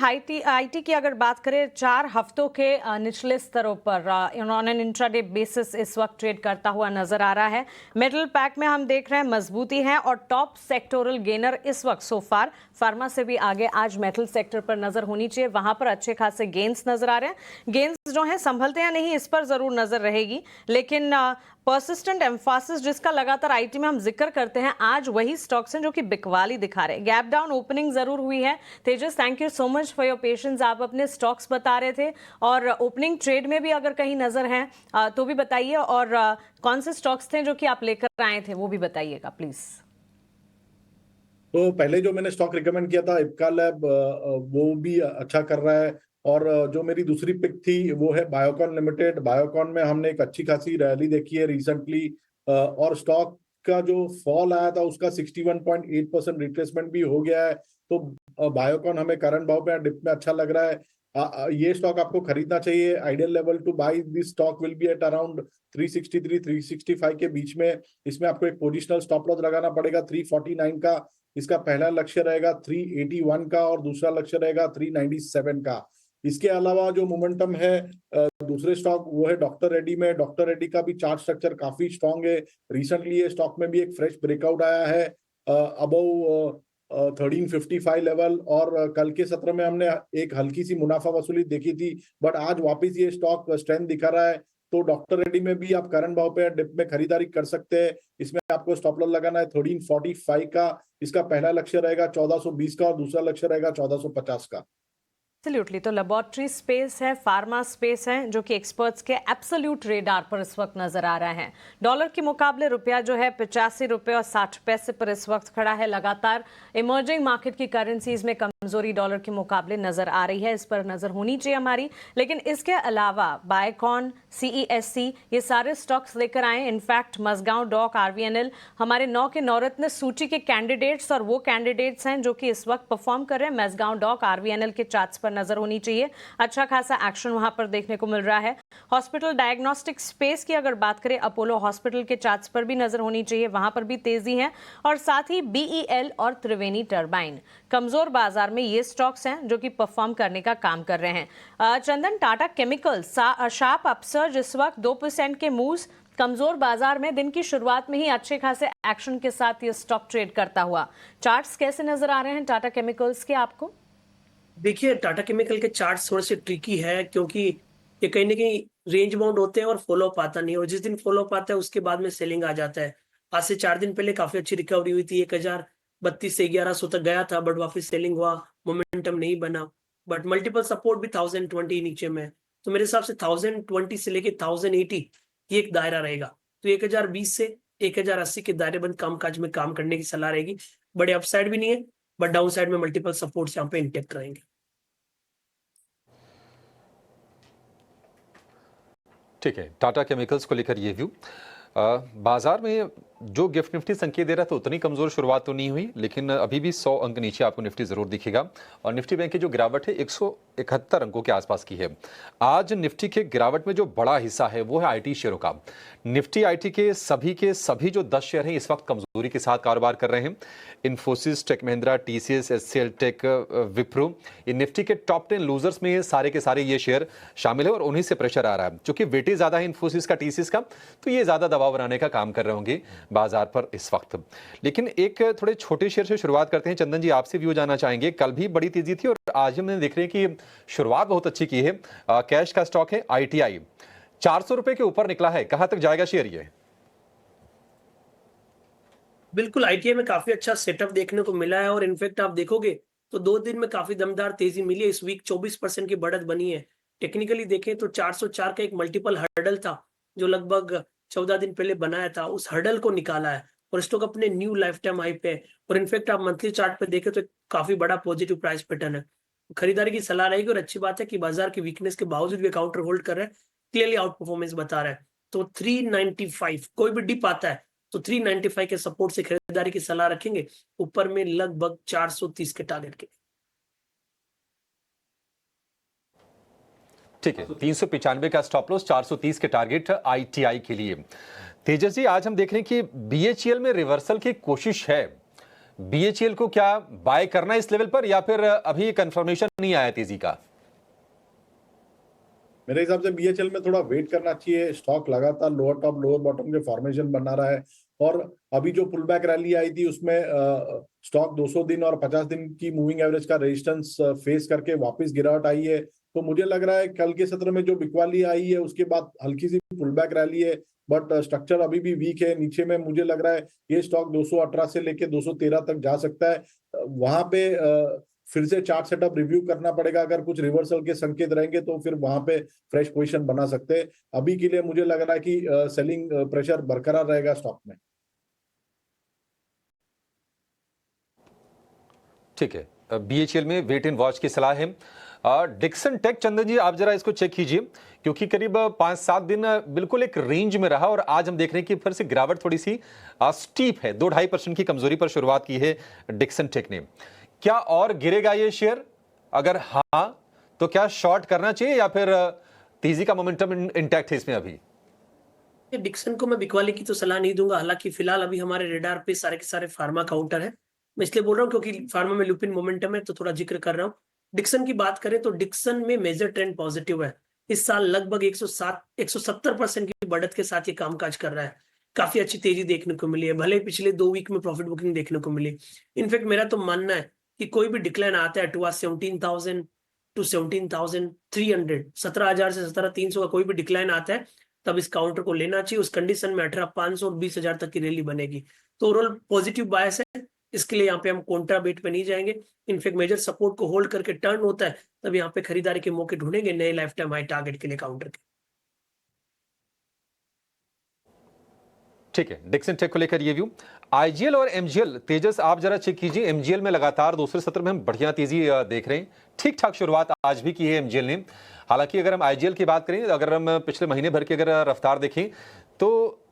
आईटी की अगर बात करें, 4 हफ्तों के निचले स्तरों पर ऑन एन इंट्राडे बेसिस इस वक्त ट्रेड करता हुआ नजर आ रहा है। मेटल पैक में हम देख रहे हैं मजबूती है, और टॉप सेक्टोरल गेनर इस वक्त सोफार फार्मा से भी आगे आज मेटल सेक्टर पर नजर होनी चाहिए। वहां पर अच्छे खासे गेन्स नजर आ रहे हैं। गेन्स जो हैं संभलते या नहीं इस पर जरूर नजर रहेगी, लेकिन पर्सिस्टेंट एम्फासिस जिसका लगातार आईटी में हम जिक्र करते हैं, आज वही स्टॉक्स हैं जो कि बिकवाली दिखा रहे हैं। गैप डाउन ओपनिंग जरूर हुई है। Tejas, thank you so much for your patience. आप अपने स्टॉक्स बता रहे थे और ओपनिंग ट्रेड में भी अगर कहीं नजर है तो भी बताइए, और कौन से स्टॉक्स थे जो कि आप लेकर आए थे वो भी बताइएगा प्लीज। तो पहले जो मैंने स्टॉक रिकमेंड किया था इप्का लैब, वो भी अच्छा कर रहा है। और जो मेरी दूसरी पिक थी वो है बायोकॉन लिमिटेड। बायोकॉन में हमने एक अच्छी खासी रैली देखी है रिसेंटली, और स्टॉक का जो फॉल आया था उसका 61.8% रिट्रेसमेंट भी हो गया है। तो बायोकॉन हमें करंट भाव पे डिप में अच्छा लग रहा है। ये स्टॉक आपको खरीदना चाहिए। Ideal level to buy this stock will be at around 363-365 के बीच में। इसमें आपको एक पोजिशनल स्टॉप लॉस लगाना पड़ेगा 349 का। इसका पहला लक्ष्य रहेगा 381 का और दूसरा लक्ष्य रहेगा 397 का। इसके अलावा जो मोमेंटम है दूसरे स्टॉक वो है डॉक्टर रेड्डी में। डॉक्टर रेड्डी का भी चार्ट स्ट्रक्चर काफी स्ट्रांग है। रिसेंटली ये स्टॉक में भी एक फ्रेश ब्रेकआउट आया है अबव 1355 लेवल, और कल के सत्र में हमने एक हल्की सी मुनाफा वसूली देखी थी, बट आज वापस ये स्टॉक स्ट्रेंथ दिखा रहा है। तो डॉक्टर रेड्डी में भी आप करंट भाव पे डिप में खरीदारी कर सकते हैं। इसमें आपको स्टॉप लॉस लगाना है 1345 का। इसका पहला लक्ष्य रहेगा 1420 का और दूसरा लक्ष्य रहेगा 1450 का। एब्सोल्युटली। तो लेबोरेटरी स्पेस है, फार्मा स्पेस है, जो कि एक्सपर्ट्स के एब्सोल्यूट रेडार पर इस वक्त नजर आ रहा है। डॉलर के मुकाबले रुपया जो है 85 रुपये और 60 पैसे पर इस वक्त खड़ा है। लगातार इमर्जिंग मार्केट की करेंसीज में कमजोरी डॉलर के मुकाबले नजर आ रही है, इस पर नजर होनी चाहिए हमारी। लेकिन इसके अलावा बायकॉन, CESC, ये सारे स्टॉक्स लेकर आए। इनफैक्ट मजगांव डॉक, RVNL हमारे 9 के नौरत्न सूची के कैंडिडेट्स, और वो कैंडिडेट्स हैं जो कि इस वक्त परफॉर्म कर रहे हैं। मजगांव डॉक, RVNL के चार्ट्स पर नजर होनी चाहिए। अच्छा खासा एक्शन वहां पर देखने को मिल रहा है। हॉस्पिटल डायग्नोस्टिक स्पेस की अगर बात करें, अपोलो हॉस्पिटल के चार्ट्स पर भी नजर होनी चाहिए, वहां पर भी तेजी है। और साथ ही BEL और त्रिवेणी टर्बाइन, कमजोर बाजार में ये स्टॉक्स हैं जो कि परफॉर्म करने का काम कर रहे हैं। चंदन, टाटा केमिकल शार्प अपसर्ज इस वक्त 2% के मूव्स, कमजोर बाजार में दिन की शुरुआत में ही अच्छे खासे एक्शन के साथ ये स्टॉक ट्रेड करता हुआ। चार्ट्स कैसे नजर आ रहे हैं टाटा केमिकल्स के आपको? देखिए, टाटा केमिकल के चार्ट्स थोड़े से ट्रिकी है, क्योंकि ये कहीं ना कहीं रेंज बाउंड होते हैं और फॉलो अप आता नहीं है, और जिस दिन फॉलो अप आता है उसके बाद में सेलिंग आ जाता है। आज से 4 दिन पहले काफी अच्छी रिकवरी हुई थी, 1032 से 1100 तक गया था, बट वापस सेलिंग हुआ, मोमेंटम नहीं बना। बट मल्टीपल सपोर्ट भी 1020 नीचे में है। तो मेरे हिसाब से 1020 से लेके 1080 ये एक दायरा रहेगा। तो 1020 से 1080 के दायरेबंद कामकाज में काम करने की सलाह रहेगी। बड़े अपसाइड भी नहीं है, बट डाउन साइड में मल्टीपल सपोर्ट्स यहाँ पे इंटेक्ट रहेंगे। ठीक है, टाटा केमिकल्स को लेकर ये व्यू। बाजार में जो गिफ्ट निफ्टी संकेत दे रहा था उतनी कमजोर शुरुआत तो नहीं हुई, लेकिन अभी भी 100 अंक नीचे आपको निफ्टी जरूर दिखेगा। और निफ्टी बैंक की जो गिरावट है 171 अंकों के आसपास की है। आज निफ्टी के गिरावट में जो बड़ा हिस्सा है वो है आईटी शेयरों का। निफ्टी आईटी के सभी जो 10 शेयर हैं इस वक्त कमजोरी के साथ कारोबार कर रहे हैं। Infosys, Tech Mahindra, TCS, HCL Tech, Wipro, ये निफ्टी के टॉप 10 लूजर्स में सारे के सारे ये शेयर शामिल है और उन्हीं से प्रेशर आ रहा है। चूंकि वेटेज ज्यादा है इन्फोसिस का, TCS का, तो ये ज्यादा दबाव बनाने का काम कर रहे होंगे बाजार पर इस वक्त। लेकिन एक थोड़े छोटे शेयर से शुरुआत करते हैं। चंदन जी, आपसे व्यू जानना चाहेंगे। कल भी बड़ी तेजी थी और आज हमने देख रहे हैं कि शुरुआत बहुत अच्छी की है। कैश का स्टॉक है ITI, 400 रुपए के ऊपर निकला है। कहां तक जाएगा शेयर ये? बिल्कुल, ITI में काफी अच्छा सेटअप देखने को मिला है, और इनफैक्ट आप देखोगे तो 2 दिन में काफी दमदार तेजी मिली है। इस वीक 24% की बढ़त बनी है। टेक्निकली देखें तो 404 का एक मल्टीपल हर्डल था जो लगभग 14 दिन पहले बनाया था, उस हर्डल को निकाला है और स्टॉक अपने न्यू लाइफ टाइम हाई पे है। और इनफैक्ट आप मंथली चार्ट पे देखें तो काफी बड़ा पॉजिटिव प्राइस पैटर्न है। खरीदारी की सलाह रहेगी, और अच्छी बात है कि बाजार की वीकनेस के बावजूद भी काउंटर होल्ड कर रहा है, क्लियरली आउट परफॉर्मेंस बता रहा है। तो 395 कोई भी डिप आता है तो 395 के सपोर्ट से खरीदारी की सलाह रखेंगे, ऊपर में लगभग 430 के टारगेट के। ठीक है, 395 का स्टॉप लॉस, 430 के टारगेट ITI के लिए। तेजस जी, आज हम देख रहे हैं कि BHEL में रिवर्सल की कोशिश है। BHEL को क्या बाय करना है इस लेवल पर, या फिर अभी कंफर्मेशन नहीं आया तेजी का? मेरे हिसाब से BHEL में थोड़ा वेट करना चाहिए। स्टॉक लगातार लोअर टॉप लोअर बॉटम के फॉर्मेशन बना रहा है, और अभी जो पुल बैक रैली आई थी उसमें स्टॉक 200 दिन और 50 दिन की मूविंग एवरेज का रेजिस्टेंस फेस करके वापस गिरावट आई है। तो मुझे लग रहा है कल के सत्र में जो बिकवाली आई है उसके बाद हल्की सी पुल बैक रैली है, बट स्ट्रक्चर अभी भी वीक है। नीचे में मुझे लग रहा है ये स्टॉक 218 से लेके 213 तक जा सकता है। वहां पे फिर से चार्ट सेटअप रिव्यू करना पड़ेगा। अगर कुछ रिवर्सल के संकेत रहेंगे तो फिर वहां पे फ्रेश पोजीशन बना सकते हैं। अभी के लिए मुझे लग रहा है कि सेलिंग प्रेशर बरकरार रहेगा स्टॉक में। ठीक है, बीएचईएल में वेट एंड वॉच की सलाह है। डिक्सन टेक, चंदन जी आप जरा इसको चेक कीजिए, क्योंकि करीब 5-7 दिन बिल्कुल एक रेंज में रहा और आज हम देख रहे हैं कि फिर से गिरावट थोड़ी सी स्टीप है। 2-2.5% की कमजोरी पर शुरुआत की है डिक्सन टेक ने। क्या और गिरेगा ये शेयर? अगर हाँ तो क्या शॉर्ट करना चाहिए या फिर तेजी का मोमेंटम इंटैक्ट है इसमें अभी? डिक्सन को मैं बिकवाली की तो सलाह नहीं दूंगा, हालांकि फिलहाल अभी हमारे रेडार पे सारे के सारे फार्मा काउंटर है। मैं इसलिए बोल रहा हूँ क्योंकि फार्मा में लुपिन मोमेंटम है तो थोड़ा जिक्र कर रहा हूँ। डिक्सन की बात करें तो डिक्सन में मेजर ट्रेंड पॉजिटिव है। इस साल लगभग 170% की बढ़त के साथ ये कामकाज कर रहा है। काफी अच्छी तेजी देखने को मिली है, भले ही पिछले 2 वीक में प्रॉफिट बुकिंग देखने को मिली। इनफैक्ट मेरा तो मानना है कि कोई भी डिक्लाइन आता है टुवर्ड्स 17,000 टू 17,300, 17,000 से 17,300 का कोई भी डिक्लाइन आता है, तब इस काउंटर को लेना चाहिए। उस कंडीशन में 18,500 और 20,000 तक की रैली बनेगी। तो ओवरऑल पॉजिटिव बायस है, इसके लिए यहाँ पे हम कॉन्ट्रा बेट पे नहीं जाएंगे। इनफैक्ट मेजर सपोर्ट को होल्ड करके टर्न होता है तब यहाँ पे खरीदारी के मौके ढूंढेंगे नए लाइफ टाइम हाई टारगेट के लिए काउंटर के। ठीक है, डिक्सन टेक को लेकर ये व्यू। आईजीएल और एमजीएल, तेजस आप जरा चेक कीजिए। एमजीएल में लगातार दूसरे सत्र में हम बढ़िया तेजी देख रहे हैं। ठीक ठाक शुरुआत आज भी की है एमजीएल ने। हालांकि अगर हम आईजीएल की बात करें, अगर हम पिछले महीने भर की अगर रफ्तार देखें तो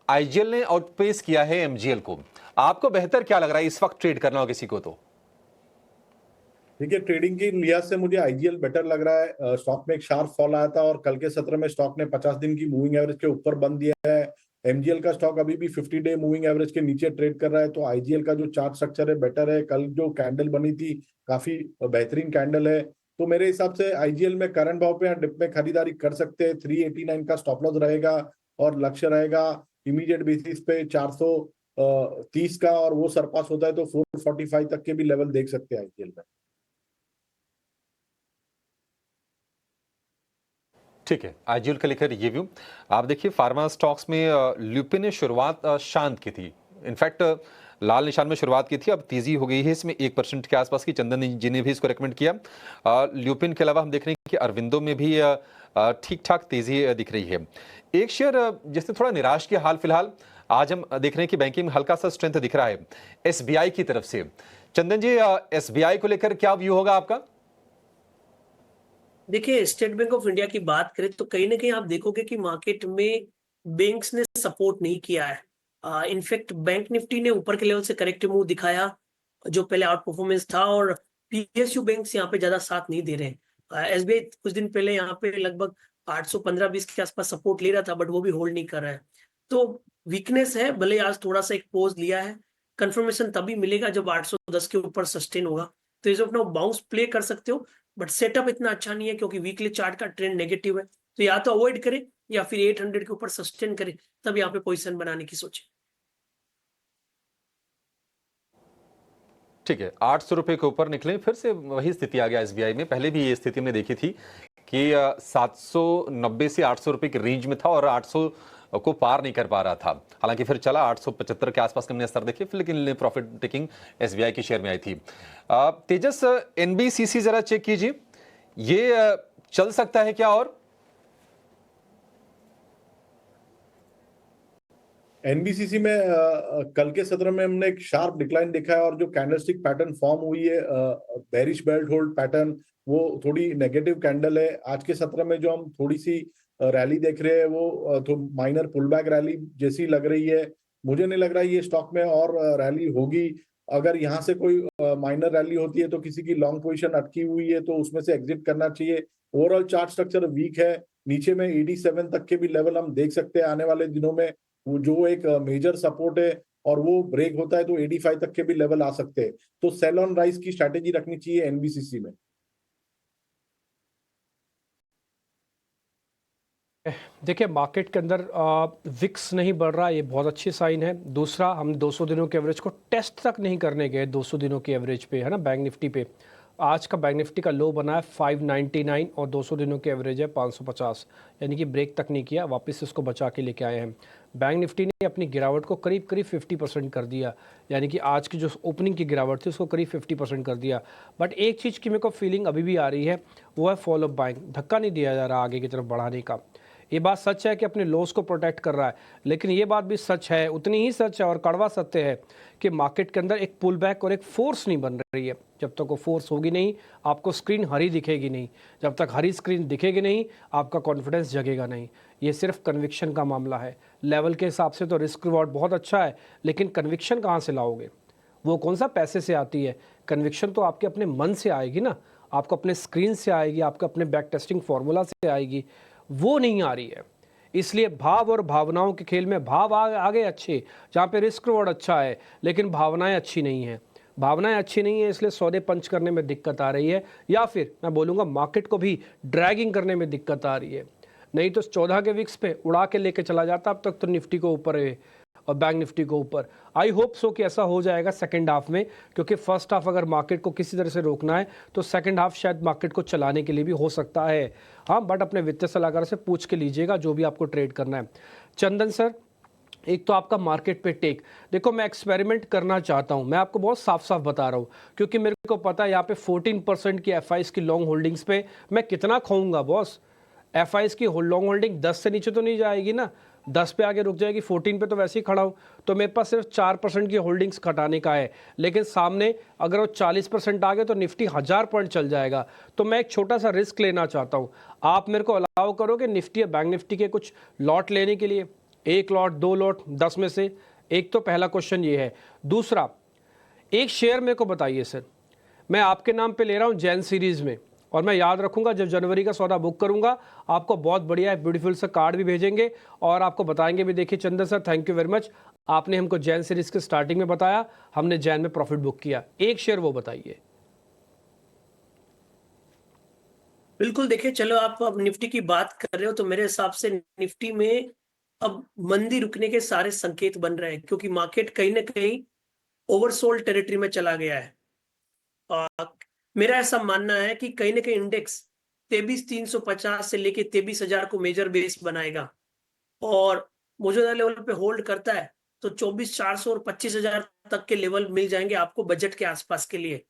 आईजीएल ने आउटपेस किया है एमजीएल को। आपको बेहतर क्या लग रहा है इस वक्त ट्रेड करना हो किसी को? तो देखिए, ट्रेडिंग की लिहाज से मुझे आईजीएल बेटर लग रहा है। स्टॉक में एक शार्प फॉल आया था और कल के सत्र में स्टॉक ने 50 दिन की मूविंग एवरेज के ऊपर बंद दिया है। एमजीएल का स्टॉक अभी भी 50 डे मूविंग एवरेज के नीचे ट्रेड कर रहा है, तो आईजीएल का जो चार्ट स्ट्रक्चर है बेटर है। कल जो कैंडल बनी थी काफी बेहतरीन कैंडल है, तो मेरे हिसाब से आईजीएल में करंट भाव पे या डिप में खरीदारी कर सकते हैं। 389 का स्टॉप लॉस रहेगा और लक्ष्य रहेगा इमीडिएट बेसिस पे 430 का, और वो सरपास होता है तो 445 तक के भी लेवल देख सकते हैं आईजीएल में। ठीक है, आईजीएल का लेकर ये व्यू। आप देखिए फार्मा स्टॉक्स में ल्यूपिन ने शुरुआत शांत की थी, इनफैक्ट लाल निशान में शुरुआत की थी, अब तेजी हो गई है इसमें 1% के आसपास की। चंदन जी ने भी इसको रेकमेंड किया। ल्यूपिन के अलावा हम देख रहे हैं कि अरविंदो में भी ठीक ठाक तेजी दिख रही है। एक शेयर जिसने थोड़ा निराश किया हाल फिलहाल, आज हम देख रहे हैं कि बैंकिंग में हल्का सा स्ट्रेंथ दिख रहा है एसबीआई की तरफ से। चंदन जी, एसबीआई को लेकर क्या व्यू होगा आपका? देखिए, स्टेट बैंक ऑफ इंडिया की बात करें तो कहीं ना कहीं आप देखोगे कि मार्केट में बैंक्स ने सपोर्ट नहीं किया है। इनफैक्ट बैंक निफ्टी ने ऊपर के लेवल से करेक्टिव मूव दिखाया जो पहले आउट परफॉर्मेंस था, और पीएसयू बैंक्स यहाँ पे ज्यादा साथ नहीं दे रहे। एसबीआई कुछ दिन पहले यहाँ पे लगभग 815-20 के आसपास सपोर्ट ले रहा था, बट वो भी होल्ड नहीं कर रहा है। तो वीकनेस है, भले आज थोड़ा सा एक पोज लिया है। कंफर्मेशन तभी मिलेगा जब 810 के ऊपर सस्टेन होगा, तो इस अपना बाउंस प्ले कर सकते हो, बट सेटअप इतना अच्छा नहीं है क्योंकि वीकली चार्ट का ट्रेंड नेगेटिव है। तो या तो अवॉइड करें या फिर 800 के ऊपर सस्टेन करें, तब यहाँ पे पोजीशन बनाने की सोचें। ठीक है, 800 रुपए के ऊपर निकले, फिर से वही स्थिति आ गया एसबीआई में। पहले भी ये स्थिति हमने देखी थी कि 790 से 800 रुपए की रेंज में था और 800 को पार नहीं कर पा रहा था। हालांकि फिर चला 875 के आसपास हमने असर देखे, फिर लेकिन प्रॉफिट टेकिंग एसबीआई के शेयर में आई थी। तेजस, एनबीसीसी जरा चेक कीजिए, ये चल सकता है क्या? और एनबीसीसी में कल के सत्र में हमने एक शार्प डिक्लाइन देखा है, और जो कैंडलस्टिक पैटर्न फॉर्म हुई है बेरिश बेल्ट होल्ड पैटर्न, वो थोड़ी नेगेटिव कैंडल है। आज के सत्र में जो हम थोड़ी सी रैली देख रहे हैं वो तो माइनर पुलबैक रैली जैसी लग रही है। मुझे नहीं लग रहा है ये स्टॉक में और रैली होगी। अगर यहाँ से कोई माइनर रैली होती है तो किसी की लॉन्ग पोजीशन अटकी हुई है तो उसमें से एग्जिट करना चाहिए। ओवरऑल चार्ट स्ट्रक्चर वीक है, नीचे में 87 तक के भी लेवल हम देख सकते हैं आने वाले दिनों में। वो जो एक मेजर सपोर्ट है और वो ब्रेक होता है तो 85 तक के भी लेवल आ सकते हैं। तो सेल ऑन राइज की स्ट्रैटेजी रखनी चाहिए एनबीसीसी में। देखिए मार्केट के अंदर विक्स नहीं बढ़ रहा, ये बहुत अच्छी साइन है। दूसरा, हम 200 दिनों के एवरेज को टेस्ट तक नहीं करने गए 200 दिनों के एवरेज पे, है ना। बैंक निफ्टी पे आज का बैंक निफ्टी का लो बना है 599 और 200 दिनों के एवरेज है 550, यानी कि ब्रेक तक नहीं किया, वापस इसको बचा के लेके आए हैं। बैंक निफ्टी ने अपनी गिरावट को करीब करीब 50% कर दिया, यानी कि आज की जो ओपनिंग की गिरावट थी उसको करीब 50% कर दिया। बट एक चीज़ की मेरे को फीलिंग अभी भी आ रही है, वो है फॉल ऑफ बाइंग, धक्का नहीं दिया जा रहा आगे की तरफ बढ़ाने का। ये बात सच है कि अपने लॉस को प्रोटेक्ट कर रहा है, लेकिन ये बात भी सच है, उतनी ही सच है और कड़वा सत्य है कि मार्केट के अंदर एक पुल बैक और एक फोर्स नहीं बन रही है। जब तक वो फोर्स होगी नहीं, आपको स्क्रीन हरी दिखेगी नहीं। जब तक हरी स्क्रीन दिखेगी नहीं, आपका कॉन्फिडेंस जगेगा नहीं। ये सिर्फ कन्विक्शन का मामला है। लेवल के हिसाब से तो रिस्क रिवॉर्ड बहुत अच्छा है, लेकिन कन्विक्शन कहाँ से लाओगे? वो कौन सा पैसे से आती है? कन्विक्शन तो आपके अपने मन से आएगी ना, आपको अपने स्क्रीन से आएगी, आपको अपने बैक टेस्टिंग फार्मूला से आएगी। वो नहीं आ रही है। इसलिए भाव और भावनाओं के खेल में भाव आगे अच्छे, जहाँ पे रिस्क रिवॉर्ड अच्छा है, लेकिन भावनाएं अच्छी नहीं है। भावनाएं अच्छी नहीं है, इसलिए सौदे पंच करने में दिक्कत आ रही है, या फिर मैं बोलूँगा मार्केट को भी ड्रैगिंग करने में दिक्कत आ रही है। नहीं तो 14 के विक्स पे उड़ा के लेके चला जाता अब तक तो निफ्टी को ऊपर है और बैंक निफ्टी को ऊपर। आई होप सो कि ऐसा हो जाएगा सेकंड हाफ में, क्योंकि फर्स्ट हाफ अगर मार्केट को किसी तरह से रोकना है तो सेकंड हाफ शायद मार्केट को चलाने के लिए भी हो सकता है। हाँ, बट अपने वित्तीय सलाहकार से पूछ के लीजिएगा जो भी आपको ट्रेड करना है। चंदन सर, एक तो आपका मार्केट पे टेक, देखो मैं एक्सपेरिमेंट करना चाहता हूं, मैं आपको बहुत साफ साफ बता रहा हूं, क्योंकि मेरे को पता है यहाँ पे 14% की एफआईज की लॉन्ग होल्डिंग्स पे मैं कितना खाऊंगा बॉस। एफआईज की लॉन्ग होल्डिंग 10 से नीचे तो नहीं जाएगी ना, 10 पे आगे रुक जाएगी, 14 पे तो वैसे ही खड़ा हूँ, तो मेरे पास सिर्फ 4% की होल्डिंग्स घटाने का है। लेकिन सामने अगर वो 40% आ गए तो निफ्टी 1000 पॉइंट चल जाएगा। तो मैं एक छोटा सा रिस्क लेना चाहता हूँ, आप मेरे को अलाउ करोगे निफ्टी या बैंक निफ्टी के कुछ लॉट लेने के लिए? 1 लॉट, 2 लॉट, 10 में से एक? तो पहला क्वेश्चन ये है। दूसरा, एक शेयर मेरे को बताइए सर, मैं आपके नाम पे ले रहा हूँ जैन सीरीज में, और मैं याद रखूंगा जब जनवरी का सौदा बुक करूंगा आपको बहुत बढ़िया ब्यूटीफुल सा कार्ड भी भेजेंगे और आपको बताएंगे भी। देखिए Chandan sir, thank you very much, आपने हमको जैन सीरीज के स्टार्टिंग में बताया, हमने जैन में प्रॉफिट बुक किया। एक शेयर वो बताइए। बिल्कुल, देखिए चलो आप अब निफ्टी की बात कर रहे हो तो मेरे हिसाब से निफ्टी में अब मंदी रुकने के सारे संकेत बन रहे हैं, क्योंकि मार्केट कहीं ना कहीं ओवरसोल्ड टेरिटरी में चला गया है। मेरा ऐसा मानना है कि कहीं ना कहीं इंडेक्स 23,350 से लेके 23,000 को मेजर बेस बनाएगा और मौजूदा लेवल पे होल्ड करता है तो 24,400 और 25,000 तक के लेवल मिल जाएंगे आपको बजट के आसपास के लिए।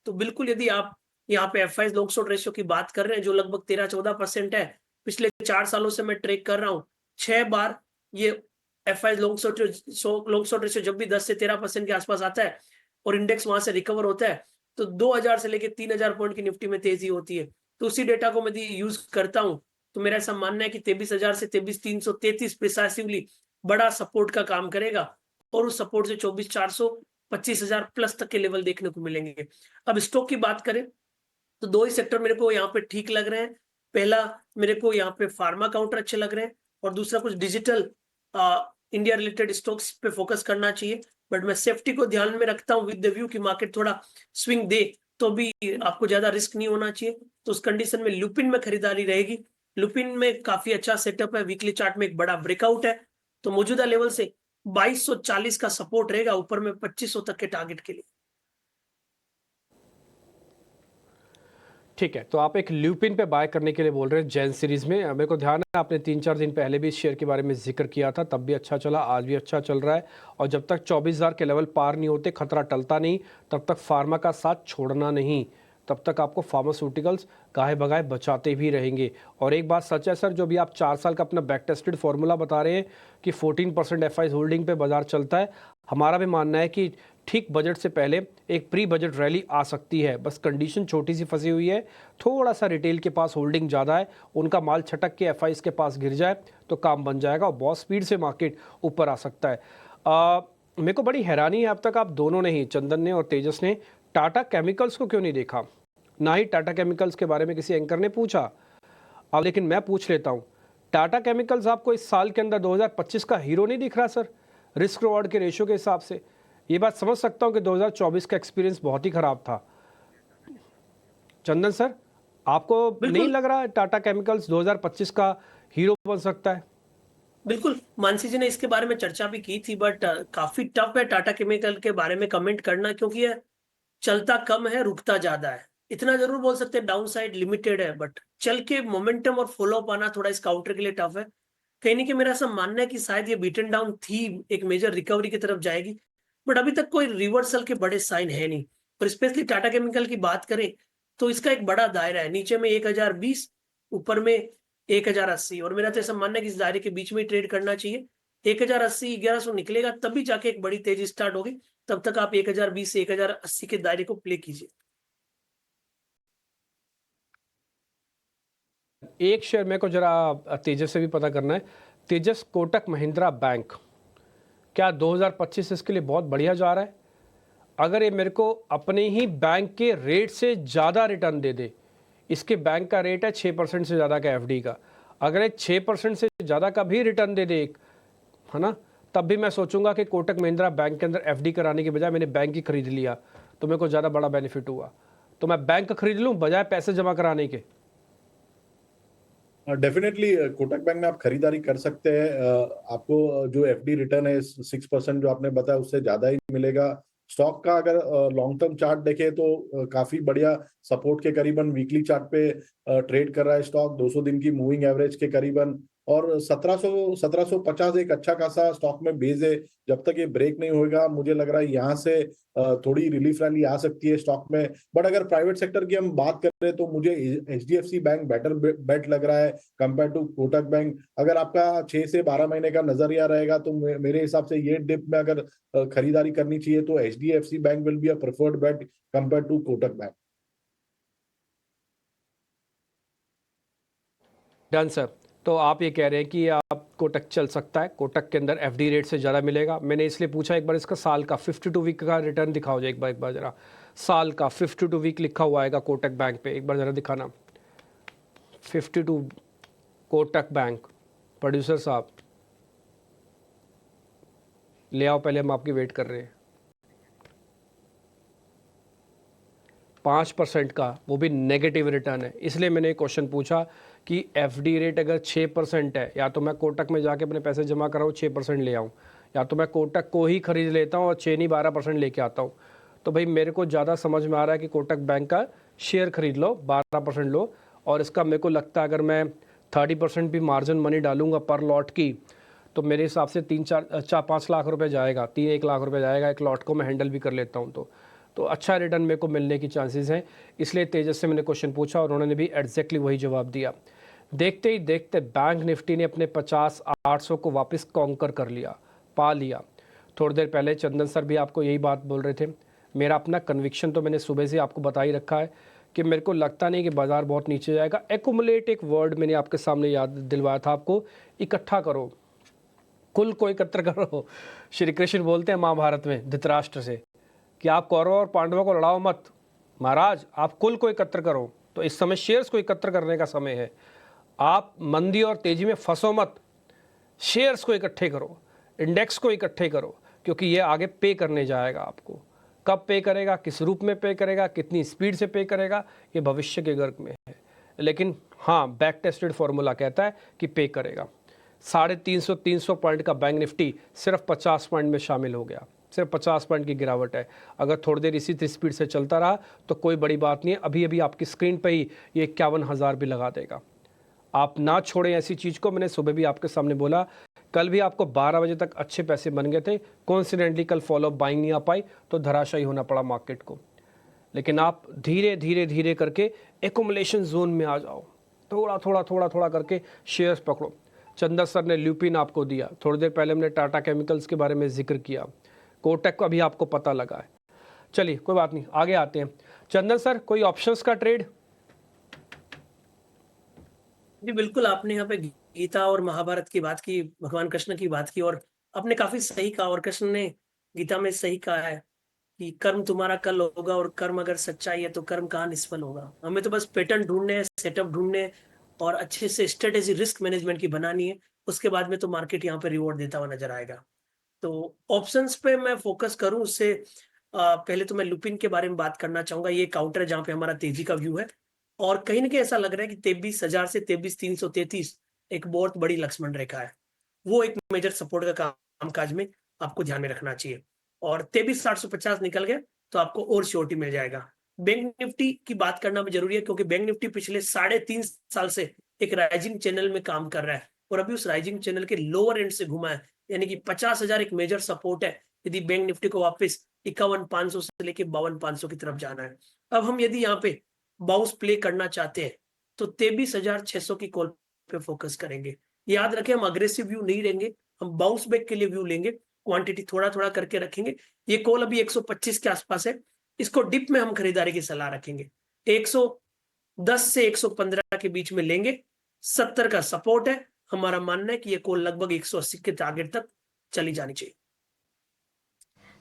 तो बिल्कुल, यदि आप यहाँ पे एफआईज लॉन्ग शॉर्ट रेशियो की बात कर रहे हैं जो लगभग 13-14% है, पिछले 4 सालों से मैं ट्रेक कर रहा हूँ, 6 बार ये एफआईज लॉन्ग शॉर्ट रेशियो जब भी 10 से 13% के आसपास आता है और इंडेक्स वहां से रिकवर होता है तो 2000 से लेके 3000 पॉइंट की निफ्टी में तेजी होती है। तो उसी डेटा को मैं यूज करता हूं, तो मेरा ऐसा मानना है कि 23,000 से 23,333 प्रिसाइसिवली बड़ा सपोर्ट का काम करेगा और उस सपोर्ट से 24,400 25,000 प्लस तक के लेवल देखने को मिलेंगे। अब स्टॉक की बात करें तो 2 ही सेक्टर मेरे को यहाँ पे ठीक लग रहे हैं। पहला, मेरे को यहाँ पे फार्मा काउंटर अच्छे लग रहे हैं और दूसरा कुछ डिजिटल इंडिया रिलेटेड स्टॉक्स पे फोकस करना चाहिए। बट मैं सेफ्टी को ध्यान में रखता हूँ विद द व्यू कि मार्केट थोड़ा स्विंग दे तो भी आपको ज्यादा रिस्क नहीं होना चाहिए। तो उस कंडीशन में लुपिन में खरीदारी रहेगी। लुपिन में काफी अच्छा सेटअप है, वीकली चार्ट में एक बड़ा ब्रेकआउट है, तो मौजूदा लेवल से 2240 का सपोर्ट रहेगा, ऊपर में 2500 तक के टारगेट के लिए। ठीक है, तो आप एक ल्यूपिन पे बाय करने के लिए बोल रहे हैं जैन सीरीज में। मेरे को ध्यान है आपने 3-4 दिन पहले भी इस शेयर के बारे में जिक्र किया था, तब भी अच्छा चला, आज भी अच्छा चल रहा है। और जब तक 24,000 के लेवल पार नहीं होते, खतरा टलता नहीं, तब तक फार्मा का साथ छोड़ना नहीं, तब तक आपको फार्मास्यूटिकल्स गाहे बगाए बचाते भी रहेंगे। और एक बात सच है सर, जो भी आप 4 साल का अपना बैक टेस्टेड फॉर्मूला बता रहे हैं कि 14% एफआईज होल्डिंग पे बाजार चलता है, हमारा भी मानना है कि ठीक बजट से पहले एक प्री बजट रैली आ सकती है। बस कंडीशन छोटी सी फंसी हुई है, थोड़ा सा रिटेल के पास होल्डिंग ज़्यादा है, उनका माल छटक के एफआईज के पास गिर जाए तो काम बन जाएगा और बहुत स्पीड से मार्केट ऊपर आ सकता है। मेरे को बड़ी हैरानी है, अब तक आप दोनों ने ही, चंदन ने और तेजस ने, टाटा केमिकल्स को क्यों नहीं देखा? ना ही टाटा केमिकल्स के बारे में किसी एंकर ने पूछा। अब लेकिन मैं पूछ लेता हूँ, टाटा केमिकल्स आपको इस साल के अंदर 2025 का हीरो नहीं दिख रहा सर, रिस्क रिवॉर्ड के रेशियो के हिसाब से? ये बात समझ सकता हूँ कि 2024 का एक्सपीरियंस बहुत ही खराब था। चंदन सर, आपको नहीं लग रहा टाटा केमिकल्स 2025 का हीरो बन सकता है। बिल्कुल, मानसी जी ने इसके बारे में चर्चा भी की थी, बट काफी टफ है टाटा केमिकल के बारे में कमेंट करना, क्योंकि ये चलता कम है, रुकता ज्यादा है। इतना जरूर बोल सकते हैं डाउन साइड लिमिटेड है, बट चल के मोमेंटम और फॉलो अप आना थोड़ा इस काउंटर के लिए टफ है। कहीं नहीं कि मेरा ऐसा मानना है कि शायद ये बीटन डाउन थी, एक मेजर रिकवरी की तरफ जाएगी, बट अभी तक कोई रिवर्सल के बड़े साइन है नहीं। और स्पेशली टाटा केमिकल की बात करें तो इसका एक बड़ा दायरा है, नीचे में 1020, ऊपर में 1080, और मेरा तो ऐसा मानना है कि इस दायरे के बीच में ही ट्रेड करना चाहिए। 1080 1100 निकलेगा तभी जाके एक बड़ी तेजी स्टार्ट होगी, तब तक आप 1020 से 1080 के दायरे को प्ले कीजिए। एक शेयर मेरे को जरा तेजस से भी पता करना है। तेजस, कोटक महिंद्रा बैंक, क्या 2025 इसके लिए बहुत बढ़िया जा रहा है? अगर ये मेरे को अपने ही बैंक के रेट से ज़्यादा रिटर्न दे दे, इसके बैंक का रेट है 6% से ज़्यादा का एफडी का, अगर ये 6% से ज़्यादा का भी रिटर्न दे दे एक, है ना, तब भी मैं सोचूंगा कि कोटक महिंद्रा बैंक के अंदर एफडी कराने के बजाय मैंने बैंक ही खरीद लिया तो मेरे को ज़्यादा बड़ा बेनिफिट हुआ। तो मैं बैंक खरीद लूँ बजाय पैसे जमा कराने के। डेफिनेटली कोटक बैंक में आप खरीदारी कर सकते हैं। आपको जो एफडी रिटर्न है 6% जो आपने बताया उससे ज्यादा ही मिलेगा। स्टॉक का अगर लॉन्ग टर्म चार्ट देखें तो काफी बढ़िया सपोर्ट के करीबन वीकली चार्ट पे ट्रेड कर रहा है स्टॉक, 200 दिन की मूविंग एवरेज के करीबन, और 1750 एक अच्छा खासा स्टॉक में बेस है। जब तक ये ब्रेक नहीं होगा मुझे लग रहा है यहाँ से थोड़ी रिलीफ रैली आ सकती है स्टॉक में। बट अगर प्राइवेट सेक्टर की हम बात कर रहे हैं तो मुझे एचडीएफसी बैंक बेटर बेट लग रहा है कंपेयर टू कोटक बैंक। अगर आपका 6 से 12 महीने का नजरिया रहेगा तो मेरे हिसाब से ये डिप में अगर खरीदारी करनी चाहिए तो HDFC bank will be a preferred bet compare to Kotak bank. Done sir. तो आप ये कह रहे हैं कि आप कोटक चल सकता है, कोटक के अंदर एफडी रेट से ज़्यादा मिलेगा। मैंने इसलिए पूछा एक बार इसका साल का 52 वीक का रिटर्न दिखाओ एक बार ज़रा, साल का 52 वीक लिखा हुआ आएगा कोटक बैंक पे, एक बार ज़रा दिखाना। 52 कोटक बैंक, प्रोड्यूसर साहब ले आओ, पहले हम आपकी वेट कर रहे हैं। 5% का, वो भी नेगेटिव रिटर्न है। इसलिए मैंने क्वेश्चन पूछा कि एफडी रेट अगर 6% है, या तो मैं कोटक में जाके अपने पैसे जमा कराऊँ 6% ले आऊँ, या तो मैं कोटक को ही खरीद लेता हूँ और 6 नहीं 12% लेके आता हूँ। तो भाई मेरे को ज़्यादा समझ में आ रहा है कि कोटक बैंक का शेयर खरीद लो, 12% लो, और इसका मेरे को लगता है अगर मैं 30% भी मार्जिन मनी डालूंगा पर लॉट की तो मेरे हिसाब से 3-4-5 लाख रुपए जाएगा, 3-1 लाख रुपए जाएगा एक लॉट को मैं हैंडल भी कर लेता हूँ तो अच्छा रिटर्न मेरे को मिलने की चांसेस हैं। इसलिए तेजस से मैंने क्वेश्चन पूछा और उन्होंने भी एग्जैक्टली वही जवाब दिया। देखते ही देखते बैंक निफ्टी ने अपने 50-800 को वापस कॉन्कर कर लिया, पा लिया। थोड़ी देर पहले चंदन सर भी आपको यही बात बोल रहे थे। मेरा अपना कन्विक्शन तो मैंने सुबह से आपको बता ही रखा है कि मेरे को लगता नहीं कि बाजार बहुत नीचे जाएगा। एक्युमुलेट एक वर्ड मैंने आपके सामने याद दिलवाया था आपको, इकट्ठा करो, कुल को एकत्र करो। श्री कृष्ण बोलते हैं महाभारत में धृतराष्ट्र से कि आप कौरवों और पांडवों को लड़ाओ मत महाराज, आप कुल को एकत्र करो। तो इस समय शेयर्स को एकत्र करने का समय है। आप मंदी और तेजी में फंसो मत, शेयर्स को इकट्ठे करो, इंडेक्स को इकट्ठे करो, क्योंकि ये आगे पे करने जाएगा आपको। कब पे करेगा, किस रूप में पे करेगा, कितनी स्पीड से पे करेगा, ये भविष्य के गर्भ में है। लेकिन हाँ, बैक टेस्टेड फॉर्मूला कहता है कि पे करेगा। 350 पॉइंट का बैंक निफ्टी सिर्फ 50 पॉइंट में शामिल हो गया, सिर्फ 50 पॉइंट की गिरावट है। अगर थोड़ी देर इसी स्पीड से चलता रहा तो कोई बड़ी बात नहीं है, अभी अभी आपकी स्क्रीन पे ही ये 51,000 भी लगा देगा। आप ना छोड़ें ऐसी चीज़ को। मैंने सुबह भी आपके सामने बोला, कल भी आपको 12 बजे तक अच्छे पैसे बन गए थे, कॉन्सिडेंटली कल फॉलो बाइंग नहीं आ पाई तो धराशायी होना पड़ा मार्केट को। लेकिन आप धीरे धीरे धीरे करके एकुमुलेशन जोन में आ जाओ, थोड़ा करके शेयर्स पकड़ो। चंदन सर ने ल्यूपिन आपको दिया, थोड़ी देर पहले हमने टाटा केमिकल्स के बारे में जिक्र किया, कोटक का भी आपको पता लगा है। चलिए कोई बात नहीं, आगे आते हैं। चंदन सर, कोई ऑप्शंस का ट्रेड? जी बिल्कुल, आपने यहाँ पे गीता और महाभारत की बात की, भगवान कृष्ण की बात की, और आपने काफी सही कहा, और कृष्ण ने गीता में सही कहा है कि कर्म तुम्हारा कल होगा, और कर्म अगर सच्चाई है तो कर्म कहाँ निष्फल होगा। हमें तो बस पैटर्न ढूंढने हैं, सेटअप ढूंढने हैं, और अच्छे से स्ट्रेटेजी रिस्क मैनेजमेंट की बनानी है। उसके बाद में तो मार्केट यहाँ पे रिवॉर्ड देता हुआ नजर आएगा। तो ऑप्शंस पे मैं फोकस करूं उससे पहले तो मैं लुपिन के बारे में बात करना चाहूंगा। ये काउंटर है जहां पे हमारा तेजी का व्यू है, और कहीं ना कहीं ऐसा लग रहा है कि 23,000 से 23,333 एक बहुत बड़ी लक्ष्मण रेखा है, वो एक मेजर सपोर्ट का कामकाज में आपको ध्यान में रखना चाहिए। और 23,750 निकल गया तो आपको और श्योरिटी मिल जाएगा। बैंक निफ्टी की बात करना भी जरूरी है, क्योंकि बैंक निफ्टी पिछले 3.5 साल से एक राइजिंग चैनल में काम कर रहा है और अभी उस राइजिंग चैनल के लोअर एंड से घुमा है, यानी कि 50,000 एक मेजर सपोर्ट है यदि बैंक निफ्टी को वापस 51,500 से लेके 52,500 की तरफ जाना है। अब हम यदि यहाँ पे बाउंस प्ले करना चाहते हैं तो 23,600 की कॉल पे फोकस करेंगे। याद रखें, हम अग्रेसिव व्यू नहीं लेंगे, हम बाउंस बैक के लिए व्यू लेंगे, क्वांटिटी थोड़ा थोड़ा करके रखेंगे। ये कॉल अभी 125 के आसपास है, इसको डिप में हम खरीदारी की सलाह रखेंगे। 110 से 115 के बीच में लेंगे, 70 का सपोर्ट है। हमारा मानना है कि ये कॉल लगभग 180 के टारगेट तक चली जानी चाहिए।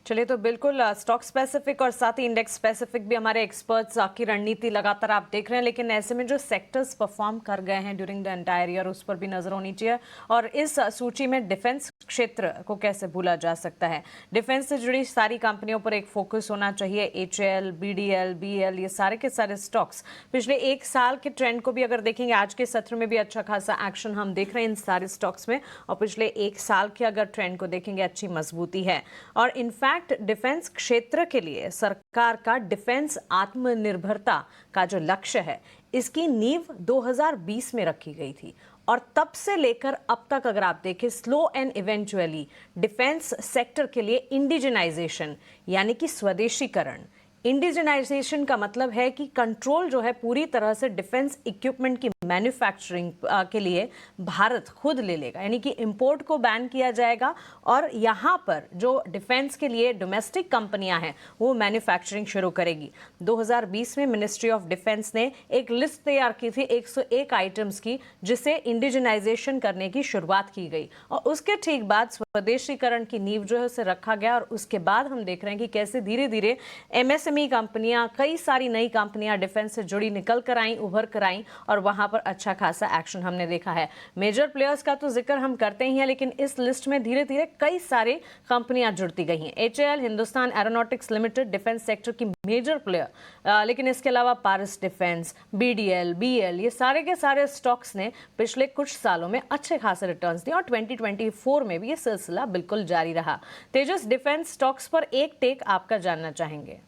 चलिए, तो बिल्कुल स्टॉक स्पेसिफिक और साथ ही इंडेक्स स्पेसिफिक भी हमारे एक्सपर्ट्स की रणनीति लगातार आप देख रहे हैं, लेकिन ऐसे में जो सेक्टर्स परफॉर्म कर गए हैं ड्यूरिंग द एंटायर ईयर, उस पर भी नजर होनी चाहिए। और इस सूची में डिफेंस क्षेत्र को कैसे भूला जा सकता है। डिफेंस से जुड़ी सारी कंपनियों पर एक फोकस होना चाहिए। HAL, BDL, BL, ये सारे के सारे स्टॉक्स पिछले एक साल के ट्रेंड को भी अगर देखेंगे, आज के सत्र में भी अच्छा खासा एक्शन हम देख रहे हैं इन सारे स्टॉक्स में, और पिछले एक साल के अगर ट्रेंड को देखेंगे अच्छी मजबूती है। और इनफैक्ट डिफेंस क्षेत्र के लिए सरकार का डिफेंस आत्मनिर्भरता का जो लक्ष्य है, इसकी नींव 2020 में रखी गई थी और तब से लेकर अब तक अगर आप देखें, slow and eventually defence sector के लिए इंडिजिनाइजेशन यानी कि स्वदेशीकरण। इंडिजिनाइजेशन का मतलब है कि कंट्रोल जो है पूरी तरह से डिफेंस इक्विपमेंट की मैन्युफैक्चरिंग के लिए भारत खुद ले लेगा, यानी कि इंपोर्ट को बैन किया जाएगा और यहाँ पर जो डिफेंस के लिए डोमेस्टिक कंपनियां हैं वो मैन्युफैक्चरिंग शुरू करेगी। 2020 में मिनिस्ट्री ऑफ डिफेंस ने एक लिस्ट तैयार की थी 101 आइटम्स की, जिसे इंडिजिनाइजेशन करने की शुरुआत की गई और उसके ठीक बाद स्वदेशीकरण की नींव जो है उसे रखा गया। और उसके बाद हम देख रहे हैं कि कैसे धीरे धीरे MSME कंपनियां, कई सारी नई कंपनियां डिफेंस से जुड़ी निकल कर आई, उभर कर आई और वहां पर अच्छा खासा एक्शन हमने देखा है। मेजर प्लेयर्स का तो जिक्र हम करते ही हैं, लेकिन इस लिस्ट में धीरे धीरे कई सारे कंपनियां जुड़ती गई हैं। HAL, Hindustan aeronautics limited, defence sector की मेजर प्लेयर, लेकिन इसके अलावा पारस डिफेंस, BDL, BL, ये सारे के सारे स्टॉक्स ने पिछले कुछ सालों में अच्छे खासे रिटर्न्स दिए और 2024 में भी ये सिलसिला बिल्कुल जारी रहा। तेजस, डिफेंस स्टॉक्स पर एक टेक आपका जानना चाहेंगे।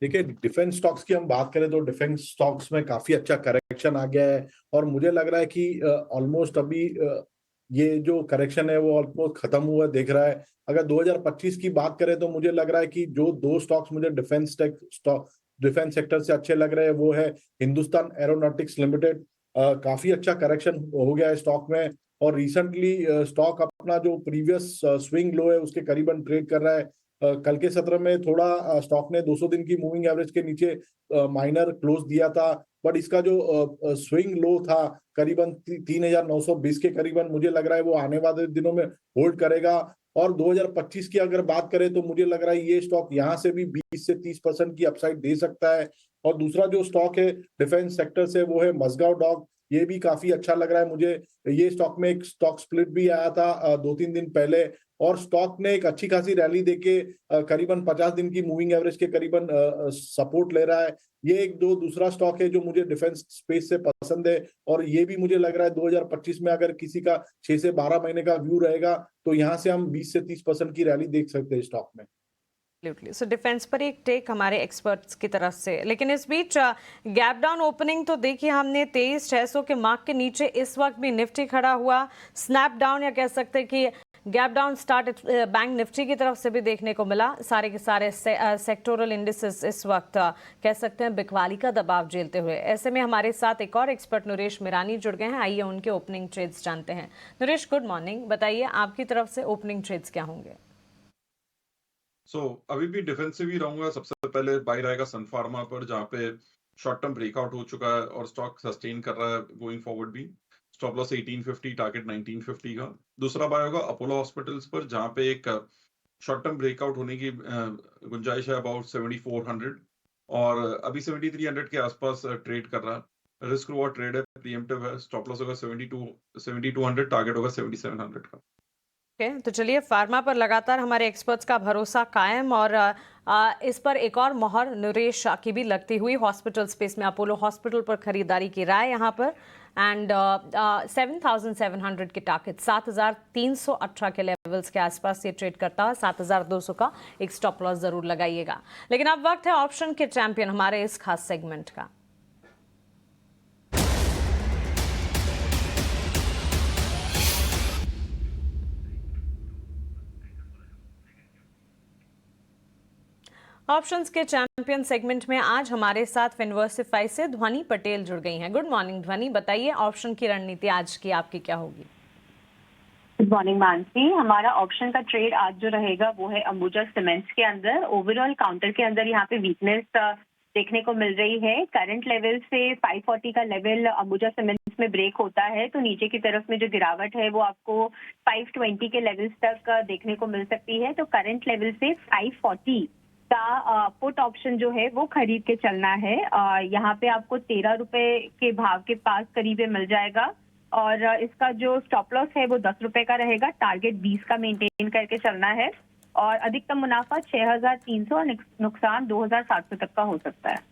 देखिए, डिफेंस स्टॉक्स की हम बात करें तो डिफेंस स्टॉक्स में काफी अच्छा करेक्शन आ गया है और मुझे लग रहा है कि ऑलमोस्ट अभी ये जो करेक्शन है वो ऑलमोस्ट खत्म हुआ दिख रहा है। अगर 2025 की बात करें तो मुझे लग रहा है कि जो दो स्टॉक्स मुझे डिफेंस सेक्टर से अच्छे लग रहे हैं वो है हिंदुस्तान एरोनॉटिक्स लिमिटेड। काफी अच्छा करेक्शन हो गया है स्टॉक में और रिसेंटली स्टॉक अपना जो प्रीवियस स्विंग लो है उसके करीबन ट्रेड कर रहा है। कल के सत्र में थोड़ा स्टॉक ने 200 दिन की मूविंग एवरेज के नीचे माइनर क्लोज दिया था, बट इसका जो स्विंग लो था करीबन 3,920 के करीबन, मुझे लग रहा है वो आने वाले दिनों में होल्ड करेगा। और 2025 की अगर बात करें तो मुझे लग रहा है ये स्टॉक यहाँ से भी 20 से 30% की अपसाइड दे सकता है। और दूसरा जो स्टॉक है डिफेंस सेक्टर से वो है मजगांव डॉक, ये भी काफी अच्छा लग रहा है मुझे। ये स्टॉक में एक स्टॉक स्प्लिट भी आया था 2-3 दिन पहले और स्टॉक ने एक अच्छी खासी रैली देके करीबन 50 दिन की मूविंग एवरेज के करीबन सपोर्ट ले रहा है। ये एक दूसरा स्टॉक है जो मुझे डिफेंस स्पेस से पसंद है और ये भी मुझे लग रहा है 2025 में अगर किसी का 6 से 12 महीने का व्यू रहेगा तो यहाँ से हम 20 से 30% की रैली देख सकते हैं स्टॉक में। सो डिफेंस पर एक टेक हमारे एक्सपर्ट्स की तरफ से। लेकिन इस बीच गैप डाउन ओपनिंग तो देखिए हमने 23,600 के मार्क के नीचे इस वक्त भी निफ्टी खड़ा हुआ, स्नैप डाउन या कह सकते हैं कि gap down start bank Nifty की तरफ से भी देखने को मिला। सारे के सारे सेक्टोरल इंडिसेस इस वक्त कह सकते हैं बिकवाली का दबाव झेलते हुए। ऐसे में हमारे साथ एक और एक्सपर्ट नरेश मिरानी जुड़ गए हैं, आइए उनके ओपनिंग ट्रेड्स जानते हैं। नरेश, गुड मॉर्निंग, बताइए आपकी तरफ से ओपनिंग ट्रेड्स क्या होंगे? अभी भी डिफेंसिव ही रहूंगा। सबसे पहले बाय रहेगा सन फार्मा पर, जहाँ पे शॉर्ट टर्म ब्रेकआउट हो चुका है और स्टॉक सस्टेन कर रहा है गोइंग फॉरवर्ड भी। स्टॉप लॉस 1850, टारगेट 1950 का। दूसरा बाय होगा अपोलो हॉस्पिटल्स पर, जहाँ पे एक शॉर्ट टर्म ब्रेकआउट होने की गुंजाइश है अबाउट 7400 और अभी 7300 के आसपास ट्रेड कर रहा है। रिस्क रिवॉर्ड ट्रेड है, प्रीएम्प्टिव है। स्टॉप लॉस होगा 7200, टारगेट होगा 7700 का। तो चलिए, फार्मा पर लगातार हमारे एक्सपर्ट्स का भरोसा कायम, और इस पर एक और मोहर नरेश की भी लगती हुई। हॉस्पिटल स्पेस में अपोलो हॉस्पिटल पर खरीदारी की राय यहाँ पर, एंड 7,700 के टारगेट, 7,318 के लेवल्स के आसपास ये ट्रेड करता है। 7,200 का एक स्टॉप लॉस जरूर लगाइएगा। लेकिन अब वक्त है ऑप्शन के चैंपियन हमारे इस खास सेगमेंट का। ऑप्शंस के चैंपियन सेगमेंट में आज हमारे साथ फिनवर्सिफाई से ध्वनि पटेल जुड़ गई हैं। गुड मॉर्निंग ध्वनि, बताइए ऑप्शन की रणनीति आज की आपकी क्या होगी? Good morning Mansi. हमारा ऑप्शन का ट्रेड आज जो रहेगा वो है अंबुजा सीमेंट्स के अंदर। ओवरऑल काउंटर के अंदर यहाँ पे वीकनेस देखने को मिल रही है। करंट लेवल से 540 का लेवल अंबुजा सीमेंट्स में ब्रेक होता है तो नीचे की तरफ में जो गिरावट है वो आपको 520 के लेवल्स तक देखने को मिल सकती है। तो करंट लेवल से 540 का पुट ऑप्शन जो है वो खरीद के चलना है। यहाँ पे आपको 13 रुपए के भाव के पास करीब मिल जाएगा, और इसका जो स्टॉप लॉस है वो 10 रुपए का रहेगा। टारगेट 20 का मेंटेन करके चलना है, और अधिकतम मुनाफा 6,300 और नुकसान 2,700 तक का हो सकता है।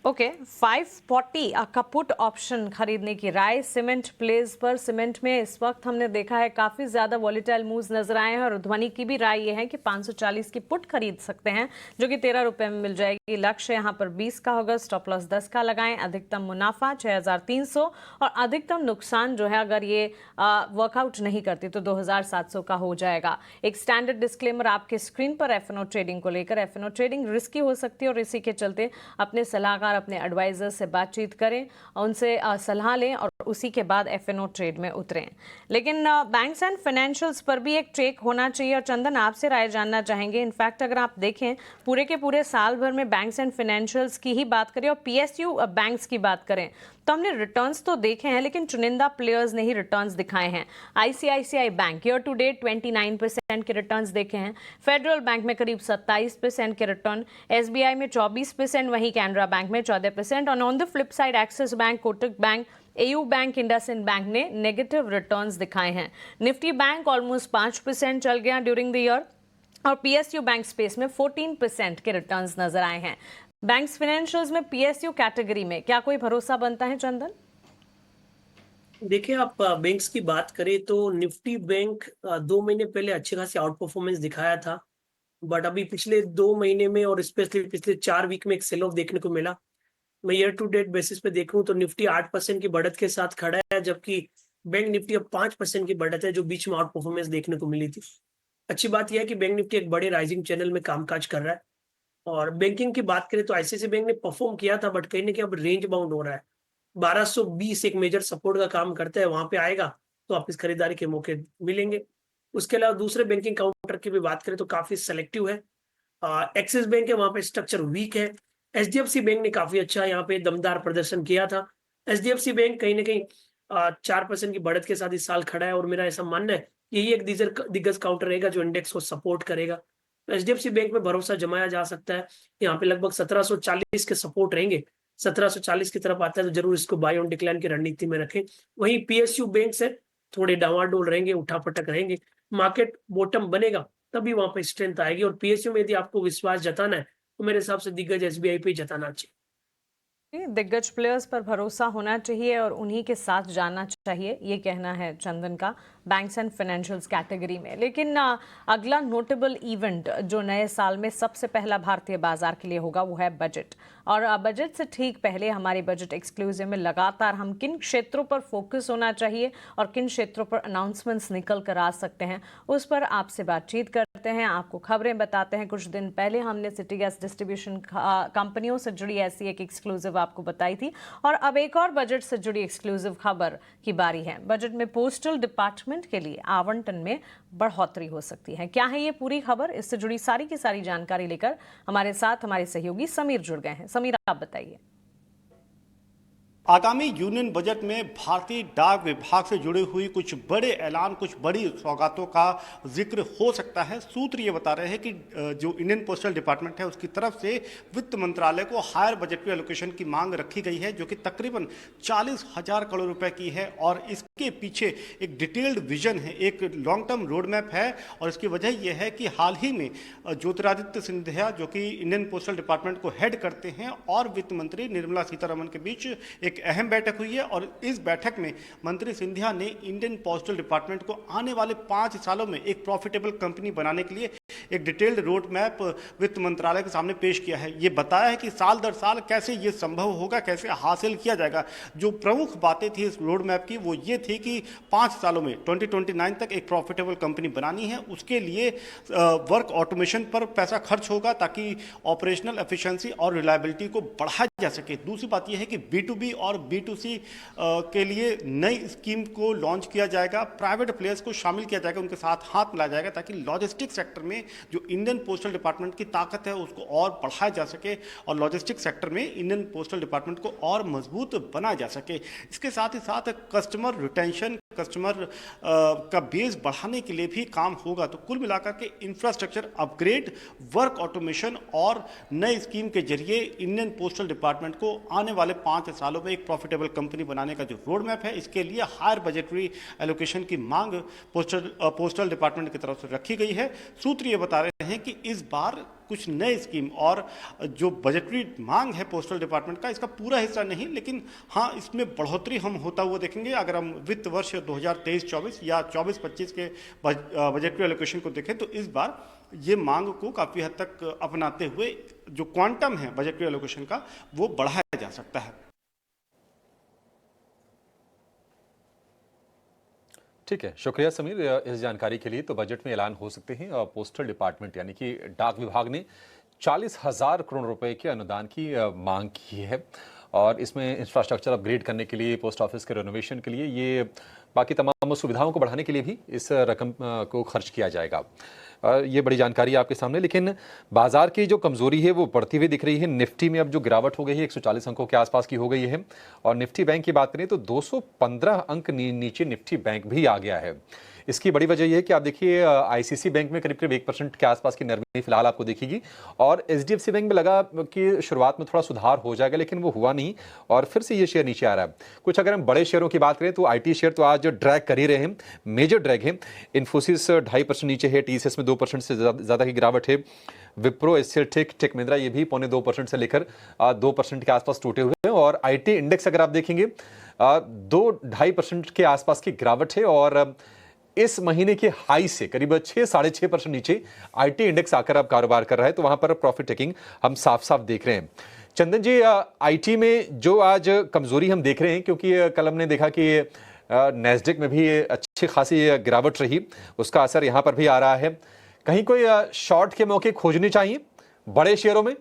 ओके, 540 का पुट ऑप्शन खरीदने की राय सीमेंट प्लेस पर। सीमेंट में इस वक्त हमने देखा है काफ़ी ज़्यादा वॉलेटाइल मूव्स नजर आए हैं, और ध्वनि की भी राय ये है कि 540 की पुट खरीद सकते हैं जो कि 13 रुपए में मिल जाएगी। लक्ष्य यहाँ पर 20 का होगा, स्टॉप लॉस 10 का लगाएं। अधिकतम मुनाफा 6,300 और अधिकतम नुकसान जो है अगर ये वर्कआउट नहीं करती तो 2,700 का हो जाएगा। एक स्टैंडर्ड डिस्क्लेमर आपके स्क्रीन पर एफएनओ ट्रेडिंग को लेकर। एफएनओ ट्रेडिंग रिस्की हो सकती है और इसी के चलते अपने सलाहकार अपने एडवाइजर से बातचीत करें, उनसे सलाह लें और उसी के बाद एफएनओ ट्रेड में उतरें। लेकिन बैंक्स एंड फाइनेंशियल्स पर भी एक ट्रेक होना चाहिए, और चंदन आपसे राय जानना चाहेंगे। इनफैक्ट अगर आप देखें पूरे के पूरे साल भर में बैंक्स एंड फाइनेंशियल्स की ही बात करें और पीएसयू बैंक्स की बात करें तो हमने रिटर्न्स तो देखे हैं लेकिन चुनिंदा प्लेयर्स ने ही रिटर्न्स दिखाए हैं। ICICI bank year to date 29% के रिटर्न्स देखे हैं। फेडरल बैंक में करीब 27% के रिटर्न, एसबीआई में 24%, वहीं कैनरा बैंक में 14%, और on the flip side axis bank, Kotak bank, AU bank, IndusInd bank ने नेगेटिव रिटर्न्स दिखाए हैं। निफ्टी बैंक ऑलमोस्ट 5% चल गया ड्यूरिंग द ईयर, और पीएसयू बैंक स्पेस में 14% के रिटर्न्स नजर आए हैं। बैंक्स फाइनेंशियल्स में पीएसयू कैटेगरी में क्या कोई भरोसा बनता है चंदन? देखिए, आप बैंक्स की बात करें तो निफ्टी बैंक 2 महीने पहले अच्छी खासी आउट परफॉर्मेंस दिखाया था, बट अभी पिछले 2 महीने में और स्पेशली पिछले 4 वीक में एक सेल ऑफ देखने को मिला। मैं ईयर टू डेट बेसिस पे देखूं तो निफ्टी 8% की बढ़त के साथ खड़ा है, जबकि बैंक निफ्टी अब 5% की बढ़त है, जो बीच में आउट परफॉर्मेंस देखने को मिली थी। अच्छी बात यह है कि बैंक निफ्टी एक बड़े राइजिंग चैनल में कामकाज कर रहा है। और बैंकिंग की बात करें तो आईसीआईसीआई बैंक ने परफॉर्म किया था, बट कहीं ना कहीं अब रेंज बाउंड हो रहा है। 1220 एक मेजर सपोर्ट का काम करता है, वहां पे आएगा तो आप इस खरीदारी के मौके मिलेंगे। उसके अलावा दूसरे बैंकिंग काउंटर की भी बात करें तो काफी सेलेक्टिव है। एक्सिस बैंक है, वहां पे स्ट्रक्चर वीक है। एचडीएफसी बैंक ने काफी अच्छा यहाँ पे दमदार प्रदर्शन किया था। एचडीएफसी बैंक कहीं ना कहीं 4% की बढ़त के साथ इस साल खड़ा है, और मेरा ऐसा मानना है यही एक दिग्गज काउंटर रहेगा जो इंडेक्स को सपोर्ट करेगा। तो एचडीएफसी बैंक में भरोसा जमाया जा सकता है। यहाँ पे लगभग 1740 के सपोर्ट रहेंगे। 1740 की तरफ आता है तो जरूर इसको बाय ऑन डिक्लाइन की रणनीति में रखें। वहीं पीएसयू बैंक से थोड़े डावाडोल रहेंगे, उठापटक रहेंगे। मार्केट बॉटम बनेगा तभी वहां पे स्ट्रेंथ आएगी, और पीएसयू में यदि आपको विश्वास जताना है तो मेरे हिसाब से दिग्गज एसबीआई पे जताना चाहिए। दिग्गज प्लेयर्स पर भरोसा होना चाहिए और उन्हीं के साथ जाना चाहिए, ये कहना है चंदन का बैंक्स एंड फाइनेंशियल्स कैटेगरी में। लेकिन अगला नोटेबल इवेंट जो नए साल में सबसे पहला भारतीय बाजार के लिए होगा वो है बजट। और बजट से ठीक पहले हमारी बजट एक्सक्लूसिव में लगातार हम किन क्षेत्रों पर फोकस होना चाहिए और किन क्षेत्रों पर अनाउंसमेंट्स निकल कर आ सकते हैं उस पर आपसे बातचीत करते हैं, आपको खबरें बताते हैं। कुछ दिन पहले हमने सिटी गैस डिस्ट्रीब्यूशन कंपनियों से जुड़ी ऐसी एक एक्सक्लूसिव आपको बताई थी, और अब एक और बजट से जुड़ी एक्सक्लूसिव खबर की बारी है। बजट में पोस्टल डिपार्टमेंट के लिए आवंटन में बढ़ोतरी हो सकती है। क्या है ये पूरी खबर? इससे जुड़ी सारी की सारी जानकारी लेकर हमारे साथ हमारे सहयोगी समीर जुड़ गए हैं। समीर, आप बताइए। आगामी यूनियन बजट में भारतीय डाक विभाग से जुड़ी हुई कुछ बड़े ऐलान, कुछ बड़ी सौगातों का जिक्र हो सकता है। सूत्र ये बता रहे हैं कि जो इंडियन पोस्टल डिपार्टमेंट है उसकी तरफ से वित्त मंत्रालय को हायर बजटरी एलोकेशन की मांग रखी गई है, जो कि तकरीबन 40,000 करोड़ रुपए की है। और इसके पीछे एक डिटेल्ड विजन है, एक लॉन्ग टर्म रोड मैप है। और इसकी वजह यह है कि हाल ही में ज्योतिरादित्य सिंधिया, जो कि इंडियन पोस्टल डिपार्टमेंट को हेड करते हैं, और वित्त मंत्री निर्मला सीतारमण के बीच एक अहम बैठक हुई है। और इस बैठक में मंत्री सिंधिया ने इंडियन पोस्टल डिपार्टमेंट को आने वाले 5 सालों में एक प्रॉफिटेबल कंपनी बनाने के लिए एक डिटेल्ड रोड मैप वित्त मंत्रालय के सामने पेश किया है। ये बताया है कि साल दर साल कैसे ये संभव होगा, कैसे हासिल किया जाएगा। जो प्रमुख बातें थी इस रोड मैप की वो ये थी कि 5 सालों में 2029 तक एक प्रॉफिटेबल कंपनी बनानी है। उसके लिए वर्क ऑटोमेशन पर पैसा खर्च होगा ताकि ऑपरेशनल एफिशिएंसी और रिलायबिलिटी को बढ़ाया जा सके। दूसरी बात यह है कि B2B और B2C के लिए नई स्कीम को लॉन्च किया जाएगा, प्राइवेट प्लेयर्स को शामिल किया जाएगा, उनके साथ हाथ मिलाया जाएगा ताकि लॉजिस्टिक सेक्टर में जो इंडियन पोस्टल डिपार्टमेंट की ताकत है उसको और बढ़ाया जा सके और लॉजिस्टिक सेक्टर में इंडियन पोस्टल डिपार्टमेंट को और मजबूत बनाया जा सके। इसके साथ ही साथ कस्टमर रिटेंशन, कस्टमर का बेस बढ़ाने के लिए भी काम होगा। तो कुल मिलाकर के इंफ्रास्ट्रक्चर अपग्रेड, वर्क ऑटोमेशन और नई स्कीम के जरिए इंडियन पोस्टल डिपार्टमेंट को आने वाले 5 सालों में एक प्रॉफिटेबल कंपनी बनाने का जो रोड मैप है, इसके लिए हायर बजटरी एलोकेशन की मांग पोस्टल डिपार्टमेंट की तरफ से रखी गई है। सूत्र ये बता रहे हैं कि इस बार कुछ नए स्कीम और जो बजटरी मांग है पोस्टल डिपार्टमेंट का, इसका पूरा हिस्सा नहीं, लेकिन हाँ इसमें बढ़ोतरी हम होता हुआ देखेंगे। अगर हम वित्त वर्ष 2023-24 या 24-25 के बजटरी एलोकेशन को देखें तो इस बार ये मांग को काफ़ी हद तक अपनाते हुए जो क्वांटम है बजटरी एलोकेशन का वो बढ़ाया जा सकता है। ठीक है, शुक्रिया समीर इस जानकारी के लिए। तो बजट में ऐलान हो सकते हैं। पोस्टल डिपार्टमेंट यानी कि डाक विभाग ने 40,000 करोड़ रुपए के अनुदान की मांग की है और इसमें इंफ्रास्ट्रक्चर अपग्रेड करने के लिए, पोस्ट ऑफिस के रेनोवेशन के लिए, ये बाकी तमाम सुविधाओं को बढ़ाने के लिए भी इस रकम को खर्च किया जाएगा। ये बड़ी जानकारी आपके सामने। लेकिन बाजार की जो कमजोरी है वो बढ़ती हुई दिख रही है। निफ्टी में अब जो गिरावट हो गई है 140 अंकों के आसपास की हो गई है और निफ्टी बैंक की बात करें तो 215 अंक नीचे निफ्टी बैंक भी आ गया है। इसकी बड़ी वजह यह है कि आप देखिए आईसीसी बैंक में करीब करीब 1% के आसपास की नरमी फिलहाल आपको दिखेगी और एचडीएफसी बैंक में लगा कि शुरुआत में थोड़ा सुधार हो जाएगा, लेकिन वो हुआ नहीं और फिर से ये शेयर नीचे आ रहा है। कुछ अगर हम बड़े शेयरों की बात करें तो आईटी शेयर तो आज ड्रैग कर ही रहे हैं, मेजर ड्रैग है। इन्फोसिस 2.5% नीचे है, टीसीएस में 2% से ज़्यादा की गिरावट है। विप्रो, एचसीएल, टेक महिंद्रा ये भी 0.25% से लेकर 2% के आसपास टूटे हुए हैं और आईटी इंडेक्स अगर आप देखेंगे 2-2.5% के आसपास की गिरावट है और इस महीने के हाई से करीब 6-6.5% नीचे आईटी इंडेक्स आकर अब कारोबार कर रहा है। तो वहां पर प्रॉफिट टेकिंग हम साफ साफ देख रहे हैं। चंदन जी, आईटी में जो आज कमजोरी हम देख रहे हैं, क्योंकि कल हमने देखा कि नैस्डैक में भी अच्छी खासी गिरावट रही, उसका असर यहां पर भी आ रहा है। कहीं कोई शॉर्ट के मौके खोजने चाहिए बड़े शेयरों में?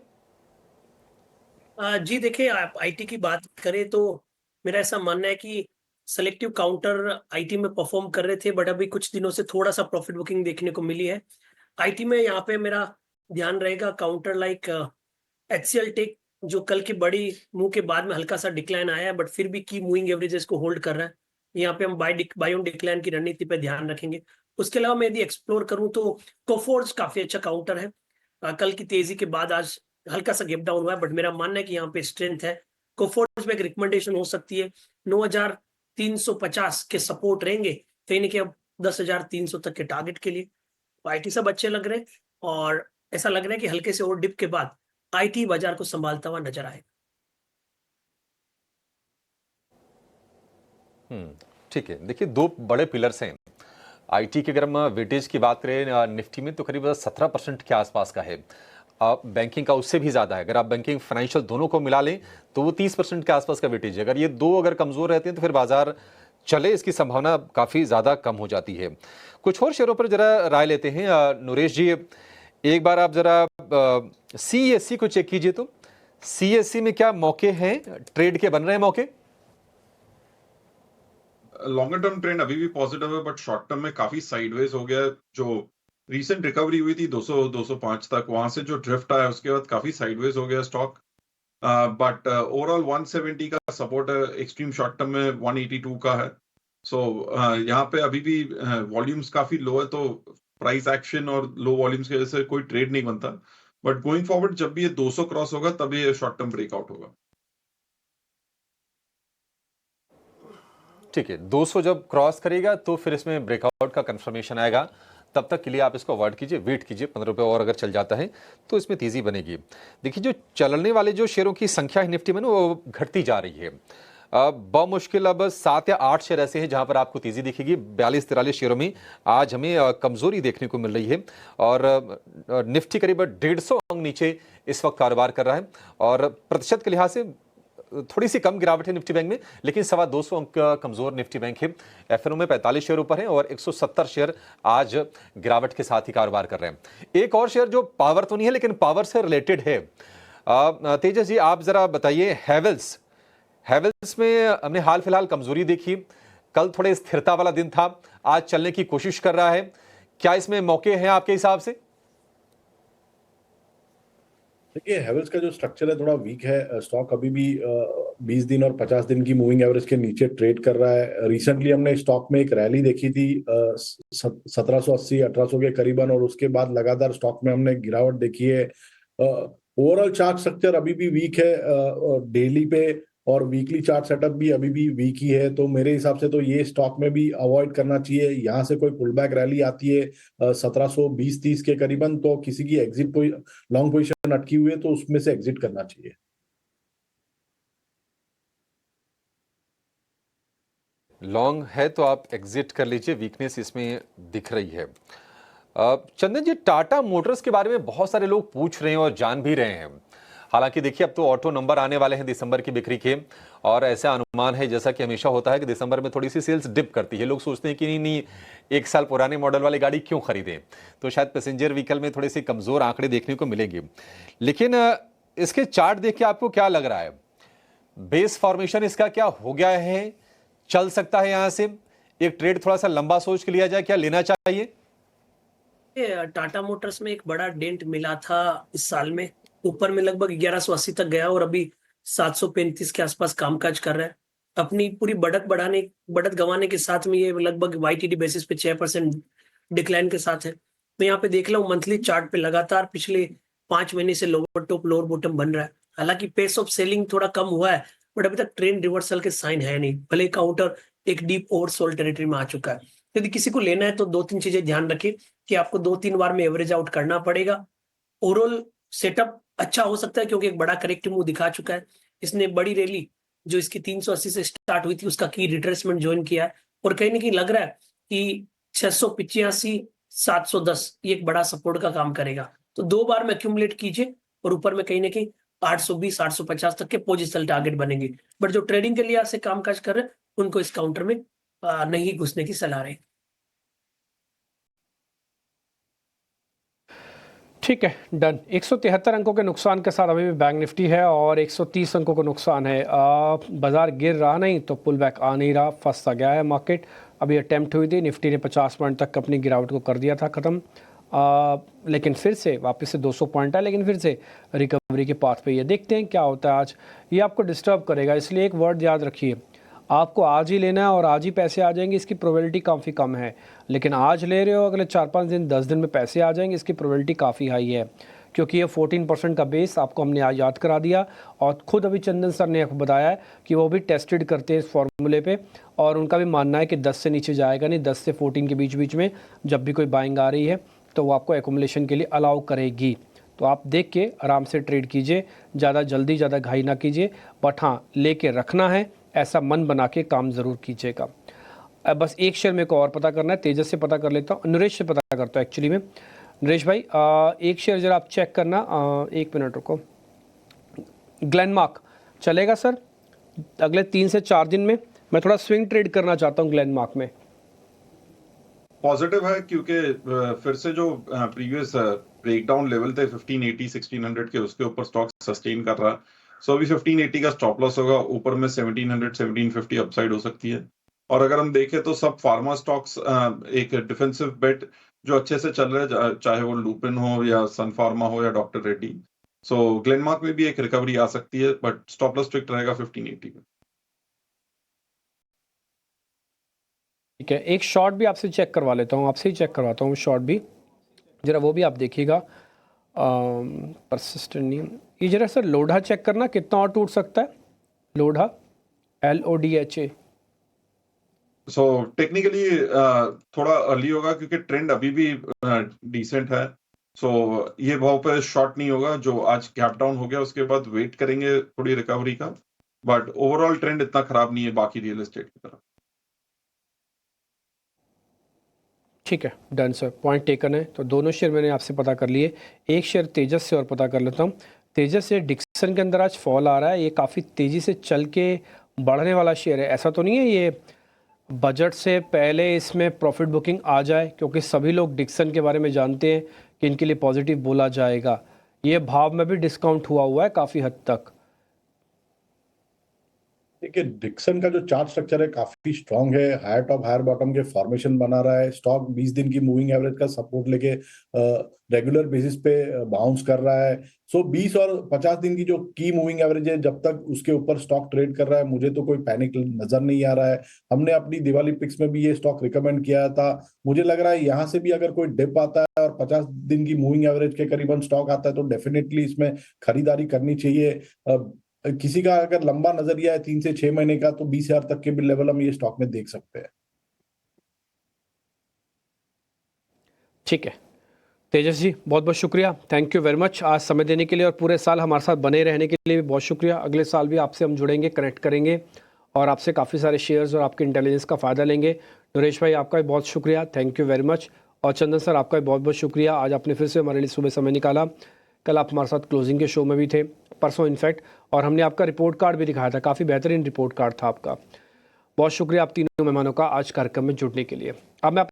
जी देखिए, आप आईटी की बात करें तो मेरा ऐसा मानना है कि सेलेक्टिव काउंटर आईटी में परफॉर्म कर रहे थे, बट अभी कुछ दिनों से थोड़ा सा प्रॉफिट बुकिंग देखने को मिली है आईटी में। यहाँ पे मेरा ध्यान रहेगा काउंटर लाइक एचसीएल टेक, जो कल की बड़ी मूव के बाद में हल्का सा डिक्लाइन आया है, बट फिर भी की मूविंग एवरेजेस को होल्ड कर रहा है। यहाँ पे हम बाय ऑन डिक्लाइन की रणनीति पे ध्यान रखेंगे। उसके अलावा मैं यदि एक्सप्लोर करूं तो कोफोर्ज काफी अच्छा काउंटर है। कल की तेजी के बाद आज हल्का सा गैप डाउन हुआ है, बट मेरा मानना है कि यहाँ पे स्ट्रेंथ है। कोफोर्ज में एक रिकमेंडेशन हो सकती है 9,350 के सपोर्ट रहेंगे, कहीं ना कहीं अब 10,300 तक के टारगेट के लिए। आईटी सब अच्छे लग रहे हैं और ऐसा लग रहा है कि हल्के से और डिप के बाद आईटी बाजार को संभालता हुआ नजर आएगा। ठीक है, देखिए दो बड़े पिलर्स हैं आईटी की। अगर हम वेटेज की बात करें निफ्टी में तो करीब 17% के आसपास का है। बैंकिंग का उससे भी ज़्यादा है। अगर आप बैंकिंग फाइनेंशियल दोनों को मिला लें तो वो 30% के आसपास का वेटेज है। अगर ये दो अगर कमज़ोर रहते हैं तो फिर बाजार चले इसकी संभावना काफ़ी ज़्यादा कम हो जाती है। कुछ और शेयरों पर ज़रा राय लेते हैं। नरेश जी, एक बार आप ज़रा सीएससी को चेक कीजिए तो सीएससी में क्या मौके हैं, ट्रेड के बन रहे हैं मौके? लॉन्गर टर्म ट्रेंड अभी भी पॉजिटिव है, बट शॉर्ट टर्म में काफी साइडवेज हो गया है। जो रीसेंट रिकवरी हुई थी 200-205 तक, वहां से जो ड्रिफ्ट आया उसके बाद काफी साइडवेज हो गया स्टॉक। बट ओवरऑल 170 का सपोर्ट एक्सट्रीम शॉर्ट टर्म में 182 का है। सो यहाँ पे अभी भी वॉल्यूम्स काफी लो है, तो प्राइस एक्शन और लो वॉल्यूम्स की वजह से कोई ट्रेड नहीं बनता। बट गोइंग फॉरवर्ड जब भी ये 200 क्रॉस होगा तब ये शॉर्ट टर्म ब्रेकआउट होगा। ठीक है, 200 जब क्रॉस करेगा तो फिर इसमें ब्रेकआउट का कंफर्मेशन आएगा। तब तक के लिए आप इसको अवॉइड कीजिए, वेट कीजिए। 15 रुपये और अगर चल जाता है तो इसमें तेज़ी बनेगी। देखिए, जो चलने वाले जो शेयरों की संख्या है निफ्टी में ना, वो घटती जा रही है। बहुत मुश्किल अब 7 या 8 शेयर ऐसे हैं जहां पर आपको तेज़ी दिखेगी। 42-43 शेयरों में आज हमें कमज़ोरी देखने को मिल रही है और निफ्टी करीब 150 अंक नीचे इस वक्त कारोबार कर रहा है और प्रतिशत के लिहाज से थोड़ी सी कम गिरावट है निफ्टी बैंक में, लेकिन 225 अंक कमजोर निफ्टी बैंक है। एफएनओ में 45 शेयर ऊपर है और 170 शेयर आज गिरावट के साथ ही कारोबार कर रहे हैं। एक और शेयर जो पावर तो नहीं है लेकिन पावर से रिलेटेड है, तेजस जी आप जरा बताइए। हैवेल्स में हमने हाल फिलहाल कमजोरी देखी, कल थोड़े स्थिरता वाला दिन था, आज चलने की कोशिश कर रहा है, क्या इसमें मौके हैं आपके हिसाब से? देखिए, हैवेल्स का जो स्ट्रक्चर है थोड़ा वीक है। स्टॉक अभी भी 20 दिन और 50 दिन की मूविंग एवरेज के नीचे ट्रेड कर रहा है। रिसेंटली हमने स्टॉक में एक रैली देखी थी 1780-1800 के करीबन, और उसके बाद लगातार स्टॉक में हमने गिरावट देखी है। ओवरऑल चार्ट स्ट्रक्चर अभी भी वीक है, डेली पे और वीकली चार्ट सेटअप भी अभी भी वीक ही है। तो मेरे हिसाब से तो ये स्टॉक में भी अवॉइड करना चाहिए। यहाँ से कोई पुल बैक रैली आती है 1720-30 के करीबन, तो किसी की एग्जिट लॉन्ग पोजीशन अटकी हुई है तो उसमें से एग्जिट करना चाहिए। लॉन्ग है तो आप एग्जिट कर लीजिए, वीकनेस इसमें दिख रही है। चंदन जी, टाटा मोटर्स के बारे में बहुत सारे लोग पूछ रहे हैं और जान भी रहे हैं। हालांकि देखिए, अब तो ऑटो नंबर आने वाले हैं दिसंबर की बिक्री के, और ऐसा अनुमान है जैसा कि हमेशा होता है कि दिसंबर में थोड़ी सी सेल्स डिप करती है। लोग सोचते हैं कि नहीं, एक साल पुराने मॉडल वाली गाड़ी क्यों खरीदें, तो शायद पैसेंजर व्हीकल में थोड़े से कमजोर आंकड़े देखने को मिलेंगे। लेकिन इसके चार्ट देख के आपको क्या लग रहा है? बेस फॉर्मेशन इसका क्या हो गया है, चल सकता है यहां से? एक ट्रेड थोड़ा सा लंबा सोच के लिया जाए, क्या लेना चाहिए? टाटा मोटर्स में एक बड़ा डेंट मिला था इस साल में, ऊपर में लगभग 1180 तक गया और अभी 735 के आसपास कामकाज कर रहा है। अपनी पूरी बढ़त गंवाने के साथ में ये लगभग YTD बेसिस पे 6% डिक्लाइन के साथ है। मैं यहाँ पे देख रहा हूँ मंथली चार्ट पे लगातार पिछले 5 महीने से लोअर टॉप लोअर बॉटम बन रहा है। हालांकि पेस ऑफ सेलिंग थोड़ा कम हुआ है, बट अभी तक ट्रेंड रिवर्सल के साइन है नहीं, भले काउंटर एक डीप ओवरसोल्ड टेरिटरी में आ चुका है। यदि किसी को लेना है तो 2-3 चीजें ध्यान रखें कि आपको 2-3 बार में एवरेज आउट करना पड़ेगा। ओवरऑल सेटअप अच्छा हो सकता है क्योंकि एक बड़ा करेक्टिव मूव दिखा चुका है। इसने बड़ी रैली जो इसकी 380 से स्टार्ट हुई थी उसका की रिट्रेसमेंट ज्वाइन किया है, और कहीं ना कहीं लग रहा है कि 685-710 ये एक बड़ा सपोर्ट का काम करेगा। तो 2 बार में एक्यूमुलेट कीजिए और ऊपर में कहीं ना कहीं 820-850 तक के पोजिशनल टारगेट बनेंगे। बट जो ट्रेडिंग के लिए से कामकाज कर रहे हैं उनको इस काउंटर में नहीं घुसने की सलाह रही। ठीक है, डन। 173 अंकों के नुकसान के साथ अभी भी बैंक निफ्टी है और 130 अंकों का नुकसान है। बाजार गिर रहा नहीं तो पुल बैक आ नहीं रहा, फंसा गया है मार्केट। अभी अटेम्प्ट हुई थी, निफ्टी ने 50 पॉइंट तक अपनी गिरावट को कर दिया था ख़त्म, लेकिन फिर से वापस से 200 पॉइंट है, लेकिन फिर से रिकवरी के पाथ पे ये देखते हैं क्या होता है आज। ये आपको डिस्टर्ब करेगा, इसलिए एक वर्ड याद रखिए, आपको आज ही लेना है और आज ही पैसे आ जाएंगे, इसकी प्रोबेबिलिटी काफ़ी कम है। लेकिन आज ले रहे हो, अगले 4-5 दिन 10 दिन में पैसे आ जाएंगे, इसकी प्रोबेबिलिटी काफ़ी हाई है, क्योंकि ये 14% का बेस आपको हमने आज याद करा दिया। और खुद अभी चंदन सर ने आपको बताया है कि वो भी टेस्टेड करते हैं इस फॉर्मूले पे, और उनका भी मानना है कि 10 से नीचे जाएगा नहीं, 10 से 14 के बीच में जब भी कोई बाइंग आ रही है तो वो आपको एकोमुलेशन के लिए अलाउ करेगी। तो आप देख के आराम से ट्रेड कीजिए, ज़्यादा जल्दी ज़्यादा घाई ना कीजिए, बट हाँ लेके रखना है, ऐसा मन बना के काम ज़रूर कीजिएगा। बस एक शेयर मेरे को और पता करना है, तेजस से पता कर लेता हूँ, नरेश से पता करता हूँ एक्चुअली में। नरेश भाई एक शेयर ज़रा आप चेक करना, 1 मिनट रुको। ग्लेनमार्क चलेगा सर अगले 3 से 4 दिन में? मैं थोड़ा स्विंग ट्रेड करना चाहता हूँ ग्लेनमार्क में। पॉजिटिव है क्योंकि फिर से जो प्रीवियस ब्रेकडाउन लेवल थे 1580-1600 के, उसके ऊपर स्टॉक सस्टेन कर रहा है। सो अभी 1580 का स्टॉप लॉस होगा, ऊपर में 1700-1750 अपसाइड हो सकती है। और अगर हम देखें तो सब फार्मा स्टॉक्स एक डिफेंसिव बेट जो अच्छे से चल रहे हैं, चाहे वो लुपिन हो या सन फार्मा हो या डॉक्टर रेड्डी। सो ग्लेनमार्क में भी एक रिकवरी आ सकती है, बट स्टॉप लॉस स्ट्रिक्ट रहेगा 1580 पे। ठीक है, एक शॉर्ट भी आपसे चेक करवा लेता हूँ, आपसे ही चेक करवाता हूँ शॉर्ट भी, जरा वो भी आप देखिएगा। परसिस्टेंट नहीं, ये जरा सर लोढ़ा चेक करना कितना और टूट सकता है, लोढ़ा LODHA। सो टेक्निकली थोड़ा अर्ली होगा क्योंकि ट्रेंड अभी भी डिसेंट है। सो ये भाव पे शॉर्ट नहीं होगा, जो आज गैप डाउन हो गया उसके बाद वेट करेंगे थोड़ी रिकवरी का, बट ओवरऑल ट्रेंड इतना खराब नहीं है बाकी रियल एस्टेट की तरह। ठीक है, डन सर, पॉइंट टेकन है। तो दोनों शेयर मैंने आपसे पता कर लिए, एक शेयर तेजस से और पता कर लेता हूँ। तेजस से डिक्सन के अंदर आज फॉल आ रहा है, ये काफ़ी तेज़ी से चल के बढ़ने वाला शेयर है, ऐसा तो नहीं है ये बजट से पहले इसमें प्रॉफिट बुकिंग आ जाए, क्योंकि सभी लोग डिक्सन के बारे में जानते हैं कि इनके लिए पॉजिटिव बोला जाएगा। ये भाव में भी डिस्काउंट हुआ है काफ़ी हद तक। देखिए, डिक्सन का जो चार्ट स्ट्रक्चर है काफी स्ट्रांग है, हायर टॉप हायर बॉटम के फॉर्मेशन बना रहा है। स्टॉक 20 दिन की मूविंग एवरेज का सपोर्ट लेके रेगुलर बेसिस पे बाउंस कर रहा है। सो 20 और 50 दिन की जो की मूविंग एवरेज है, जब तक उसके ऊपर स्टॉक ट्रेड कर रहा है, मुझे तो कोई पैनिक नजर नहीं आ रहा है। हमने अपनी दिवाली पिक्स में भी ये स्टॉक रिकमेंड किया था। मुझे लग रहा है यहाँ से भी अगर कोई डिप आता है और 50 दिन की मूविंग एवरेज के करीबन स्टॉक आता है तो डेफिनेटली इसमें खरीदारी करनी चाहिए। किसी का अगर लंबा नजरिया है 3 से 6 महीने का, तो 20,000 तक के भी लेवल हम ये स्टॉक में देख सकते हैं। ठीक है तेजस जी, बहुत बहुत शुक्रिया, थैंक यू वेरी मच आज समय देने के लिए, और पूरे साल हमारे साथ बने रहने के लिए भी बहुत शुक्रिया। अगले साल भी आपसे हम जुड़ेंगे, कनेक्ट करेंगे और आपसे काफ़ी सारे शेयर्स और आपके इंटेलिजेंस का फ़ायदा लेंगे। नरेश भाई आपका भी बहुत शुक्रिया, थैंक यू वेरी मच। और चंदन सर आपका भी बहुत बहुत शुक्रिया, आज आपने फिर से हमारे लिए सुबह समय निकाला। कल आप हमारे साथ क्लोजिंग के शो में भी थे, परसों इनफैक्ट, और हमने आपका रिपोर्ट कार्ड भी दिखाया था, काफ़ी बेहतरीन रिपोर्ट कार्ड था आपका। बहुत शुक्रिया आप तीनों मेहमानों का आज कार्यक्रम में जुड़ने के लिए। अब मैं